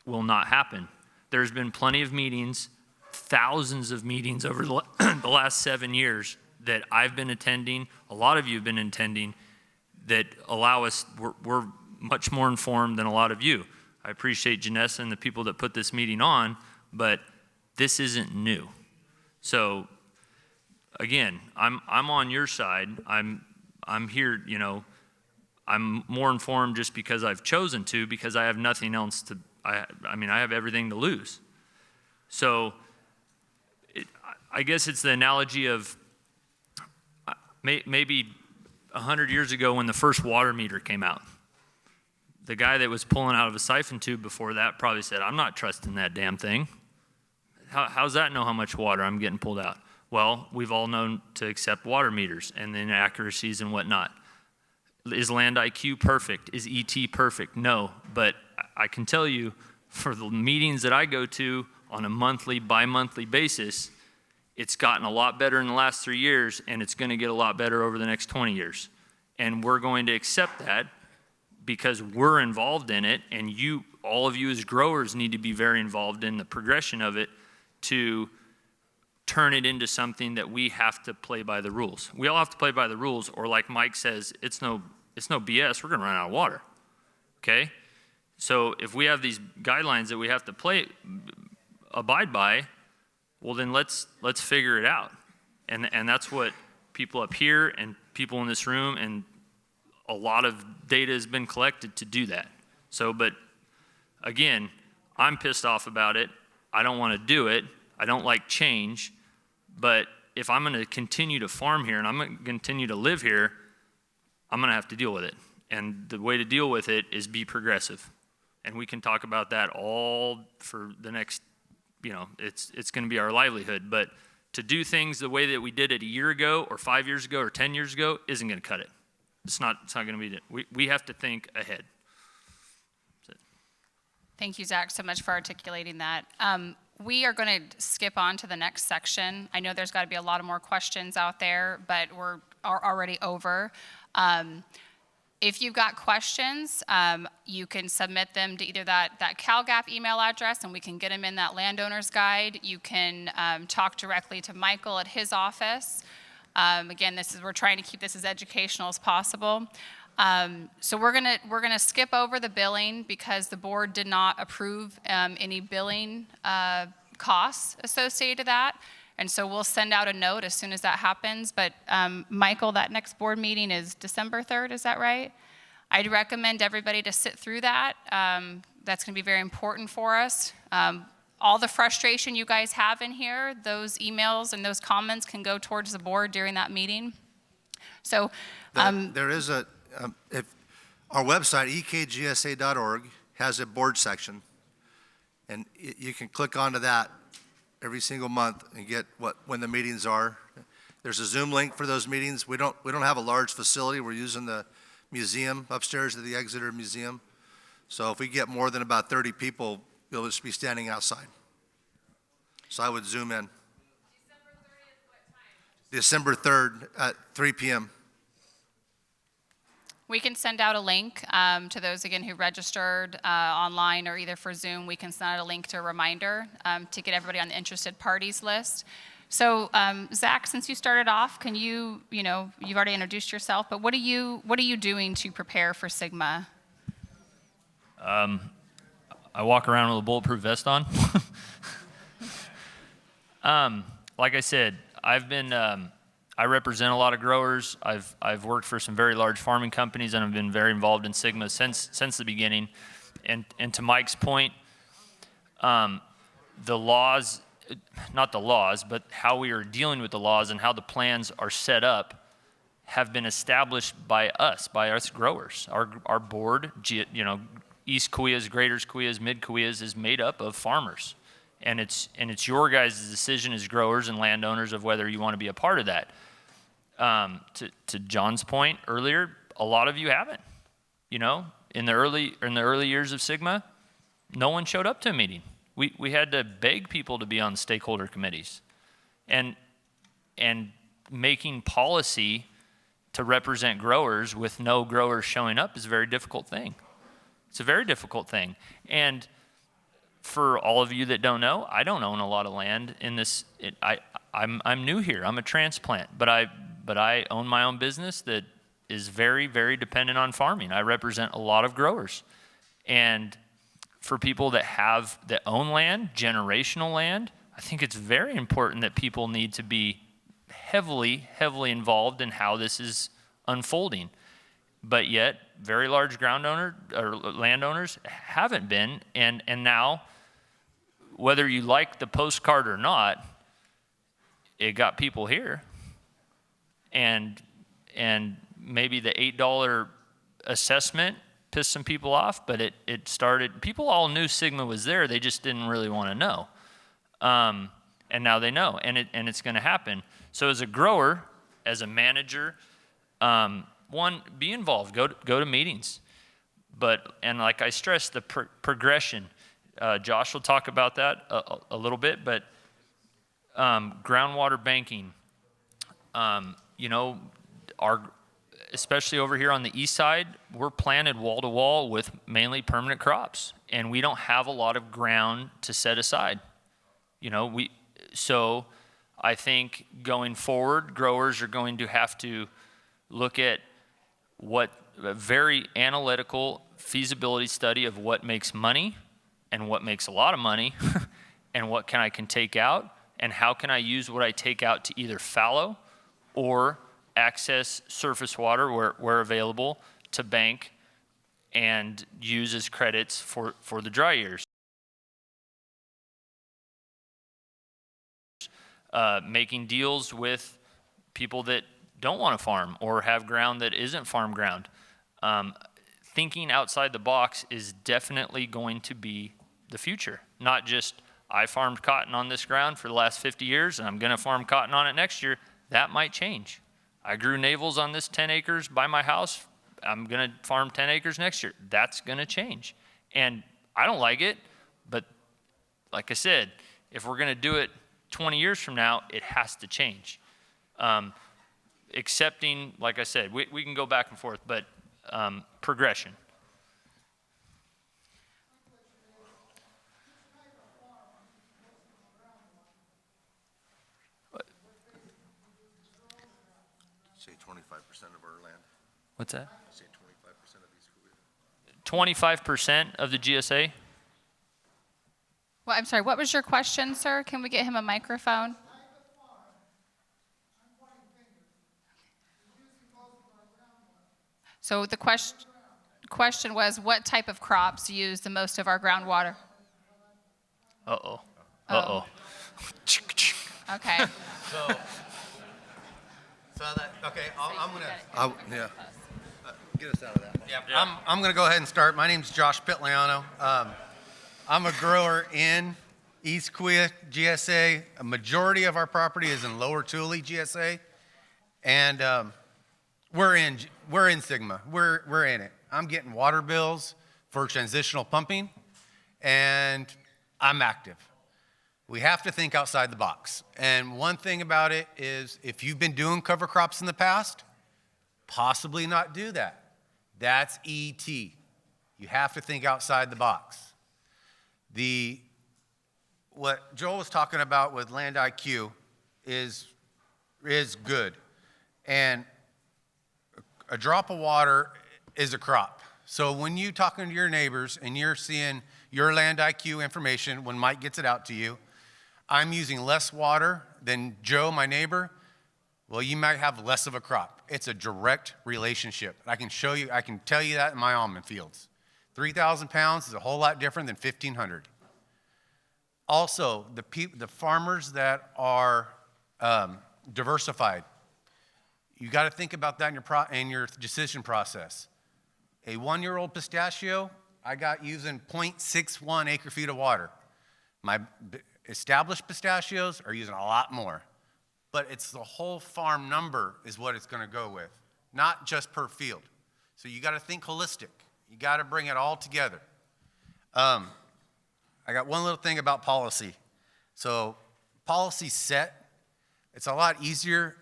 will not happen. There's been plenty of meetings, thousands of meetings over the last 7 years that I've been attending, a lot of you have been attending, that allow us, we're much more informed than a lot of you. I appreciate Janessa and the people that put this meeting on, but this isn't new. So again, I'm on your side. I'm here, you know, I'm more informed just because I've chosen to, because I have nothing else to, I mean, I have everything to lose. So I guess it's the analogy of maybe 100 years ago when the first water meter came out. The guy that was pulling out of a siphon tube before that probably said, I'm not trusting that damn thing. How's that know how much water I'm getting pulled out? Well, we've all known to accept water meters and the inaccuracies and whatnot. Is Land IQ perfect? Is ET perfect? No, but I can tell you for the meetings that I go to on a monthly, bi-monthly basis, it's gotten a lot better in the last 3 years, and it's going to get a lot better over the next 20 years. And we're going to accept that because we're involved in it, and you, all of you as growers, need to be very involved in the progression of it to turn it into something that we have to play by the rules. We all have to play by the rules, or like Mike says, it's no BS, we're going to run out of water, okay? So if we have these guidelines that we have to abide by, well, then let's figure it out. And that's what people up here and people in this room and a lot of data has been collected to do that. So, but again, I'm pissed off about it. I don't want to do it. I don't like change. But if I'm going to continue to farm here and I'm going to continue to live here, I'm going to have to deal with it. And the way to deal with it is be progressive. And we can talk about that all for the next, it's going to be our livelihood. But to do things the way that we did it a year ago or 5 years ago or 10 years ago isn't going to cut it. It's not going to be it. We have to think ahead. Thank you, Zach, so much for articulating that. We are going to skip on to the next section. I know there's got to be a lot of more questions out there, but we're already over. If you've got questions, you can submit them to either that CalGap email address, and we can get them in that landowner's guide. You can talk directly to Michael at his office. Again, we're trying to keep this as educational as possible. So we're gonna skip over the billing because the board did not approve any billing costs associated to that. And so we'll send out a note as soon as that happens. But Michael, that next board meeting is December 3rd, is that right? I'd recommend everybody to sit through that. That's gonna be very important for us. All the frustration you guys have in here, those emails and those comments can go towards the board during that meeting. So there is if our website, ekgsa.org, has a board section, and you can click onto that every single month and get when the meetings are. There's a Zoom link for those meetings. We don't have a large facility. We're using the museum upstairs at the Exeter Museum. So if we get more than about 30 people, you'll just be standing outside. So I would Zoom in. December 3rd at 3 p.m. we can send out a link to those, again, who registered online or either for Zoom. We can send out a link to a reminder to get everybody on the interested parties list. So, Zach, since you started off, can you've already introduced yourself, but what are you doing to prepare for SGMA? I walk around with a bulletproof vest on. Like I said, I represent a lot of growers. I've worked for some very large farming companies, and I've been very involved in SGMA since the beginning. And to Mike's point, the laws, not the laws, but how we are dealing with the laws and how the plans are set up have been established by us growers. Our board, East Kaweahs, Greater Kaweahs, Mid Kaweahs is made up of farmers. And it's your guys' decision as growers and landowners of whether you want to be a part of that. To John's point earlier, a lot of you haven't. In the early years of SGMA, no one showed up to a meeting. We had to beg people to be on stakeholder committees, and making policy to represent growers with no growers showing up is a very difficult thing. It's a very difficult thing. And for all of you that don't know, I don't own a lot of land in this. I'm new here. I'm a transplant, but I own my own business that is very, very dependent on farming. I represent a lot of growers, and for people that own land, generational land, I think it's very important that people need to be heavily, heavily involved in how this is unfolding. But yet, very large landowners haven't been, and now, whether you like the postcard or not, it got people here. And maybe the $8 assessment pissed some people off, but it started, people all knew SGMA was there, they just didn't really want to know. And now they know, and it's going to happen. So as a grower, as a manager, one, be involved, go to meetings. And like I stressed, the progression, Josh will talk about that a little bit, but groundwater banking, especially over here on the east side, we're planted wall to wall with mainly permanent crops, and we don't have a lot of ground to set aside. So I think going forward, growers are going to have to look at what a very analytical feasibility study of what makes money and what makes a lot of money and what I can take out and how can I use what I take out to either fallow or access surface water where available to bank and use as credits for the dry years. Making deals with people that don't want to farm or have ground that isn't farm ground. Thinking outside the box is definitely going to be the future. Not just, I farmed cotton on this ground for the last 50 years and I'm going to farm cotton on it next year. That might change. I grew navels on this 10 acres by my house. I'm going to farm 10 acres next year. That's going to change. And I don't like it, but like I said, if we're going to do it 20 years from now, it has to change. Accepting, like I said, we can go back and forth, but progression. Say 25% of our land. What's that? Say 25% of these. 25% of the GSA? Well, I'm sorry, what was your question, sir? Can we get him a microphone? So the question was, what type of crops use the most of our groundwater? Uh-oh. Oh. Uh-oh. Okay. Get us out of that. Yeah. I'm going to go ahead and start. My name's Josh Pitliano. I'm a grower in East Kaweah GSA. A majority of our property is in Lower Tule GSA, and we're in Sigma. We're in it. I'm getting water bills for transitional pumping, and I'm active. We have to think outside the box. And one thing about it is, if you've been doing cover crops in the past, possibly not do that. That's ET. You have to think outside the box. What Joel was talking about with Land IQ is good. And a drop of water is a crop. So when you're talking to your neighbors and you're seeing your Land IQ information, when Mike gets it out to you, I'm using less water than Joe, my neighbor, well, you might have less of a crop. It's a direct relationship. I can tell you that in my almond fields. 3,000 pounds is a whole lot different than 1,500. Also, the farmers that are diversified, you got to think about that in your decision process. A 1-year-old pistachio, I got using 0.61 acre feet of water. My established pistachios are using a lot more. But it's the whole farm number is what it's going to go with, not just per field. So you got to think holistic. You got to bring it all together. I got one little thing about policy. So policy set, it's a lot easier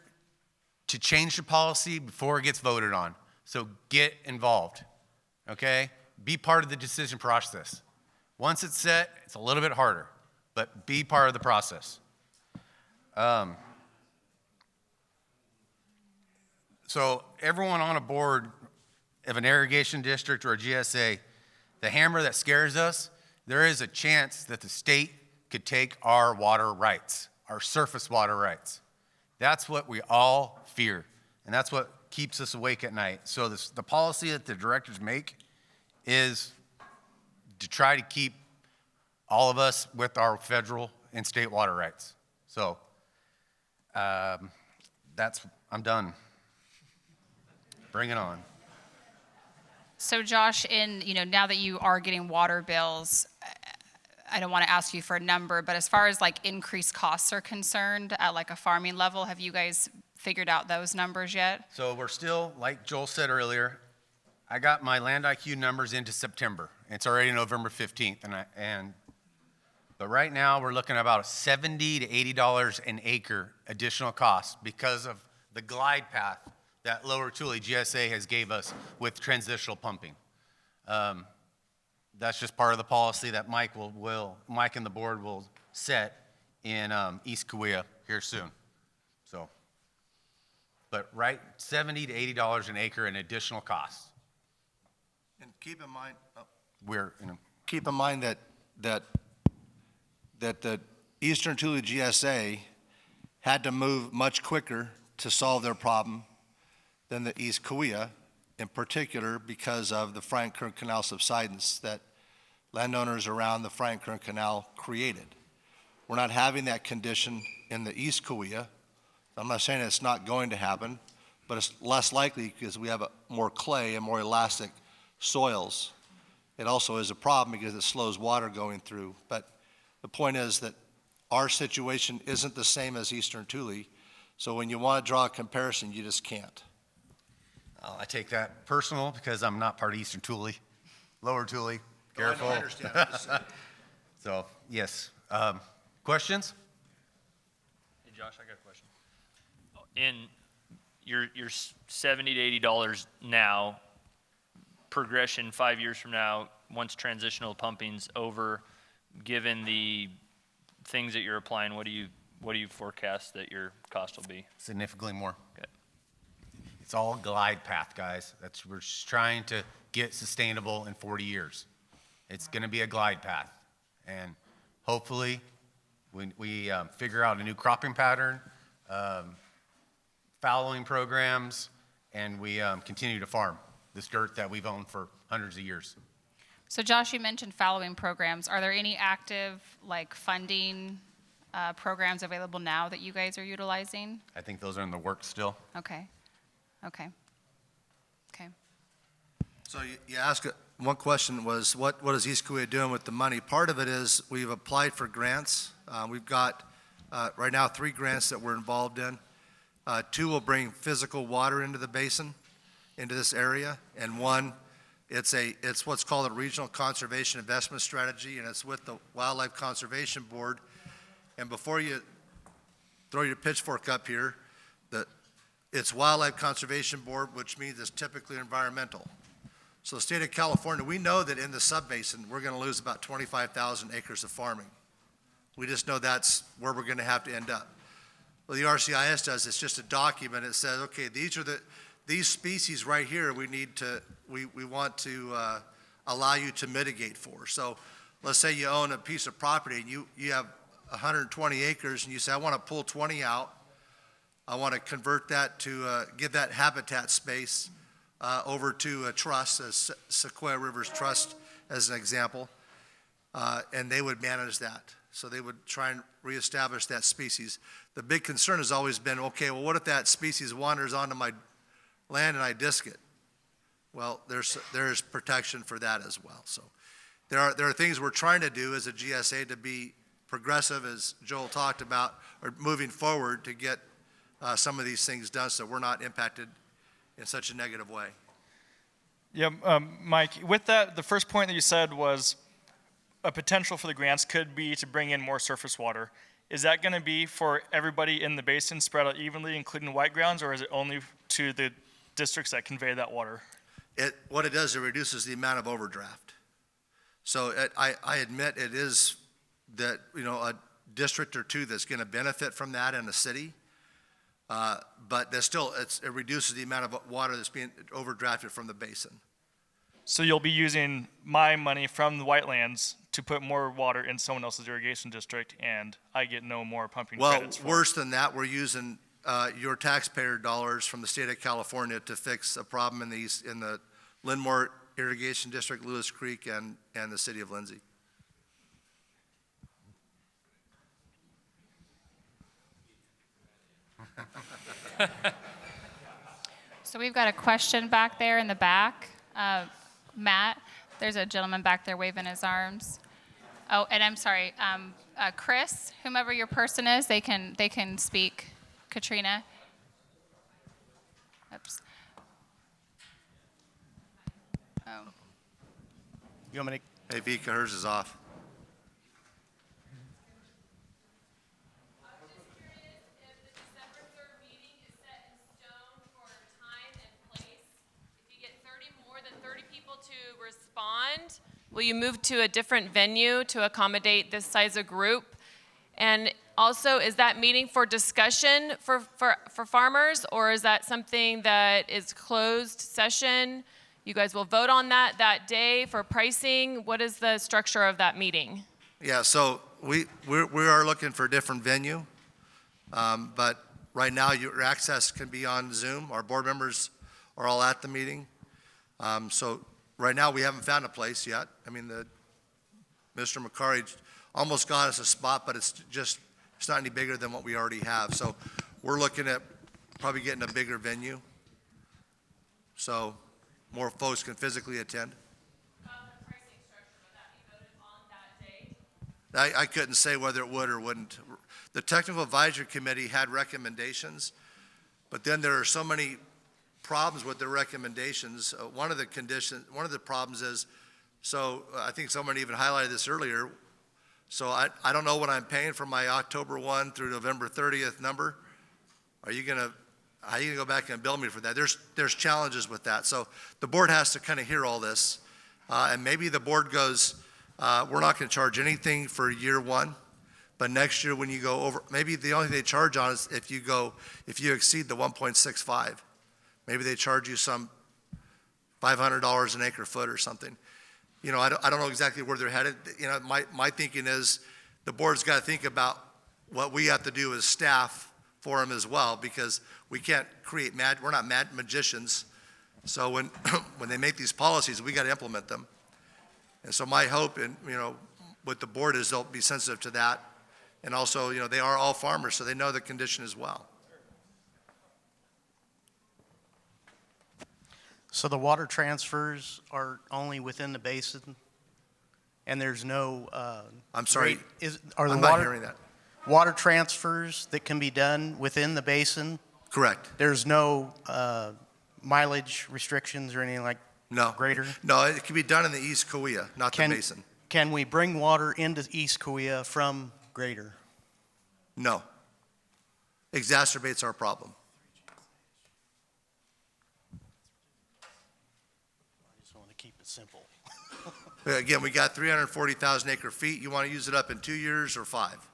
to change the policy before it gets voted on. So get involved, okay? Be part of the decision process. Once it's set, it's a little bit harder, but be part of the process. So everyone on a board of an irrigation district or a GSA, the hammer that scares us, there is a chance that the state could take our water rights, our surface water rights. That's what we all fear, and that's what keeps us awake at night. So the policy that the directors make is to try to keep all of us with our federal and state water rights. So I'm done. Bring it on. So Josh, now that you are getting water bills, I don't want to ask you for a number, but as far as like increased costs are concerned at like a farming level, have you guys figured out those numbers yet? So we're still, like Joel said earlier, I got my Land IQ numbers into September. It's already November 15th, but right now we're looking at about $70 to $80 an acre additional cost because of the glide path that Lower Tule GSA has gave us with transitional pumping. That's just part of the policy that Mike and the board will set in East Kaweah here soon. So, but right, $70 to $80 an acre in additional costs. And keep in mind, keep in mind that the Eastern Tule GSA had to move much quicker to solve their problem than the East Kaweah, in particular because of the Frank Kern Canal subsidence that landowners around the Frank Kern Canal created. We're not having that condition in the East Kaweah. I'm not saying it's not going to happen, but it's less likely because we have more clay and more elastic soils. It also is a problem because it slows water going through. But the point is that our situation isn't the same as Eastern Tule. So when you want to draw a comparison, you just can't. I take that personal because I'm not part of Eastern Tule, Lower Tule. Careful. I understand. So, yes. Questions? Hey, Josh, I got a question. In your $70 to $80 now, progression 5 years from now, once transitional pumping's over, given the things that you're applying, what do you forecast that your cost will be? Significantly more. Okay. It's all glide path, guys. We're just trying to get sustainable in 40 years. It's going to be a glide path. And hopefully, when we figure out a new cropping pattern, fallowing programs, and we continue to farm this dirt that we've owned for hundreds of years. So Josh, you mentioned fallowing programs. Are there any active funding programs available now that you guys are utilizing? I think those are in the works still. Okay. Okay. Okay. So you asked, one question was, what is East Kaweah doing with the money? Part of it is we've applied for grants. We've got right now 3 grants that we're involved in. 2 will bring physical water into the basin, into this area, and 1, it's what's called a regional conservation investment strategy, and it's with the Wildlife Conservation Board. And before you throw your pitchfork up here, it's Wildlife Conservation Board, which means it's typically environmental. So the state of California, we know that in the subbasin, we're going to lose about 25,000 acres of farming. We just know that's where we're going to have to end up. Well, the RCIS does, it's just a document. It says, okay, these species right here we want to allow you to mitigate for. So let's say you own a piece of property and you have 120 acres and you say, I want to pull 20 out. I want to convert that to give that habitat space over to a trust, as Sequoia Rivers Trust as an example, and they would manage that. So they would try and reestablish that species. The big concern has always been, okay, well, what if that species wanders onto my land and I disc it? Well, there's protection for that as well. So there are things we're trying to do as a GSA to be progressive, as Joel talked about, or moving forward to get some of these things done so we're not impacted in such a negative way. Yeah, Mike, with that, the first point that you said was a potential for the grants could be to bring in more surface water. Is that going to be for everybody in the basin spread out evenly, including white grounds, or is it only to the districts that convey that water? What it does, it reduces the amount of overdraft. So I admit it is that, a district or 2 that's going to benefit from that in the city. But there's still, it reduces the amount of water that's being overdrafted from the basin. So you'll be using my money from the whitelands to put more water in someone else's irrigation district, and I get no more pumping credits for it. Worse than that, we're using your taxpayer dollars from the state of California to fix a problem in the Linmore Irrigation District, Lewis Creek, and the city of Lindsay. So we've got a question back there in the back. Matt, there's a gentleman back there waving his arms. Oh, and I'm sorry, Chris, whomever your person is, they can speak. Katrina. Oops. Oh. You want me to? Hey, Vika, hers is off. Will you move to a different venue to accommodate this size of group? And also, is that meeting for discussion for farmers, or is that something that is closed session? You guys will vote on that day for pricing. What is the structure of that meeting? Yeah, so we are looking for a different venue, but right now your access can be on Zoom. Our board members are all at the meeting. So right now we haven't found a place yet. I mean, Mr. McCarty almost got us a spot, but it's not any bigger than what we already have. So we're looking at probably getting a bigger venue, so more folks can physically attend. I couldn't say whether it would or wouldn't. The Technical Advisory Committee had recommendations, but then there are so many problems with their recommendations. One of the problems is, so I think someone even highlighted this earlier, so I don't know what I'm paying for my October 1 through November 30th number. How are you gonna go back and bill me for that? There's challenges with that. So the board has to kind of hear all this. And maybe the board goes, we're not gonna charge anything for year one, but next year when you go over, maybe the only thing they charge on is if you exceed the 1.65. Maybe they charge you some $500 an acre foot or something. You know, I don't know exactly where they're headed. You know, my thinking is the board's got to think about what we have to do as staff for them as well, because we can't create we're not mad magicians. So when they make these policies, we got to implement them. And so my hope, and with the board, is they'll be sensitive to that. And also, they are all farmers, so they know the condition as well. So the water transfers are only within the basin, and there's no. I'm sorry. Are the I'm not hearing that. water transfers that can be done within the basin? Correct. There's no mileage restrictions or anything like greater? No, it can be done in the East Kaweah, not the basin. Can we bring water into East Kaweah from greater? No. Exacerbates our problem. I just want to keep it simple. Again, we got 340,000 acre feet. You want to use it up in 2 years or 5?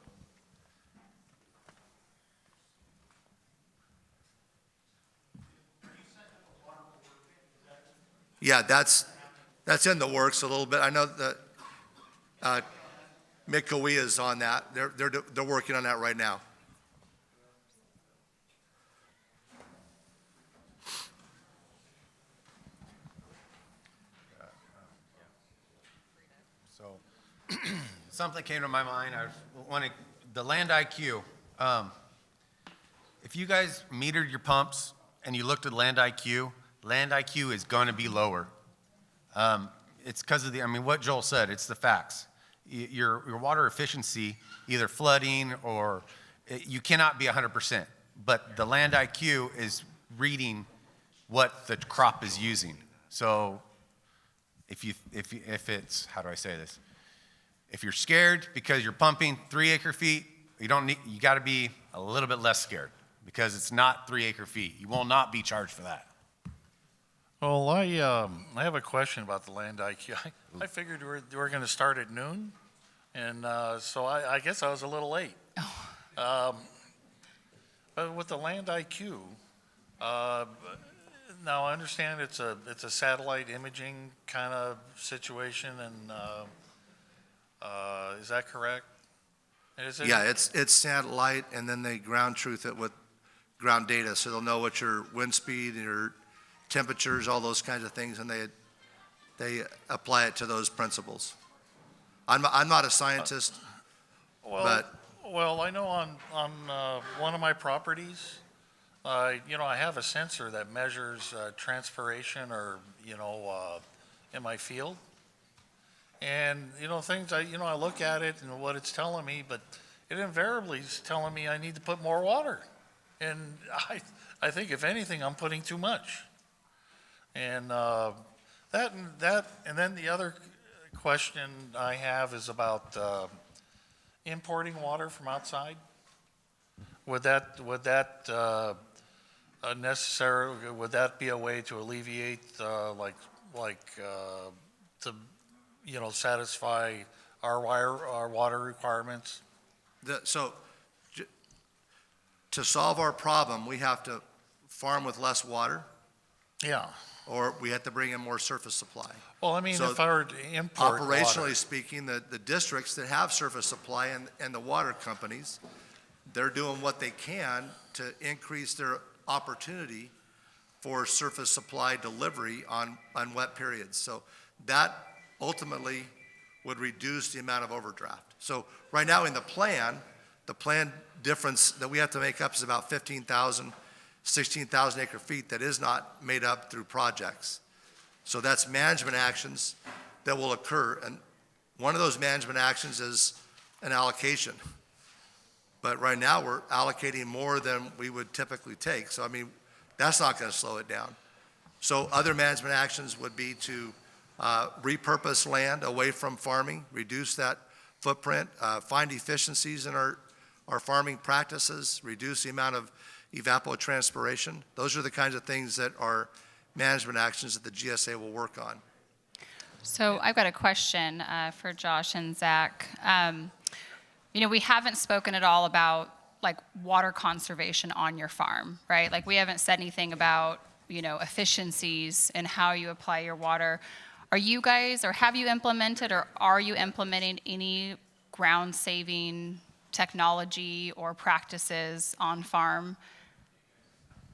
Yeah, that's in the works a little bit. I know that Kaweah is on that. They're working on that right now. So something came to my mind. I was wanting the Land IQ. If you guys metered your pumps and you looked at Land IQ is going to be lower. It's because of what Joel said. It's the facts. Your water efficiency, either flooding or you cannot be 100%. But the Land IQ is reading what the crop is using. So if it's, how do I say this? If you're scared because you're pumping 3 acre feet, you got to be a little bit less scared because it's not 3 acre feet. You will not be charged for that. Well, I have a question about the Land IQ. I figured we were going to start at noon, and so I guess I was a little late. But with the Land IQ, now I understand it's a satellite imaging kind of situation, and is that correct? Yeah, it's satellite, and then they ground truth it with ground data, so they'll know what your wind speed and your temperatures, all those kinds of things, and they apply it to those principles. I'm not a scientist, but well, I know on one of my properties, I have a sensor that measures transpiration or in my field, and things I look at it and what it's telling me, but it invariably is telling me I need to put more water, and I think if anything I'm putting too much. And and then the other question I have is about importing water from outside. Would that be a way to alleviate to satisfy our water requirements? So to solve our problem, we have to farm with less water. Yeah. Or we have to bring in more surface supply. Well, I mean, So if I were to import operationally water, speaking, the districts that have surface supply and the water companies, they're doing what they can to increase their opportunity for surface supply delivery on wet periods. So that ultimately would reduce the amount of overdraft. So right now in the plan difference that we have to make up is about 15,000, 16,000 acre feet that is not made up through projects. So that's management actions that will occur. And one of those management actions is an allocation. But right now we're allocating more than we would typically take. So I mean, that's not going to slow it down. So other management actions would be to repurpose land away from farming, reduce that footprint, find efficiencies in our farming practices, reduce the amount of evapotranspiration. Those are the kinds of things that are management actions that the GSA will work on. So I've got a question for Josh and Zach. You know, we haven't spoken at all about like water conservation on your farm, right? Like we haven't said anything about, you know, efficiencies and how you apply your water. Are you guys, or have you implemented, or are you implementing any ground saving technology or practices on farm,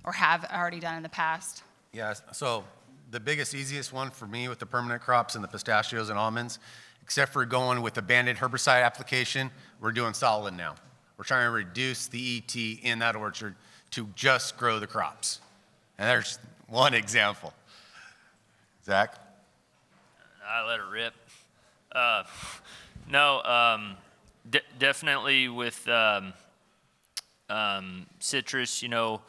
or have already done in the past? Yeah, so the biggest, easiest one for me with the permanent crops and the pistachios and almonds, except for going with the Band-Aid herbicide application, we're doing solid now. We're trying to reduce the ET in that orchard to just grow the crops. And there's one example. Zach? I let it rip. Definitely with citrus, you know,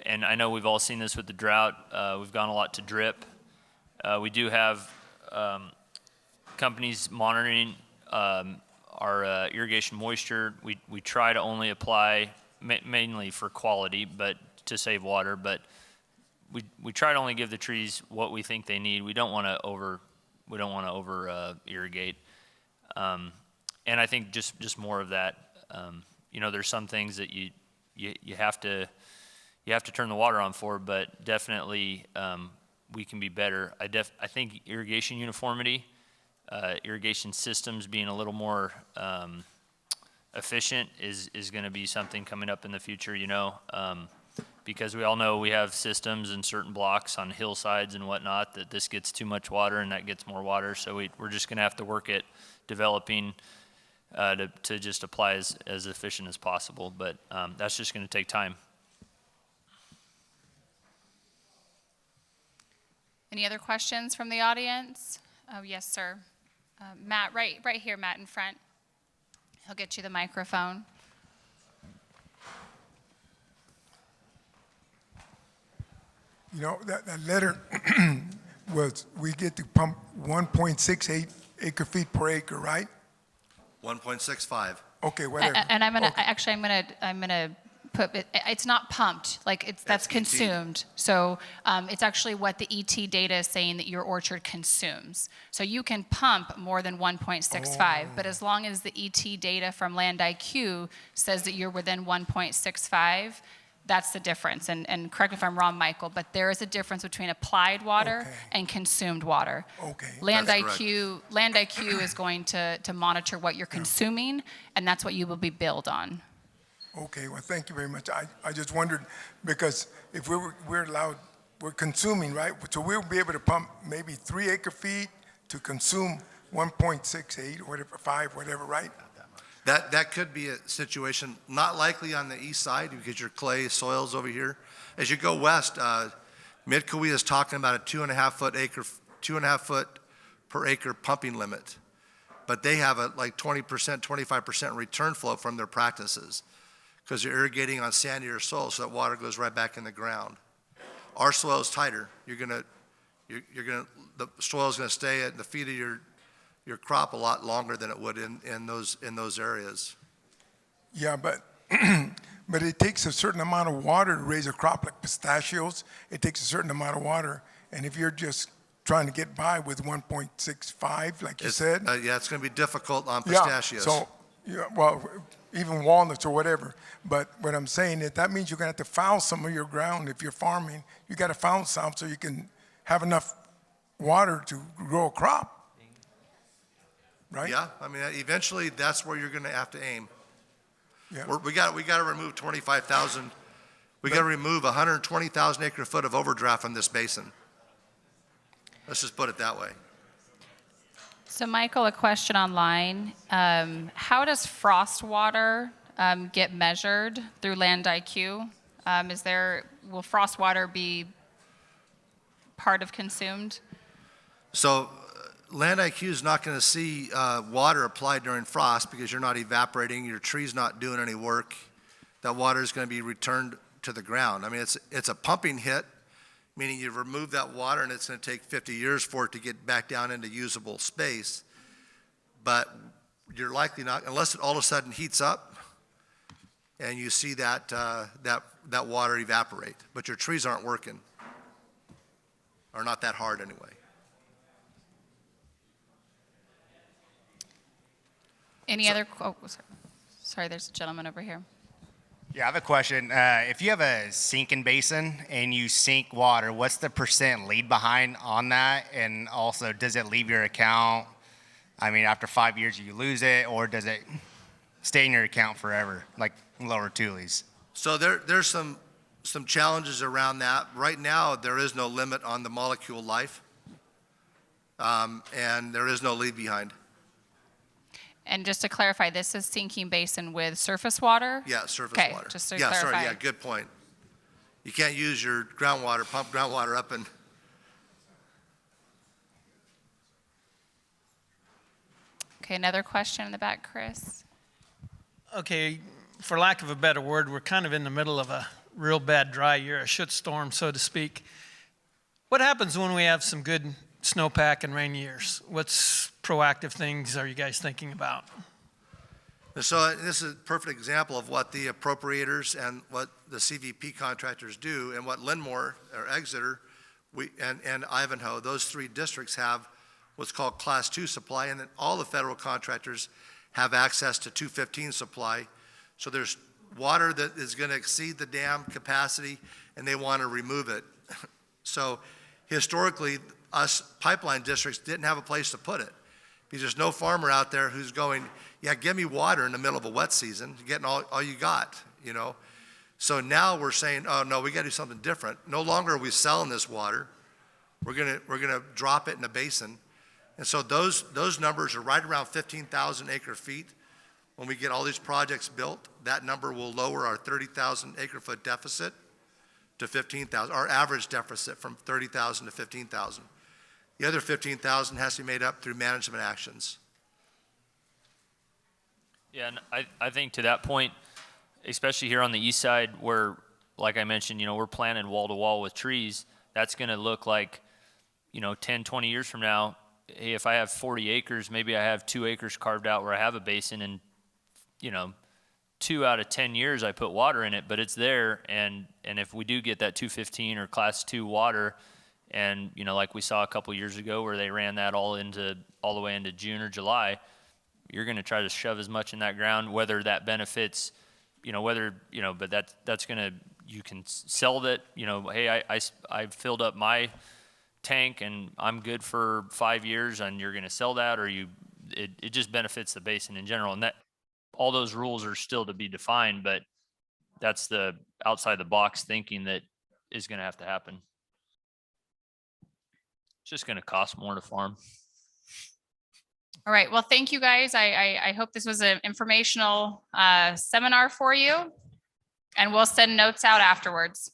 and I know we've all seen this with the drought. We've gone a lot to drip. We do have companies monitoring our irrigation moisture. We try to only apply mainly for quality, but to save water. But we try to only give the trees what we think they need. We don't want to over irrigate. And I think just more of that. You know, there's some things that you have to turn the water on for, but definitely we can be better. I think irrigation uniformity, irrigation systems being a little more efficient is going to be something coming up in the future, you know, because we all know we have systems in certain blocks on hillsides and whatnot that this gets too much water and that gets more water. So we're just going to have to work at developing to just apply as efficient as possible. But that's just going to take time. Any other questions from the audience? Oh, yes, sir. Matt, right here, Matt, in front. He'll get you the microphone. You know, that letter was, we get to pump 1.68 acre feet per acre, right? 1.65. Okay, whatever. And I'm gonna put it, it's not pumped, like that's consumed. So it's actually what the ET data is saying that your orchard consumes. So you can pump more than 1.65, but as long as the ET data from Land IQ says that you're within 1.65, that's the difference. And correct me if I'm wrong, Michael, but there is a difference between applied water and consumed water. Okay. Land IQ is going to monitor what you're consuming, and that's what you will be billed on. Okay, well, thank you very much. I just wondered, because if we're allowed, we're consuming, right? So we'll be able to pump maybe 3 acre feet to consume 1.68 or whatever, 5, whatever, right? That could be a situation, not likely on the east side because your clay soils over here. As you go west, Mid-Kaweah is talking about a 2.5 foot per acre pumping limit. But they have a like 20%, 25% return flow from their practices because you're irrigating on sandier soil, so that water goes right back in the ground. Our soil is tighter. The soil is gonna stay at the feet of your crop a lot longer than it would in those areas. Yeah, but but it takes a certain amount of water to raise a crop like pistachios. It takes a certain amount of water, and if you're just trying to get by with 1.65, like you said. Yeah, it's going to be difficult on pistachios. Yeah, so, yeah, well, even walnuts or whatever. But what I'm saying is that means you're gonna have to foul some of your ground. If you're farming, you gotta foul some so you can have enough water to grow a crop. Right? Yeah, I mean, eventually, that's where you're gonna have to aim. Yeah. We gotta remove 25,000, we gotta remove 120,000 acre foot of overdraft from this basin. Let's just put it that way. So Michael, a question online. How does frost water get measured through Land IQ? Will frost water be part of consumed? So Land IQ is not going to see water applied during frost because you're not evaporating, your tree's not doing any work. That water is going to be returned to the ground. I mean, it's a pumping hit, meaning you remove that water and it's going to take 50 years for it to get back down into usable space. But you're likely not, unless it all of a sudden heats up and you see that water evaporate. But your trees aren't working, or not that hard anyway. Any other, sorry, there's a gentleman over here. Yeah, I have a question. If you have a sinking basin and you sink water, what's the % leave behind on that? And also, does it leave your account? I mean, after 5 years, you lose it, or does it stay in your account forever, like Lower Tules? So there's some challenges around that. Right now, there is no limit on the molecule life, and there is no leave behind. And just to clarify, this is sinking basin with surface water? Yeah, surface Okay, water. just to Yeah, clarify. sorry, yeah, good point. You can't use your groundwater, pump groundwater up and. Okay, another question in the back, Chris. Okay, for lack of a better word, we're kind of in the middle of a real bad dry year, a shitstorm, so to speak. What happens when we have some good snowpack and rain years? What's proactive things are you guys thinking about? So this is a perfect example of what the appropriators and what the CVP contractors do, and what Linmore or Exeter and Ivanhoe, those three districts have what's called Class 2 supply, and then all the federal contractors have access to 215 supply. So there's water that is going to exceed the dam capacity, and they want to remove it. So historically, us pipeline districts didn't have a place to put it, because there's no farmer out there who's going, yeah, give me water in the middle of a wet season. You're getting all you got, you know. So now we're saying, oh no, we got to do something different. No longer are we selling this water. We're gonna drop it in a basin. And so those numbers are right around 15,000 acre feet. When we get all these projects built, that number will lower our 30,000 acre foot deficit to 15,000, our average deficit from 30,000 to 15,000. The other 15,000 has to be made up through management actions. Yeah, and I think to that point, especially here on the east side where, like I mentioned, you know, we're planting wall to wall with trees, that's going to look like, you know, 10, 20 years from now, hey, if I have 40 acres, maybe I have 2 acres carved out where I have a basin, and, you know, 2 out of 10 years I put water in it, but it's there. And if we do get that 215 or Class 2 water, and, you know, like we saw a couple years ago where they ran that all the way into June or July, you're going to try to shove as much in that ground, whether that benefits, you know, but that's going to, you can sell that, you know, hey, I filled up my tank and I'm good for 5 years, and you're going to sell that, or it just benefits the basin in general. And that, all those rules are still to be defined, but that's the outside the box thinking that is going to have to happen. It's just going to cost more to farm. All right, well, thank you guys. I hope this was an informational seminar for you, and we'll send notes out afterwards.